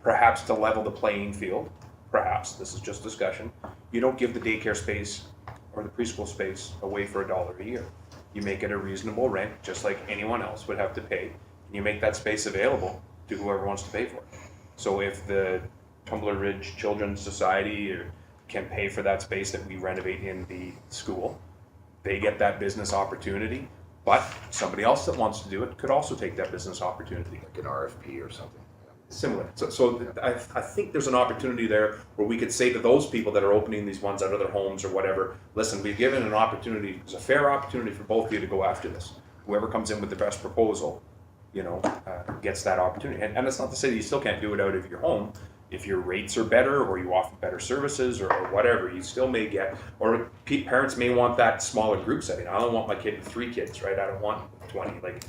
perhaps to level the playing field, perhaps this is just discussion, you don't give the daycare space or the preschool space away for $1 a year. You make it a reasonable rent, just like anyone else would have to pay. And you make that space available to whoever wants to pay for it. So if the Tumbler Ridge Children's Society can pay for that space that we renovate in the school, they get that business opportunity. But somebody else that wants to do it could also take that business opportunity. Like an RFP or something. Similar. So I think there's an opportunity there where we could say to those people that are opening these ones out of their homes or whatever, listen, we've given an opportunity, it's a fair opportunity for both of you to go after this. Whoever comes in with the best proposal, gets that opportunity. And it's not to say that you still can't do it out of your home. if your rates are better or you offer better services or whatever, you still may get, or parents may want that smaller group setting. I don't want my kid with 3 kids, right? I don't want 20. Like,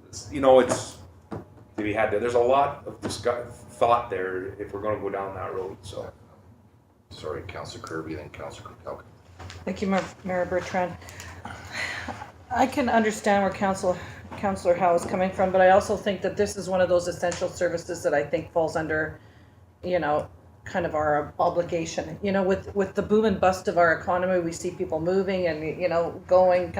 it's, you know, it's to be had there. There's a lot of thought there if we're going to go down that road. So, sorry, Councillor Kirby, then Councillor Kirkpatrick. Thank you, Mayor Bertrand. I can understand where Councillor Howe is coming from, but I also think that this is one of those essential services that I think falls under, you know, kind of our obligation. You know, with the boom and bust of our economy, we see people moving and, you know, going,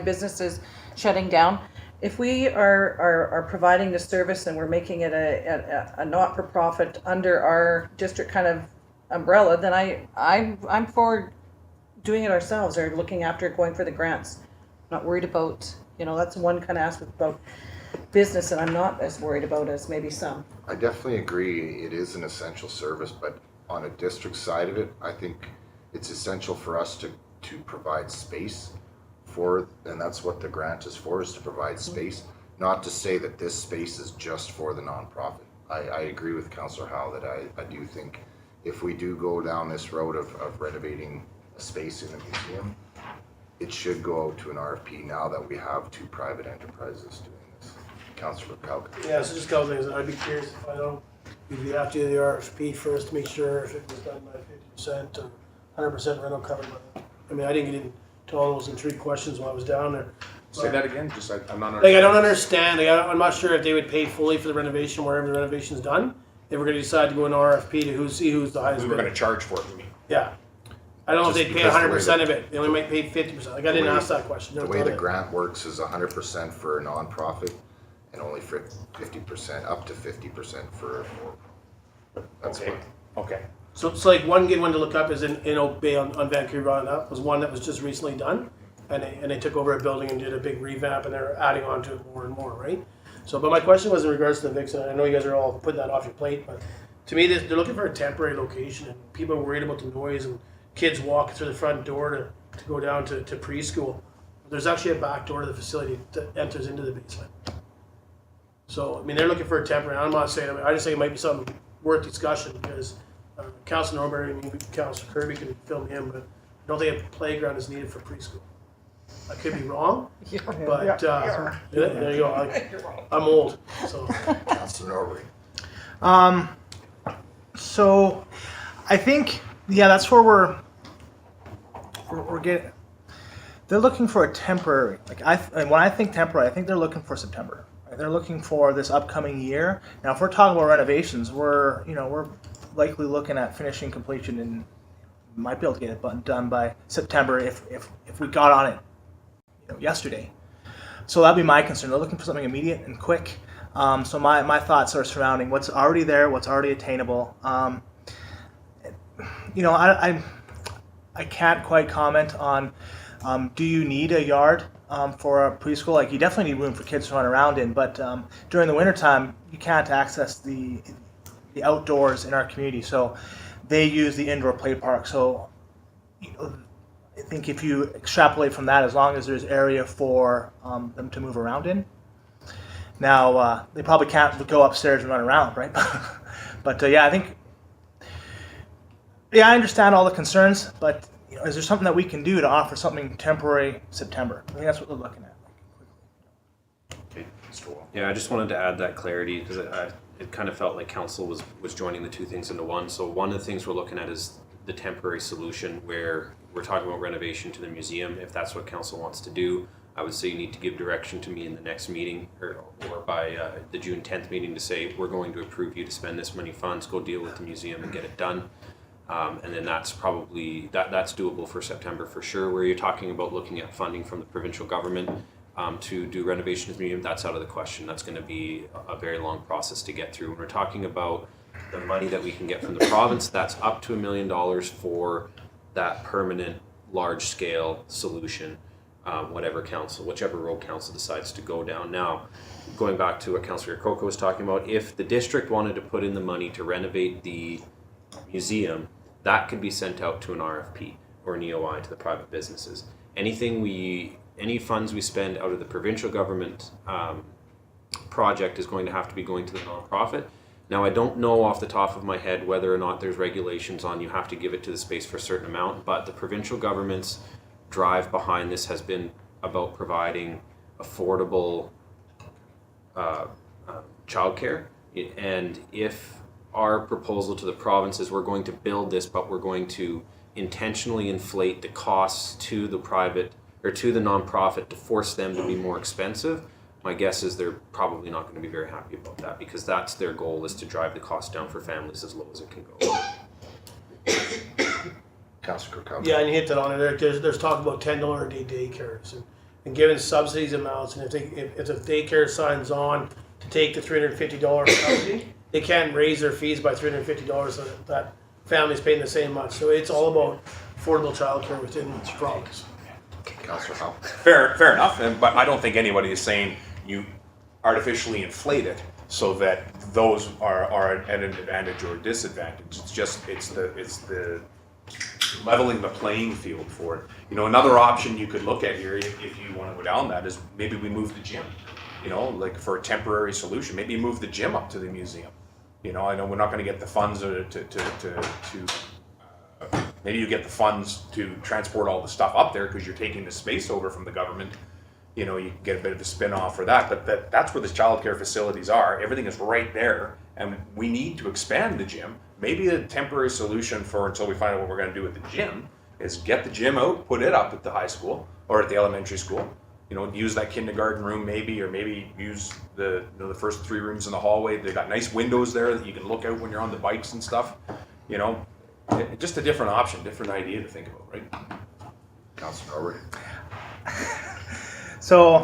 businesses shutting down. If we are providing the service and we're making it a not-for-profit under our district kind of umbrella, then I'm for doing it ourselves or looking after it, going for the grants. Not worried about, you know, that's one kind of aspect about business that I'm not as worried about as maybe some. I definitely agree it is an essential service, but on a district side of it, I think it's essential for us to provide space for, and that's what the grant is for, is to provide space, not to say that this space is just for the nonprofit. I agree with Councillor Howe that I do think if we do go down this road of renovating a space in the museum, it should go out to an RFP now that we have 2 private enterprises doing this. Councillor Kalka. Yeah, so just a couple things. I'd be curious if I know, we'd have to do the RFP first to make sure if it was done by 50% or 100% rental covered by that. I mean, I didn't get into all those intrigued questions while I was down there. say that again. Just I'm not. Like, I don't understand. Like, I'm not sure if they would pay fully for the renovation wherever the renovation's done. If we're going to decide to go in RFP to who's the highest We were going to charge for it. You mean? Yeah. I don't know if Just they'd pay because 100% of it. They only might pay 50%. Like, I didn't ask that question. The way the grant works is 100% for a nonprofit and only for 50%, up to 50% for. That's Okay. what. Okay. So it's like one good one to look up is in Oak Bay on Vancouver Island. That was one that was just recently done. And they took over a building and did a big revamp and they're adding on to it more and more, right? So, but my question was in regards to the Vixen. I know you guys are all putting that off your plate, but to me, they're looking for a temporary location and people are worried about the noise and kids walk through the front door to go down to preschool. There's actually a back door to the facility that enters into the basement. So, I mean, they're looking for a temporary. I'm not saying, I just think it might be something worth discussion because Councilor Norbury and maybe Councilor Kirby can fill me in, but I don't think a playground is needed for preschool. I could be wrong, but there you go. I'm old, so. Councilor Norbury. So I think, yeah, that's where we're getting. They're looking for a temporary. And when I think temporary, I think they're looking for September. Right? They're looking for this upcoming year. Now, if we're talking about renovations, we're likely looking at finishing completion and might be able to get it done by September if we got on it, yesterday. So that'd be my concern. They're looking for something immediate and quick. So my thoughts are surrounding what's already there, what's already attainable. I can't quite comment on, do you need a yard for a preschool? Like, you definitely need room for kids to run around in, but during the wintertime, you can't access the outdoors in our community. So they use the indoor play park. So, I think if you extrapolate from that, as long as there's area for them to move around in. Now, they probably can't go upstairs and run around, right? But I think, I understand all the concerns, but is there something that we can do to offer something temporary September? I think that's what they're looking at. Okay, Mr. Wall. Yeah, I just wanted to add that clarity because it kind of felt like council was joining the two things into one. So one of the things we're looking at is the temporary solution where we're talking about renovation to the museum. If that's what council wants to do, I would say you need to give direction to me in the next meeting or by the June 10th meeting to say we're going to approve you to spend this many funds, go deal with the museum and get it done. And then that's probably, that's doable for September for sure. Where you're talking about looking at funding from the provincial government to do renovation of the museum, that's out of the question. That's going to be a very long process to get through. When we're talking about the money that we can get from the province, that's up to $1 million for that permanent large-scale solution, whichever road council decides to go down. Now, going back to what Councillor Coco was talking about, if the district wanted to put in the money to renovate the museum, that could be sent out to an RFP or an EOI to the private businesses. Any funds we spend out of the provincial government project is going to have to be going to the nonprofit. Now, I don't know off the top of my head whether or not there's regulations on you have to give it to the space for a certain amount, but the provincial government's drive behind this has been about providing affordable childcare. And if our proposal to the province is we're going to build this, but we're going to intentionally inflate the costs to the private or to the nonprofit to force them to be more expensive, my guess is they're probably not going to be very happy about that, because that's their goal, is to drive the cost down for families as low as it can go. Councillor Kirkhope. Yeah, and you hit that on it. There's talk about $10 a day daycares and given subsidies amounts, and if the daycare signs on to take the $350 subsidy, they can't raise their fees by $350 so that family's paying the same much. So it's all about affordable childcare within the province. Councillor Hall. Fair enough, but I don't think anybody is saying you artificially inflate it so that those are at an advantage or disadvantage. It's the leveling the playing field for it. You know, another option you could look at here, if you want to go down that, is maybe we move the gym. You know, like for a temporary solution, maybe you move the gym up to the museum. You know, I know we're not going to get the funds maybe you get the funds to transport all the stuff up there because you're taking the space over from the government. You know, you can get a bit of a spin-off for that, but that's where the childcare facilities are. Everything is right there, and we need to expand the gym. Maybe a temporary solution for until we find out what we're going to do with the gym is get the gym out, put it up at the high school or at the elementary school. You know, use that kindergarten room maybe, or maybe use the first 3 rooms in the hallway. They got nice windows there that you can look out when you're on the bikes and stuff. You know, just a different option, different idea to think about, right? Councillor Norwood. So,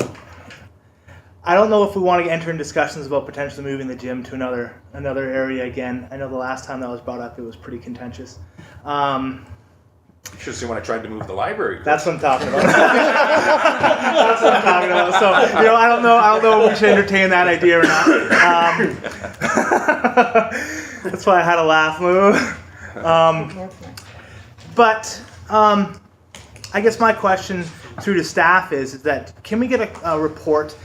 I don't know if we want to enter in discussions about potentially moving the gym to another area again. I know the last time that was brought up, it was pretty contentious. You should have seen when I tried to move the library. That's what I'm talking about. That's what I'm talking about. So, you know, I don't know if we should entertain that idea or not. That's why I had a laugh move. But I guess my question through to staff is that can we get a report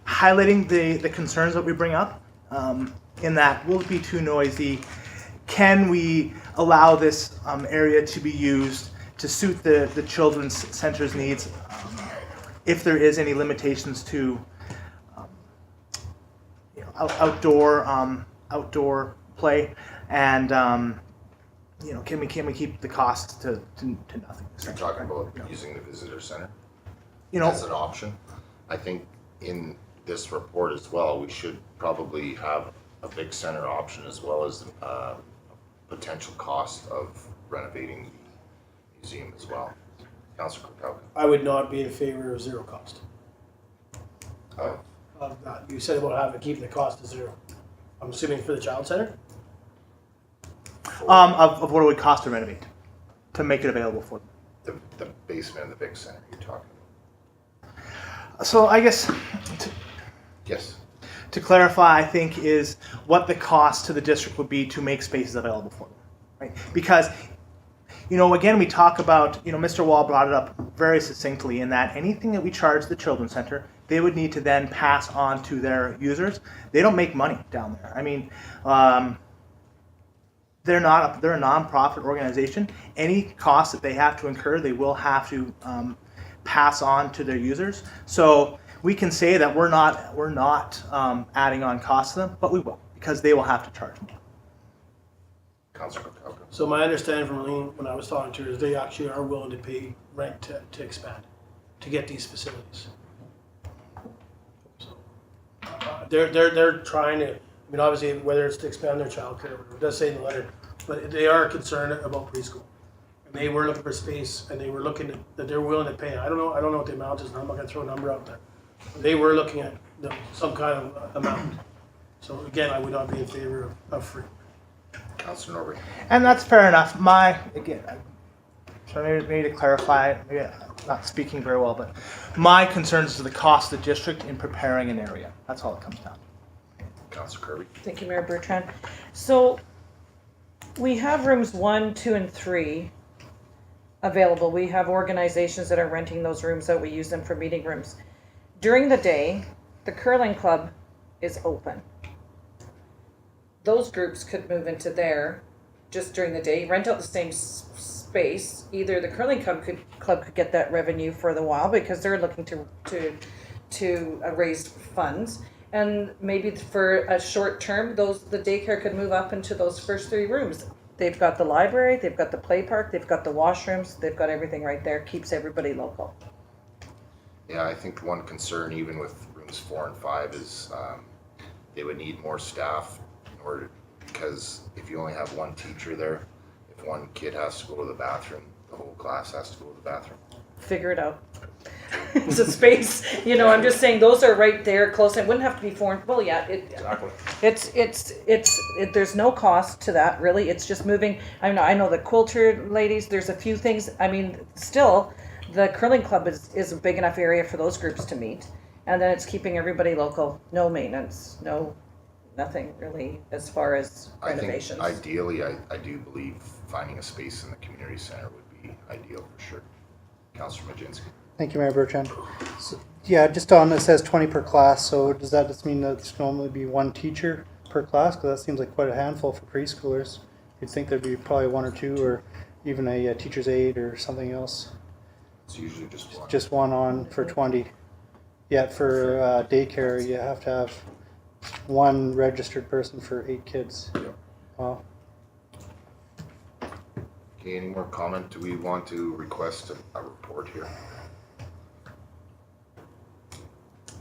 highlighting the concerns that we bring up, in that will it be too noisy? Can we allow this area to be used to suit the children's center's needs, if there is any limitations to outdoor play, and you know, can we keep the cost to nothing? You're talking about using the visitor center, you know, as an option. I think in this report as well, we should probably have a big center option as well as potential cost of renovating the museum as well. Councillor Kirkhope. I would not be in favor of zero cost. Oh. Of that. You said about keeping the cost to zero. I'm assuming for the child center? Of what it would cost to renovate, to make it available for them. The basement and the big center you're talking about. So I guess Yes. to clarify, I think, is what the cost to the district would be to make spaces available for them, right? Because, you know, again, we talk about, you know, Mr. Wall brought it up very succinctly in that anything that we charge the Children's Center, they would need to then pass on to their users. They don't make money down there. I mean, they're a non-profit organization. Any costs that they have to incur, they will have to pass on to their users. So we can say that we're not adding on costs to them, but we will, because they will have to charge more. Councillor Kirkhope. So my understanding from Arlene, when I was talking to her, is they actually are willing to pay rent to expand, to get these facilities. So, they're trying to, I mean, obviously, whether it's to expand their childcare, it does say in the letter, but they are concerned about preschool. And they were looking for space, and they were looking that they're willing to pay. I don't know what the amount is, and I'm not going to throw a number out there. They were looking at some kind of amount. So again, I would not be in favor of free. Councillor Norwood. And that's fair enough. So maybe to clarify, maybe I'm not speaking very well, but my concerns is the cost of the district in preparing an area. That's all it comes down to. Councillor Kirby. Thank you, Mayor Bertrand. So we have rooms 1, 2, and 3 available. We have organizations that are renting those rooms out. We use them for meeting rooms. During the day, the curling club is open. those groups could move into there just during the day, rent out the same space. Either the curling club could get that revenue for the while because they're looking to raise funds. And maybe for a short term, the daycare could move up into those first 3 rooms. They've got the library, they've got the play park, they've got the washrooms, they've got everything right there, keeps everybody local. Yeah, I think one concern even with rooms 4 and 5 is they would need more staff in order, because if you only have one teacher there, if one kid has to go to the bathroom, the whole class has to go to the bathroom. Figure it out. It's a space, I'm just saying those are right there close. It wouldn't have to be foreign. Well, yeah, Exactly. there's no cost to that really. It's just moving. I know the quilter ladies, there's a few things. I mean, still the curling club is a big enough area for those groups to meet. And then it's keeping everybody local, no maintenance, nothing really as far as renovations. I think ideally, I do believe finding a space in the community center would be ideal for sure. Councillor Majinski. Thank you, Mayor Bertrand. So, yeah, just on, it says 20 per class, so does that just mean that there's normally be 1 teacher per class? Because that seems like quite a handful for preschoolers. You'd think there'd be probably 1 or 2 or even a teacher's aide or something else. It's usually just 1. Just 1 on for 20. Yet for daycare, you have to have 1 registered person for 8 kids. Yeah. Wow. Okay, any more comment? Do we want to request a report here?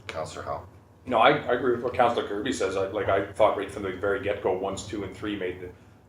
Councillor Helm. I agree with what Councillor Kirby says. I thought right from the very get-go, 1s, 2, and 3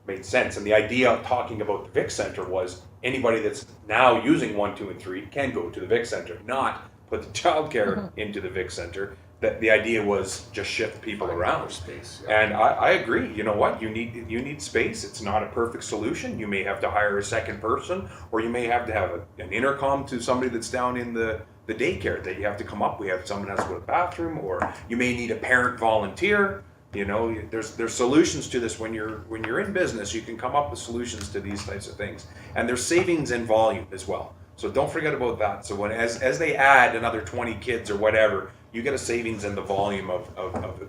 made sense. And the idea of talking about the Vic Center was anybody that's now using 1, 2, and 3 can go to the Vic Center, not put the childcare into the Vic Center. That the idea was just shift people around. Space, yeah. And I agree. You know what? You need space. It's not a perfect solution. You may have to hire a second person, or you may have to have an intercom to somebody that's down in the daycare that you have to come up. We have someone has to go to the bathroom, or you may need a parent volunteer. There's solutions to this when you're in business. You can come up with solutions to these types of things, and there's savings in volume as well. So don't forget about that. So as they add another 20 kids or whatever, you get a savings in the volume of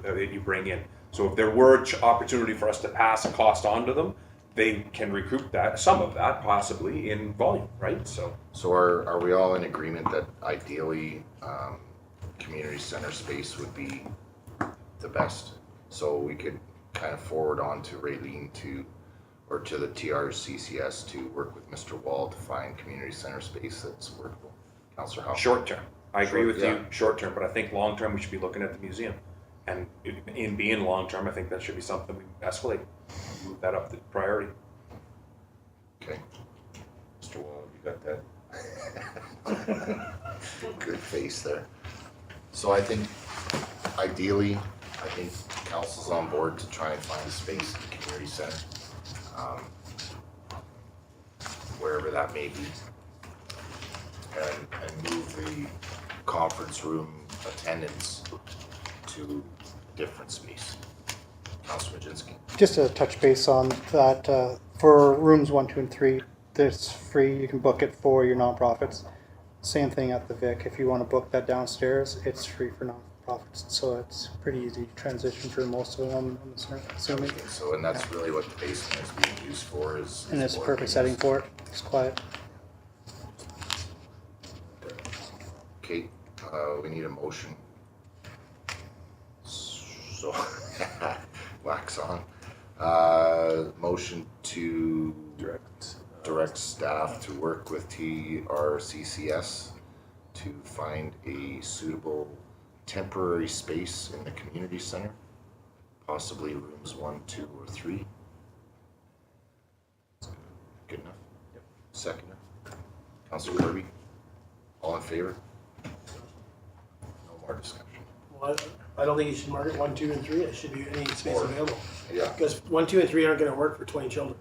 that you bring in. So if there were opportunity for us to pass a cost on to them, they can recoup some of that possibly in volume, right? So are we all in agreement that ideally community center space would be the best? So we could kind of forward on to Raylene to the TRCCS to work with Mr. Wall to find community center space that's workable. Councillor Howell. Short term. I agree with you, short term, but I think long term we should be looking at the museum. And in being long term, I think that should be something we escalate, move that up the priority. Okay. Mr. Wall, you got that? Good face there. So I think ideally, council's on board to try and find a space in the community center, wherever that may be, and move the conference room attendance to different space. Councilor Majinski. Just to touch base on that, for rooms 1, 2, and 3, it's free. You can book it for your nonprofits. Same thing at the Vic. If you want to book that downstairs, it's free for nonprofits. So it's pretty easy transition for most of them, I'm assuming. Okay, so and that's really what the basement is being used for And it's a perfect setting for it. It's quiet. Okay, we need a motion. So, wax on. Motion to direct staff to work with TRCCS to find a suitable temporary space in the community center, possibly rooms 1, 2, or 3. Good enough? Yep. Second. Councilor Kirby? All in favor? No more discussion. Well, I don't think you should mark it 1, 2, and 3. It should be any space available. Yeah. Because 1, 2, and 3 aren't going to work for 20 children.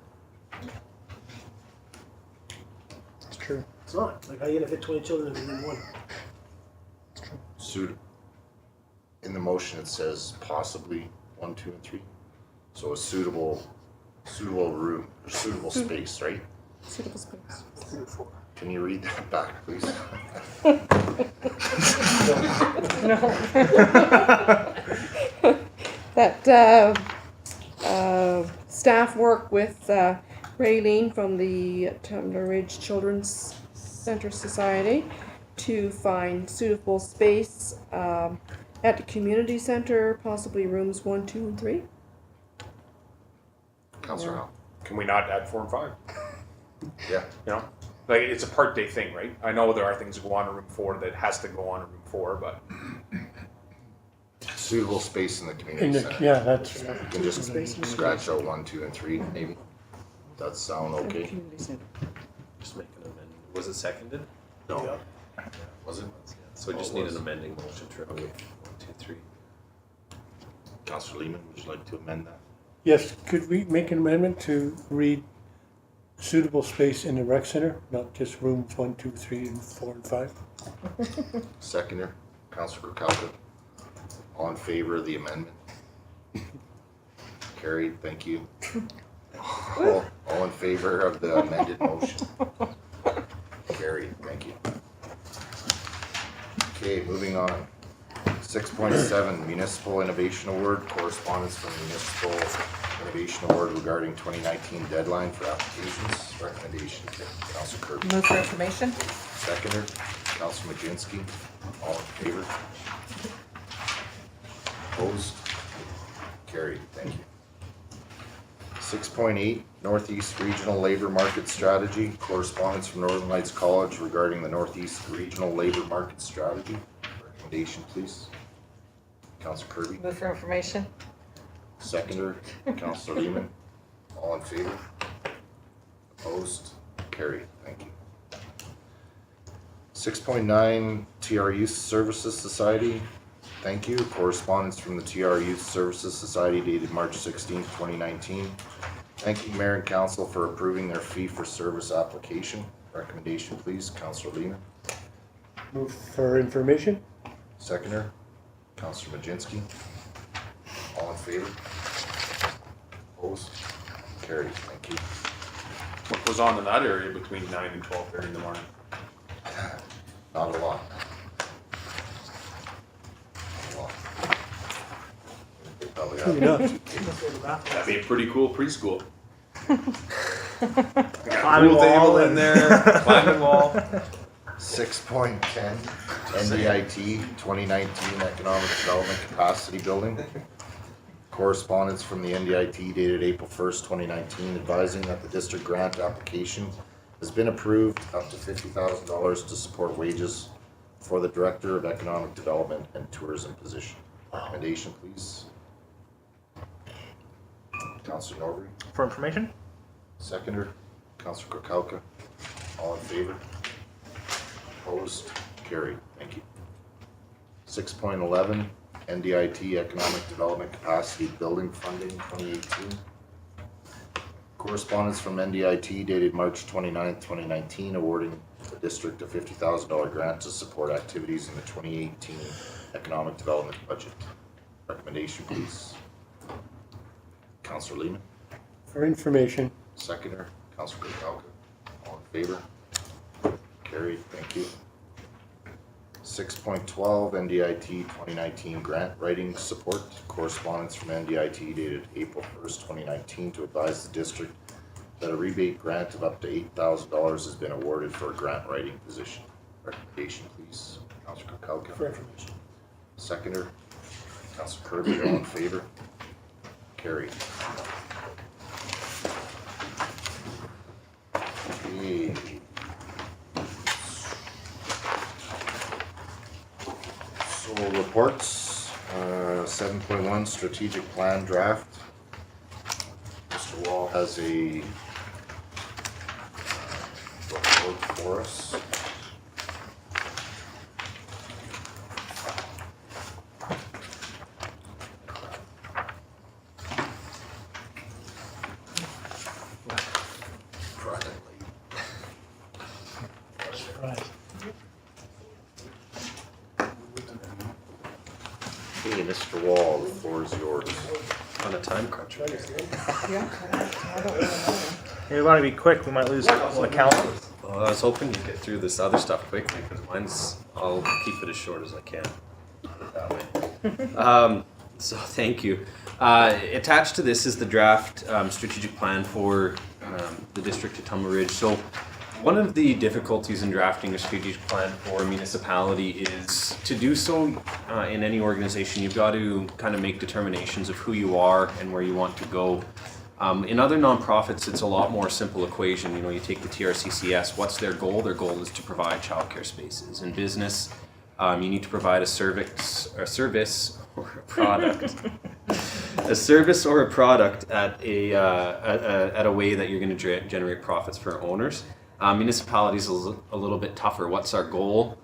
It's true. It's not. Like, how are you going to fit 20 children in room 1? In the motion it says possibly 1, 2, and 3. So a suitable room, or suitable space, right? Suitable space. 3 or 4. Can you read that back, please? No. That staff work with Raylene from the Tumbler Ridge Children's Center Society to find suitable space at the community center, possibly rooms 1, 2, and 3. Councillor Helm. Can we not add 4 and 5? Yeah. You know, like it's a part day thing, right? I know there are things that go on in room 4 that has to go on in room 4, but Suitable space in the community center. Yeah, that's. You can just scratch out 1, 2, and 3, maybe. Does that sound okay? Just make an amendment. Was it seconded? No. Was it? So we just need an amending motion to remove 1, 2, 3. Councillor Lehman, would you like to amend that? Yes, could we make an amendment to read suitable space in the rec center, not just rooms 1, 2, 3, and 4, and 5? Seconder, Councillor Kalka. All in favor of the amendment? Carried, thank you. All in favor of the amended motion? Carried, thank you. Okay, moving on. 6.7 Municipal Innovation Award Correspondence from Municipal Innovation Award regarding 2019 deadline for applications. Recommendation, Councillor Kirby. Move for information. Seconder, Councillor Majinski. All in favor? Opposed? Carried, thank you. 6.8 Northeast Regional Labor Market Strategy. Correspondence from Northern Lights College regarding the Northeast Regional Labor Market Strategy. Recommendation, please. Councillor Kirby. Move for information. Seconder, Councillor Lehman. All in favor? Opposed? Carried. Thank you. 6.9 TR Youth Services Society. Thank you. Correspondence from the TR Youth Services Society dated March 16th, 2019. Thank you, Mayor and Council, for approving their fee for service application. Recommendation, please. Councillor Lehman. Move for information? Seconder, Councillor Majinski. All in favor? Opposed? Carried. Thank you. what goes on in that area between 9 and 12:30 in the morning? Not a lot. Probably That'd be a pretty cool preschool. Climbing Pool wall table in and- there, climbing wall. 6.10 NDIT 2019 Economic Development Capacity Building. Correspondence from the NDIT dated April 1st, 2019, advising that the district grant application has been approved up to $50,000 to support wages for the Director of Economic Development and Tourism position. Recommendation, please. Councillor Norbury. For information? Seconder, Councillor Kokalka. All in favor? Opposed? Carried. Thank you. 6.11 NDIT Economic Development Capacity Building Funding 2018. Correspondence from NDIT dated March 29th, 2019, awarding the district a $50,000 grant to support activities in the 2018 Economic Development Budget. Recommendation, please. Councillor Lehman. For information. Seconder, Councillor Kokalka. All in favor? Carried, thank you. 6.12 NDIT 2019 Grant Writing Support. Correspondence from NDIT dated April 1st, 2019 to advise the district that a rebate grant of up to $8,000 has been awarded for a grant writing position. Recommendation, please. Councillor Kokalka. For information. Seconder, Councillor Kirby. All in favor? Carried. Okay. So reports, 7.1 strategic plan draft. Mr. Wall has a report for us. Okay, Mr. Wall, the floor is yours. On a time crunch. We want to be quick, we might lose the council. Well, I was hoping to get through this other stuff quickly because I'll keep it as short as I can. Put it that way. So thank you. Attached to this is the draft strategic plan for the district of Tumbler Ridge. So one of the difficulties in drafting a strategic plan for a municipality is to do so in any organization, you've got to kind of make determinations of who you are and where you want to go. In other nonprofits, it's a lot more simple equation. You know, you take the TRCCS, what's their goal? Their goal is to provide childcare spaces. In business, you need to provide a service or a product. A service or a product at a way that you're going to generate profits for owners. Municipalities is a little bit tougher. What's our goal?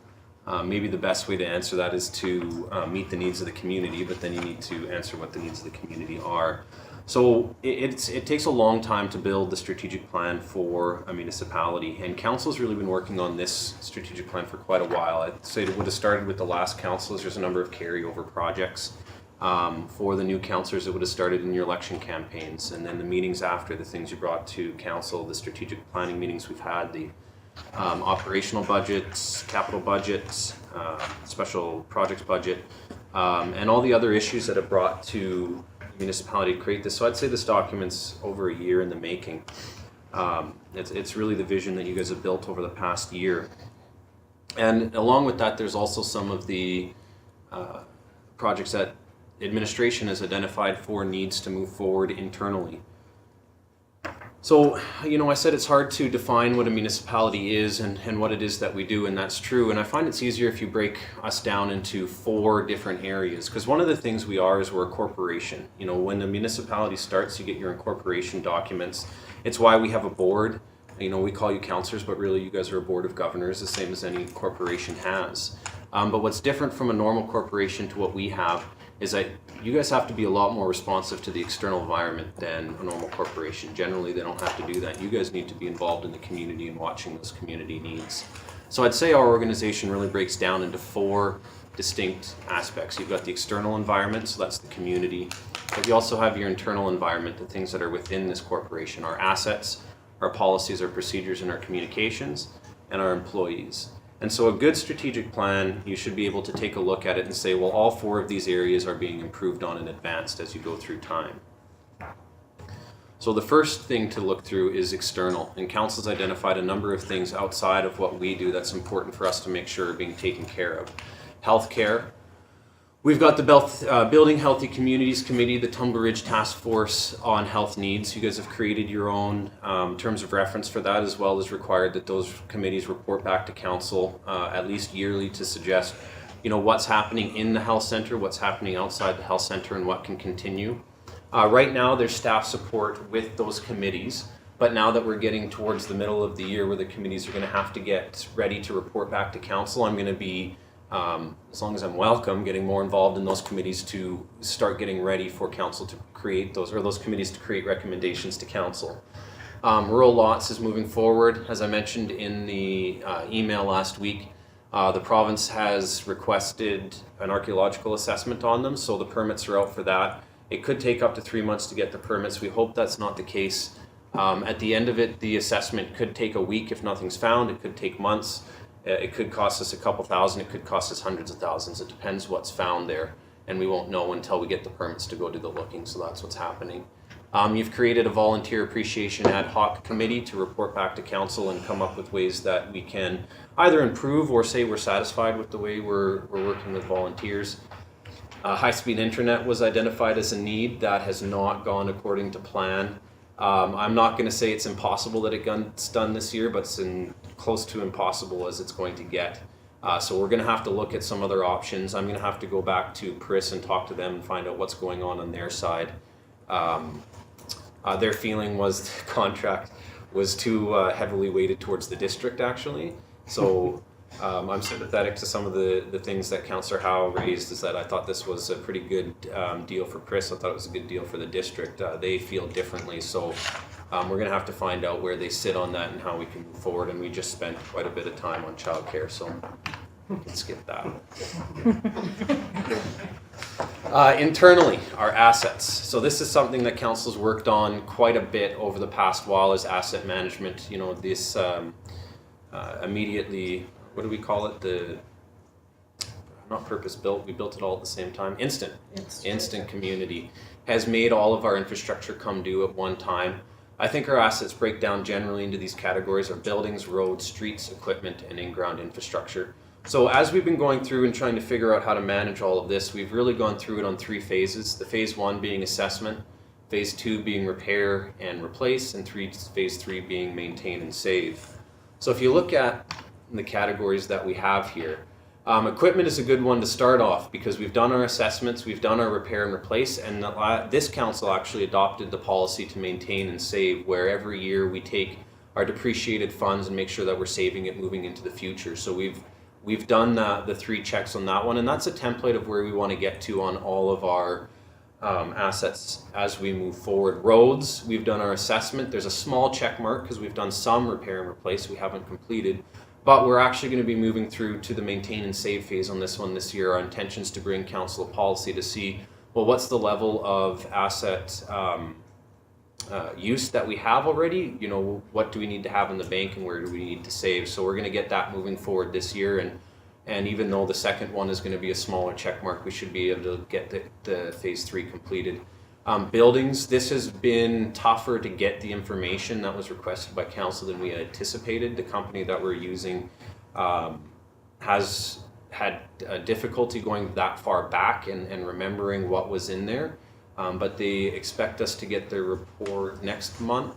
Maybe the best way to answer that is to meet the needs of the community, but then you need to answer what the needs of the community are. So it takes a long time to build the strategic plan for a municipality, and council's really been working on this strategic plan for quite a while. I'd say it would have started with the last councillors. There's a number of carryover projects. For the new councillors, it would have started in your election campaigns, and then the meetings after, the things you brought to council, the strategic planning meetings we've had, the operational budgets, capital budgets, special projects budget, and all the other issues that have brought to municipality to create this. So I'd say this document's over a year in the making. It's really the vision that you guys have built over the past year. And along with that, there's also some of the projects that administration has identified for needs to move forward internally. So, you know, I said it's hard to define what a municipality is and what it is that we do, and that's true. And I find it's easier if you break us down into 4 different areas, because one of the things we are is we're a corporation. You know, when a municipality starts, you get your incorporation documents. It's why we have a board. You know, we call you councillors, but really you guys are a board of governors, the same as any corporation has. But what's different from a normal corporation to what we have is that you guys have to be a lot more responsive to the external environment than a normal corporation. Generally, they don't have to do that. You guys need to be involved in the community and watching those community needs. So I'd say our organization really breaks down into 4 distinct aspects. You've got the external environment, so that's the community. But you also have your internal environment, the things that are within this corporation, our assets, our policies, our procedures, and our communications, and our employees. And so a good strategic plan, you should be able to take a look at it and say, well, all 4 of these areas are being improved on and advanced as you go through time. So the first thing to look through is external, and council's identified a number of things outside of what we do that's important for us to make sure are being taken care of. Healthcare. We've got the Building Healthy Communities Committee, the Tumbler Ridge Task Force on Health Needs. You guys have created your own terms of reference for that, as well as required that those committees report back to council at least yearly to suggest, you know, what's happening in the health center, what's happening outside the health center, and what can continue. Right now, there's staff support with those committees, but now that we're getting towards the middle of the year where the committees are going to have to get ready to report back to council, I'm going to be as long as I'm welcome, getting more involved in those committees to start getting ready for council to create those, or those committees to create recommendations to council. Rural lots is moving forward. As I mentioned in the email last week, the province has requested an archaeological assessment on them, so the permits are out for that. It could take up to 3 months to get the permits. We hope that's not the case. At the end of it, the assessment could take a week if nothing's found. It could take months. It could cost us a couple thousand, it could cost us hundreds of thousands. It depends what's found there, and we won't know until we get the permits to go do the looking, so that's what's happening. You've created a volunteer appreciation ad hoc committee to report back to council and come up with ways that we can either improve or say we're satisfied with the way we're working with volunteers. High-speed internet was identified as a need that has not gone according to plan. I'm not going to say it's impossible that it gets done this year, but it's close to impossible as it's going to get. So we're going to have to look at some other options. I'm going to have to go back to PRIS and talk to them and find out what's going on their side. Their feeling was the contract was too heavily weighted towards the district, actually. So I'm sympathetic to some of the things that Councillor Howe raised, is that I thought this was a pretty good deal for Chris. I thought it was a good deal for the district. They feel differently, so we're going to have to find out where they sit on that and how we can move forward, and we just spent quite a bit of time on childcare, so let's skip that. Internally, our assets. So this is something that Council's worked on quite a bit over the past while, is asset management. You know, this immediately, what do we call it? I'm not purpose-built, we built it all at the same time. Instant community has made all of our infrastructure come due at one time. I think our assets break down generally into these categories of buildings, roads, streets, equipment, and in-ground infrastructure. So as we've been going through and trying to figure out how to manage all of this, we've really gone through it on 3 phases. The phase 1 being assessment, phase 2 being repair and replace, and phase 3 being maintain and save. So if you look at the categories that we have here, equipment is a good one to start off because we've done our assessments, we've done our repair and replace, and this council actually adopted the policy to maintain and save, where every year we take our depreciated funds and make sure that we're saving it moving into the future. So we've done the 3 checks on that one, and that's a template of where we want to get to on all of our assets as we move forward. Roads, we've done our assessment. There's a small check mark because we've done some repair and replace we haven't completed, but we're actually going to be moving through to the maintain and save phase on this one this year. Our intention is to bring council a policy to see, well, what's the level of asset use that we have already, you know, what do we need to have in the bank and where do we need to save. So we're going to get that moving forward this year, and even though the second one is going to be a smaller check mark, we should be able to get the phase 3 completed. Buildings, this has been tougher to get the information that was requested by council than we anticipated. The company that we're using has had difficulty going that far back and remembering what was in there. But they expect us to get their report next month.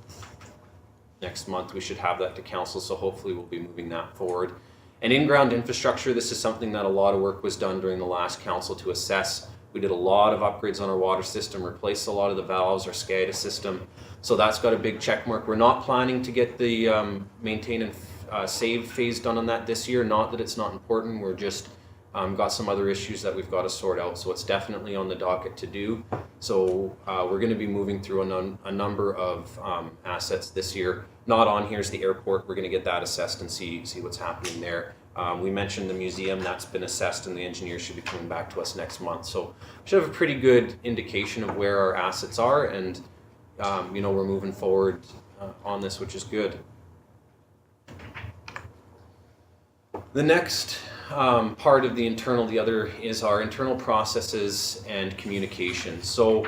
Next month we should have that to council, so hopefully we'll be moving that forward. And in-ground infrastructure, this is something that a lot of work was done during the last council to assess. We did a lot of upgrades on our water system, replaced a lot of the valves, our SCADA system. So that's got a big check mark. We're not planning to get the maintain and save phase done on that this year. Not that it's not important, we're just got some other issues that we've got to sort out, so it's definitely on the docket to do. So we're going to be moving through a number of assets this year. Not on here is the airport. We're going to get that assessed and see what's happening there. We mentioned the museum, that's been assessed, and the engineers should be coming back to us next month. So we should have a pretty good indication of where our assets are, and you know, we're moving forward on this, which is good. The next part of the other is our internal processes and communication. So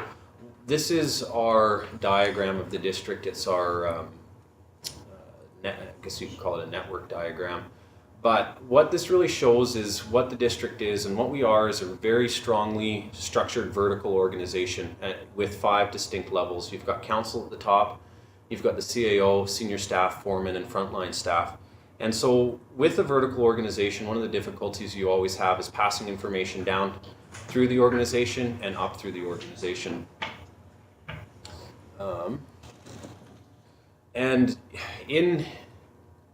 this is our diagram of the district. It's our, I guess you could call it a network diagram. But what this really shows is what the district is, and what we are is a very strongly structured vertical organization with 5 distinct levels. You've got council at the top, you've got the CAO, senior staff, foreman, and frontline staff. And so with a vertical organization, one of the difficulties you always have is passing information down through the organization and up through the organization.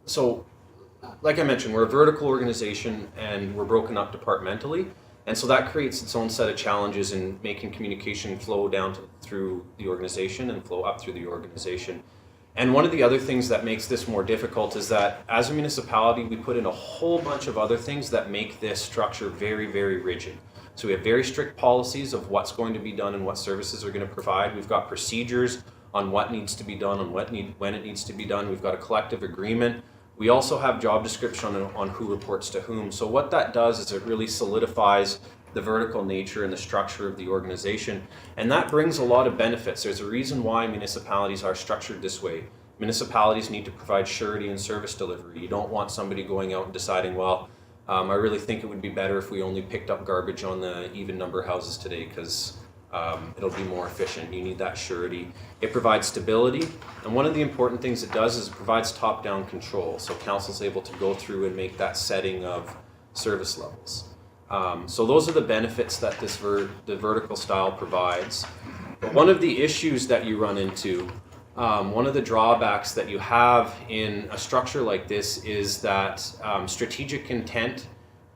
So like I mentioned, we're a vertical organization and we're broken up departmentally. And so that creates its own set of challenges in making communication flow down through the organization and flow up through the organization. And one of the other things that makes this more difficult is that as a municipality, we put in a whole bunch of other things that make this structure very, very rigid. So we have very strict policies of what's going to be done and what services are going to provide. We've got procedures on what needs to be done and when it needs to be done. We've got a collective agreement. We also have job description on who reports to whom. So what that does is it really solidifies the vertical nature and the structure of the organization. And that brings a lot of benefits. There's a reason why municipalities are structured this way. Municipalities need to provide surety and service delivery. You don't want somebody going out and deciding, well, I really think it would be better if we only picked up garbage on the even number houses today because it'll be more efficient. You need that surety. It provides stability. And one of the important things it does is it provides top-down control. So council's able to go through and make that setting of service levels. So those are the benefits that the vertical style provides. But one of the issues that you run into, one of the drawbacks that you have in a structure like this is that strategic intent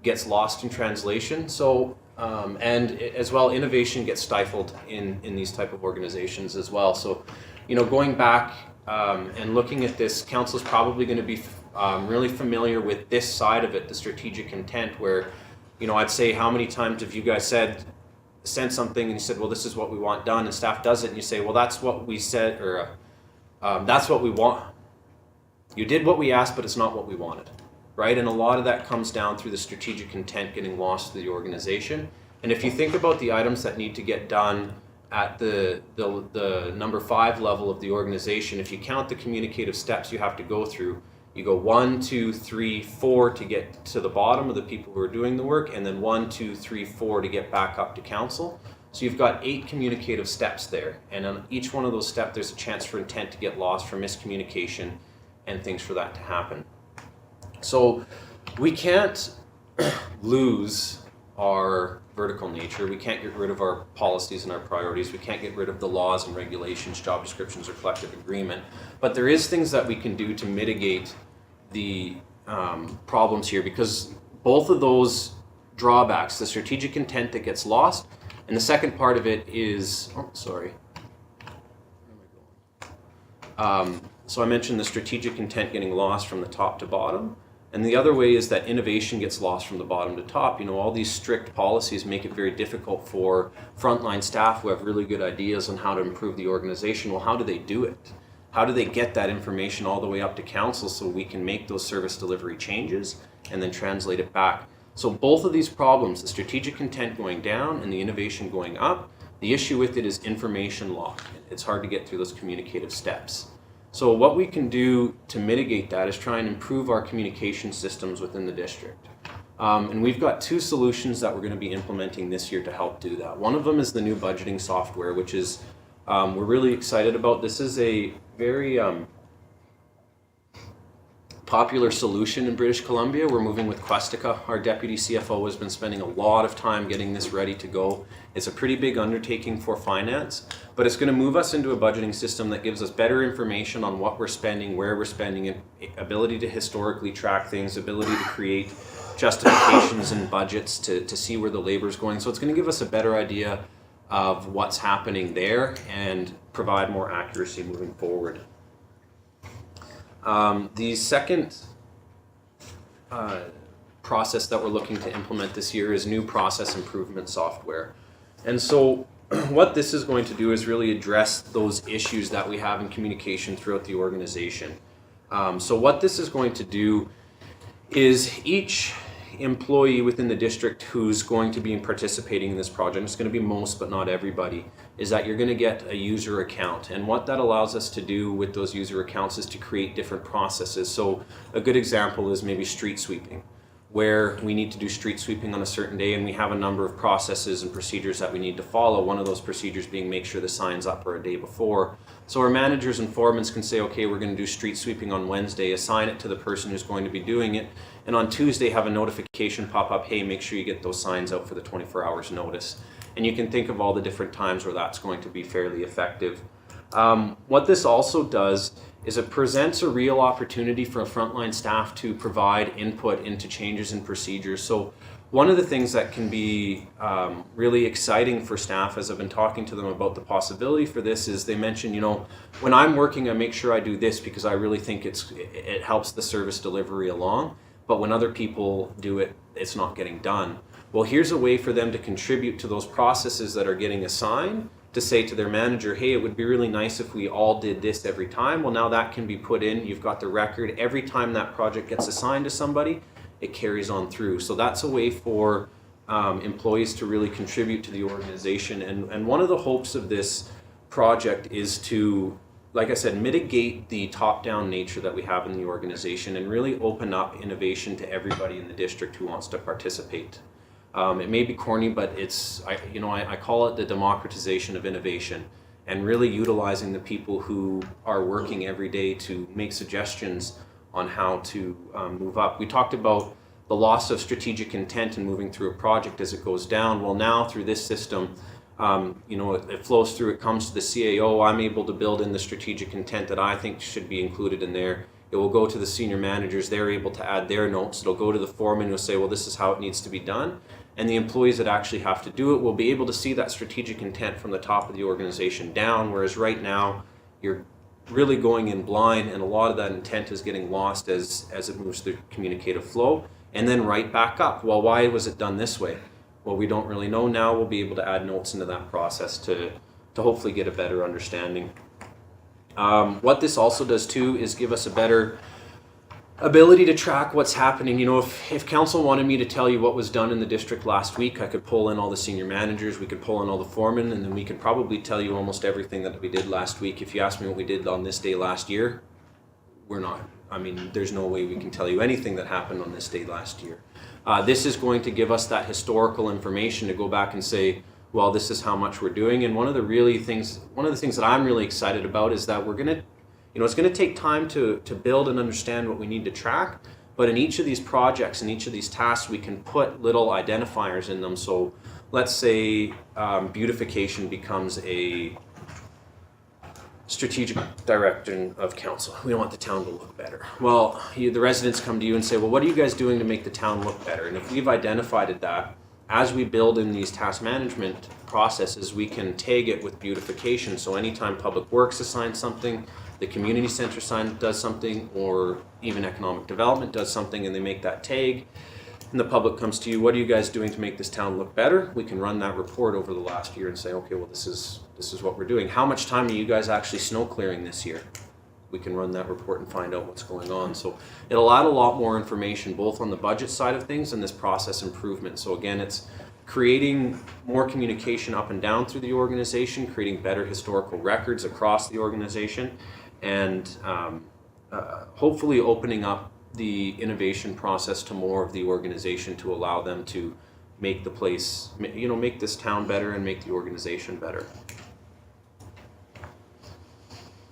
gets lost in translation. So, and as well, innovation gets stifled in these type of organizations as well. So, you know, going back and looking at this, council's probably going to be really familiar with this side of it, the strategic intent, where, you know, I'd say, how many times have you guys sent something and you said, well, this is what we want done, and staff does it, and you say, well, that's what we said, or that's what we want. You did what we asked, but it's not what we wanted. right? And a lot of that comes down through the strategic intent getting lost through the organization. And if you think about the items that need to get done at the number 5 level of the organization, if you count the communicative steps you have to go through, you go 1, 2, 3, 4 to get to the bottom of the people who are doing the work, and then 1, 2, 3, 4 to get back up to council. So you've got 8 communicative steps there, and on each one of those steps there's a chance for intent to get lost, for miscommunication, and things for that to happen. So we can't lose our vertical nature. We can't get rid of our policies and our priorities. We can't get rid of the laws and regulations, job descriptions, or collective agreement. But there is things that we can do to mitigate the problems here, because both of those drawbacks, the strategic intent that gets lost, and the second part of it is, so I mentioned the strategic intent getting lost from the top to bottom. And the other way is that innovation gets lost from the bottom to top. You know, all these strict policies make it very difficult for frontline staff who have really good ideas on how to improve the organization. Well, how do they do it? How do they get that information all the way up to council so we can make those service delivery changes and then translate it back? So both of these problems, the strategic intent going down and the innovation going up, the issue with it is information lock. It's hard to get through those communicative steps. So what we can do to mitigate that is try and improve our communication systems within the district. And we've got 2 solutions that we're going to be implementing this year to help do that. One of them is the new budgeting software, which is we're really excited about. This is a very popular solution in British Columbia. We're moving with Questica. Our deputy CFO has been spending a lot of time getting this ready to go. It's a pretty big undertaking for finance, but it's going to move us into a budgeting system that gives us better information on what we're spending, where we're spending it, ability to historically track things, ability to create justifications and budgets to see where the labor is going. So it's going to give us a better idea of what's happening there and provide more accuracy moving forward. The second process that we're looking to implement this year is new process improvement software. And so what this is going to do is really address those issues that we have in communication throughout the organization. So what this is going to do is each employee within the district who's going to be participating in this project, it's going to be most but not everybody, is that you're going to get a user account. And what that allows us to do with those user accounts is to create different processes. So a good example is maybe street sweeping, where we need to do street sweeping on a certain day and we have a number of processes and procedures that we need to follow. One of those procedures being make sure the sign's up for a day before. So our managers and foremen can say, okay, we're going to do street sweeping on Wednesday, assign it to the person who's going to be doing it, and on Tuesday have a notification pop up, hey, make sure you get those signs out for the 24 hours notice. And you can think of all the different times where that's going to be fairly effective. What this also does is it presents a real opportunity for frontline staff to provide input into changes in procedures. So one of the things that can be really exciting for staff, as I've been talking to them about the possibility for this, is they mention, you know, when I'm working, I make sure I do this because I really think it helps the service delivery along. But when other people do it, it's not getting done. Well, here's a way for them to contribute to those processes that are getting assigned, to say to their manager, hey, it would be really nice if we all did this every time. Well, now that can be put in. You've got the record. Every time that project gets assigned to somebody, it carries on through. So that's a way for employees to really contribute to the organization. And one of the hopes of this project is to, like I said, mitigate the top-down nature that we have in the organization and really open up innovation to everybody in the district who wants to participate. It may be corny, but I call it the democratization of innovation, and really utilizing the people who are working every day to make suggestions on how to move up. We talked about the loss of strategic intent and moving through a project as it goes down. Well, now through this system, it flows through, it comes to the CAO, I'm able to build in the strategic intent that I think should be included in there. It will go to the senior managers, they're able to add their notes. It'll go to the foreman who'll say, well, this is how it needs to be done. And the employees that actually have to do it will be able to see that strategic intent from the top of the organization down, whereas right now you're really going in blind and a lot of that intent is getting lost as it moves through communicative flow and then right back up. Well, why was it done this way? Well, we don't really know. Now we'll be able to add notes into that process to hopefully get a better understanding. What this also does too is give us a better ability to track what's happening. You know, if council wanted me to tell you what was done in the district last week, I could pull in all the senior managers, we could pull in all the foremen, and then we could probably tell you almost everything that we did last week. If you ask me what we did on this day last year, we're not. I mean, there's no way we can tell you anything that happened on this day last year. This is going to give us that historical information to go back and say, well, this is how much we're doing. And one of the things that I'm really excited about is that we're gonna, you know, it's gonna take time to build and understand what we need to track. But in each of these projects, in each of these tasks, we can put little identifiers in them. So let's say beautification becomes a strategic direction of council. We want the town to look better. Well, the residents come to you and say, well, what are you guys doing to make the town look better? And if we've identified that, as we build in these task management processes, we can tag it with beautification. So anytime Public Works assigns something, the community center does something, or even economic development does something, and they make that tag, and the public comes to you, what are you guys doing to make this town look better? We can run that report over the last year and say, okay, well, this is what we're doing. How much time are you guys actually snow clearing this year? We can run that report and find out what's going on. So it'll add a lot more information, both on the budget side of things and this process improvement. So again, it's creating more communication up and down through the organization, creating better historical records across the organization, and hopefully opening up the innovation process to more of the organization to allow them to make the place, you know, make this town better and make the organization better.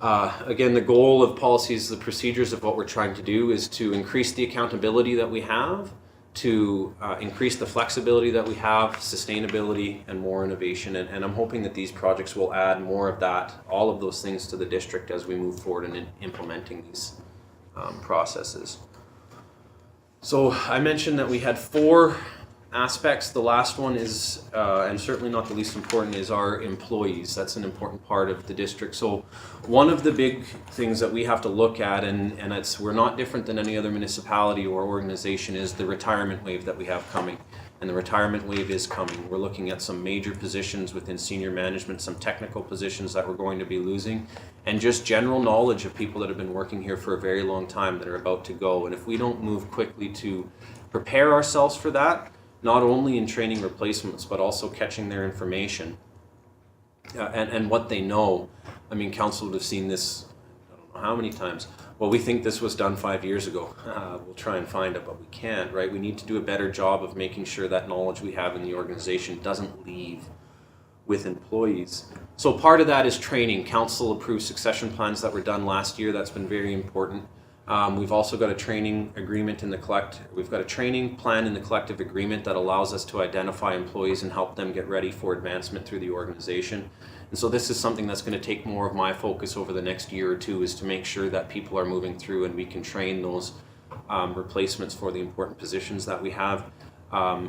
Again, the goal of policies, the procedures of what we're trying to do is to increase the accountability that we have, to increase the flexibility that we have, sustainability, and more innovation. And I'm hoping that these projects will add more of that, all of those things to the district as we move forward in implementing these processes. So I mentioned that we had 4 aspects. The last one is, and certainly not the least important, is our employees. That's an important part of the district. So one of the big things that we have to look at, and we're not different than any other municipality or organization, is the retirement wave that we have coming. And the retirement wave is coming. We're looking at some major positions within senior management, some technical positions that we're going to be losing, and just general knowledge of people that have been working here for a very long time that are about to go. And if we don't move quickly to prepare ourselves for that, not only in training replacements, but also catching their information and what they know. I mean, council would have seen this, I don't know how many times. Well, we think this was done 5 years ago. We'll try and find it, but we can't, right? We need to do a better job of making sure that knowledge we have in the organization doesn't leave with employees. So part of that is training. Council approved succession plans that were done last year. That's been very important. We've also got a training agreement in the we've got a training plan in the collective agreement that allows us to identify employees and help them get ready for advancement through the organization. And so this is something that's going to take more of my focus over the next year or two, is to make sure that people are moving through and we can train those replacements for the important positions that we have.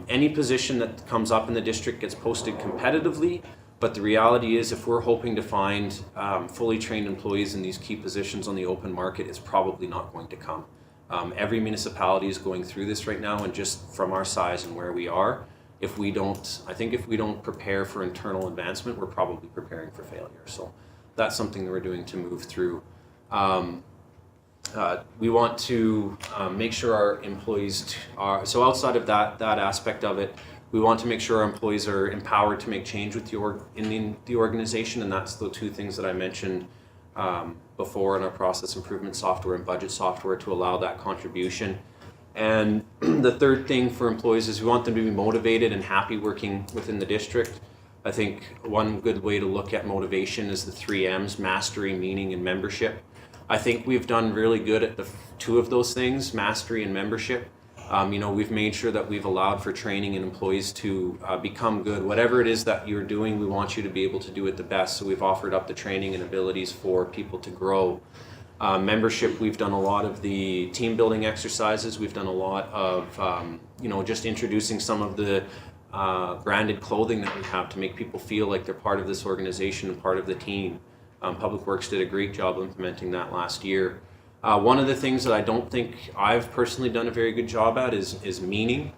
Any position that comes up in the district gets posted competitively, but the reality is, if we're hoping to find fully trained employees in these key positions on the open market, it's probably not going to come. Every municipality is going through this right now, and just from our size and where we are, if we don't prepare for internal advancement, we're probably preparing for failure. So that's something that we're doing to move through. We want to make sure our employees are, so outside of that aspect of it, we want to make sure our employees are empowered to make change with in the organization, and that's the 2 things that I mentioned before in our process improvement software and budget software, to allow that contribution. And the 3rd thing for employees is we want them to be motivated and happy working within the district. I think one good way to look at motivation is the 3 M's: mastery, meaning, and membership. I think we've done really good at the 2 of those things, mastery and membership. You know, we've made sure that we've allowed for training and employees to become good. Whatever it is that you're doing, we want you to be able to do it the best. So we've offered up the training and abilities for people to grow. Membership, we've done a lot of the team building exercises. We've done a lot of, you know, just introducing some of the branded clothing that we have to make people feel like they're part of this organization and part of the team. Public Works did a great job implementing that last year. One of the things that I don't think I've personally done a very good job at is meaning,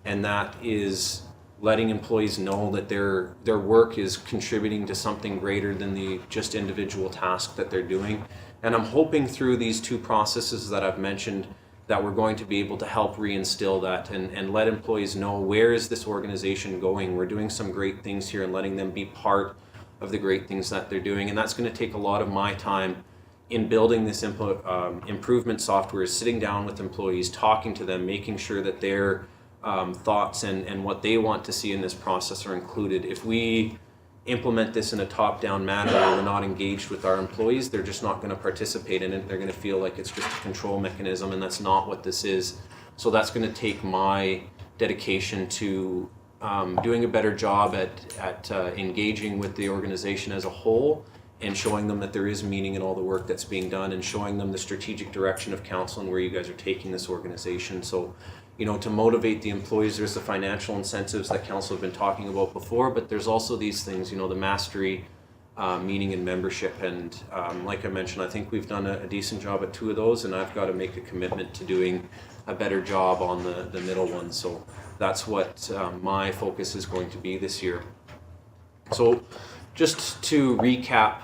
and that is letting employees know that their work is contributing to something greater than the just individual task that they're doing. And I'm hoping through these 2 processes that I've mentioned that we're going to be able to help reinstill that and let employees know where is this organization going. We're doing some great things here and letting them be part of the great things that they're doing. And that's going to take a lot of my time in building this improvement software, is sitting down with employees, talking to them, making sure that their thoughts and what they want to see in this process are included. If we implement this in a top-down manner where we're not engaged with our employees, they're just not going to participate in it. They're going to feel like it's just a control mechanism, and that's not what this is. So that's going to take my dedication to doing a better job at engaging with the organization as a whole, and showing them that there is meaning in all the work that's being done, and showing them the strategic direction of council and where you guys are taking this organization. So, you know, to motivate the employees, there's the financial incentives that council have been talking about before, but there's also these things, you know, the mastery, meaning and membership. And like I mentioned, I think we've done a decent job at 2 of those, and I've got to make a commitment to doing a better job on the middle one. So that's what my focus is going to be this year. So just to recap,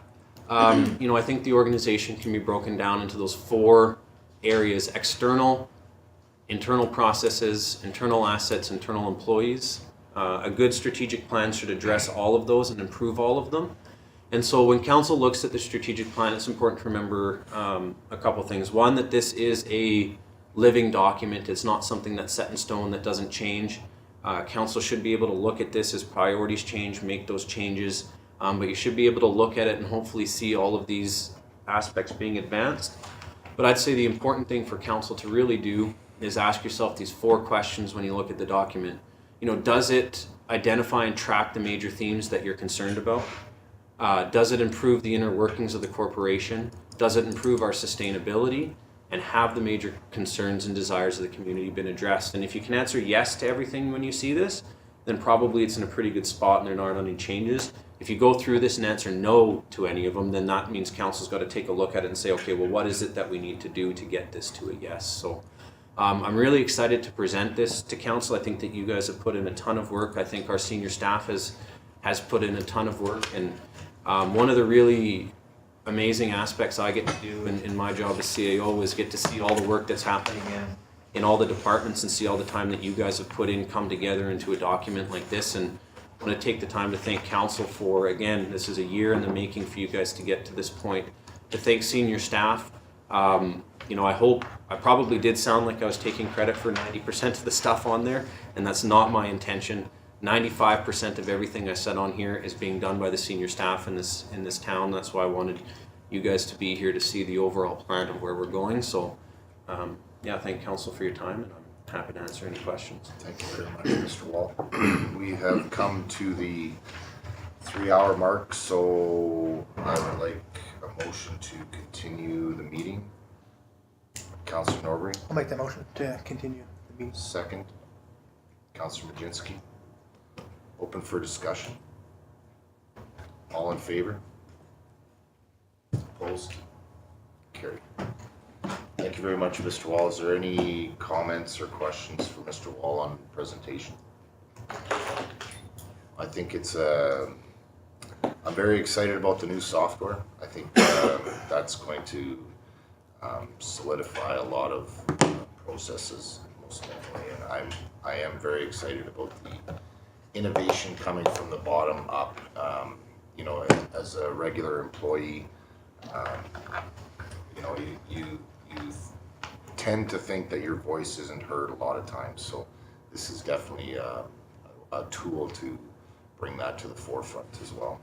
you know, I think the organization can be broken down into those 4 areas: external, internal processes, internal assets, internal employees. A good strategic plan should address all of those and improve all of them. And so when council looks at the strategic plan, it's important to remember a couple things. One, that this is a living document. It's not something that's set in stone that doesn't change. Council should be able to look at this as priorities change, make those changes, but you should be able to look at it and hopefully see all of these aspects being advanced. But I'd say the important thing for council to really do is ask yourself these 4 questions when you look at the document. You know, does it identify and track the major themes that you're concerned about? Does it improve the inner workings of the corporation? Does it improve our sustainability? And have the major concerns and desires of the community been addressed? And if you can answer yes to everything when you see this, then probably it's in a pretty good spot and there aren't any changes. If you go through this and answer no to any of them, then that means council's got to take a look at it and say, okay, well, what is it that we need to do to get this to a yes? So I'm really excited to present this to council. I think that you guys have put in a ton of work. I think our senior staff has put in a ton of work. And one of the really amazing aspects I get to do in my job as CAO is get to see all the work that's happening in all the departments and see all the time that you guys have put in come together into a document like this. And I want to take the time to thank council for, again, this is a year in the making for you guys to get to this point. To thank senior staff. You know, I probably did sound like I was taking credit for 90% of the stuff on there, and that's not my intention. 95% of everything I said on here is being done by the senior staff in this town. That's why I wanted you guys to be here to see the overall plan of where we're going. So, yeah, thank council for your time, and I'm happy to answer any questions. Thank you very much, Mr. Wall. We have come to the 3-hour mark, so I would like a motion to continue the meeting. Councillor Norbury. I'll make that motion to continue the meeting. Second. Councillor Majinski. Open for discussion. All in favor? Opposed? Carried. Thank you very much, Mr. Wall. Is there any comments or questions for Mr. Wall on the presentation? I think it's I'm very excited about the new software. I think that's going to solidify a lot of processes, most definitely. And I am very excited about the innovation coming from the bottom up. You know, as a regular employee, you know, you tend to think that your voice isn't heard a lot of times. So this is definitely a tool to bring that to the forefront as well.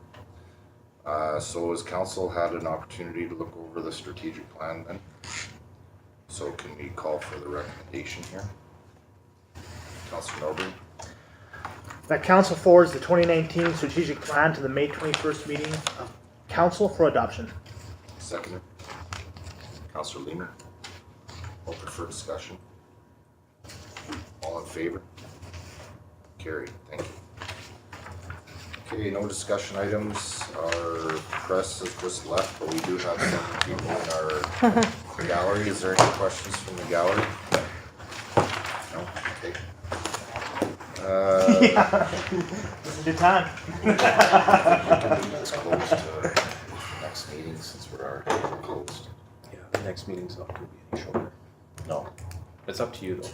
So has council had an opportunity to look over the strategic plan then? So can we call for the recommendation here? Councillor Norbury. That council forwards the 2019 strategic plan to the May 21st meeting of council for adoption. Seconder. Councillor Lehman. Open for discussion. All in favor? Carried. Thank you. Okay, no discussion items. Our press has just left, but we do have some people in our gallery. Is there any questions from the gallery? No? Okay. This is a good time. It's closed to next meeting since we're already closed. Yeah, the next meeting's not going to be any shorter. No. It's up to you though.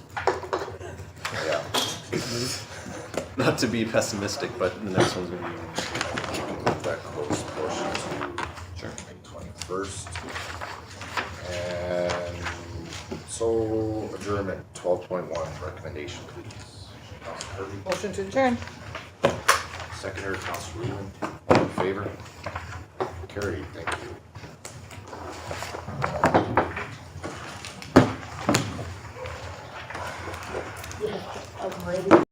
Yeah. Not to be pessimistic, but the next one's gonna be. Move that closed portion to May 21st. And so adjournment, 12.1, recommendation, please. Councilor Kirby, Motion to adjourn. seconder, Councilor Lehman, all in favor? Carried, thank you.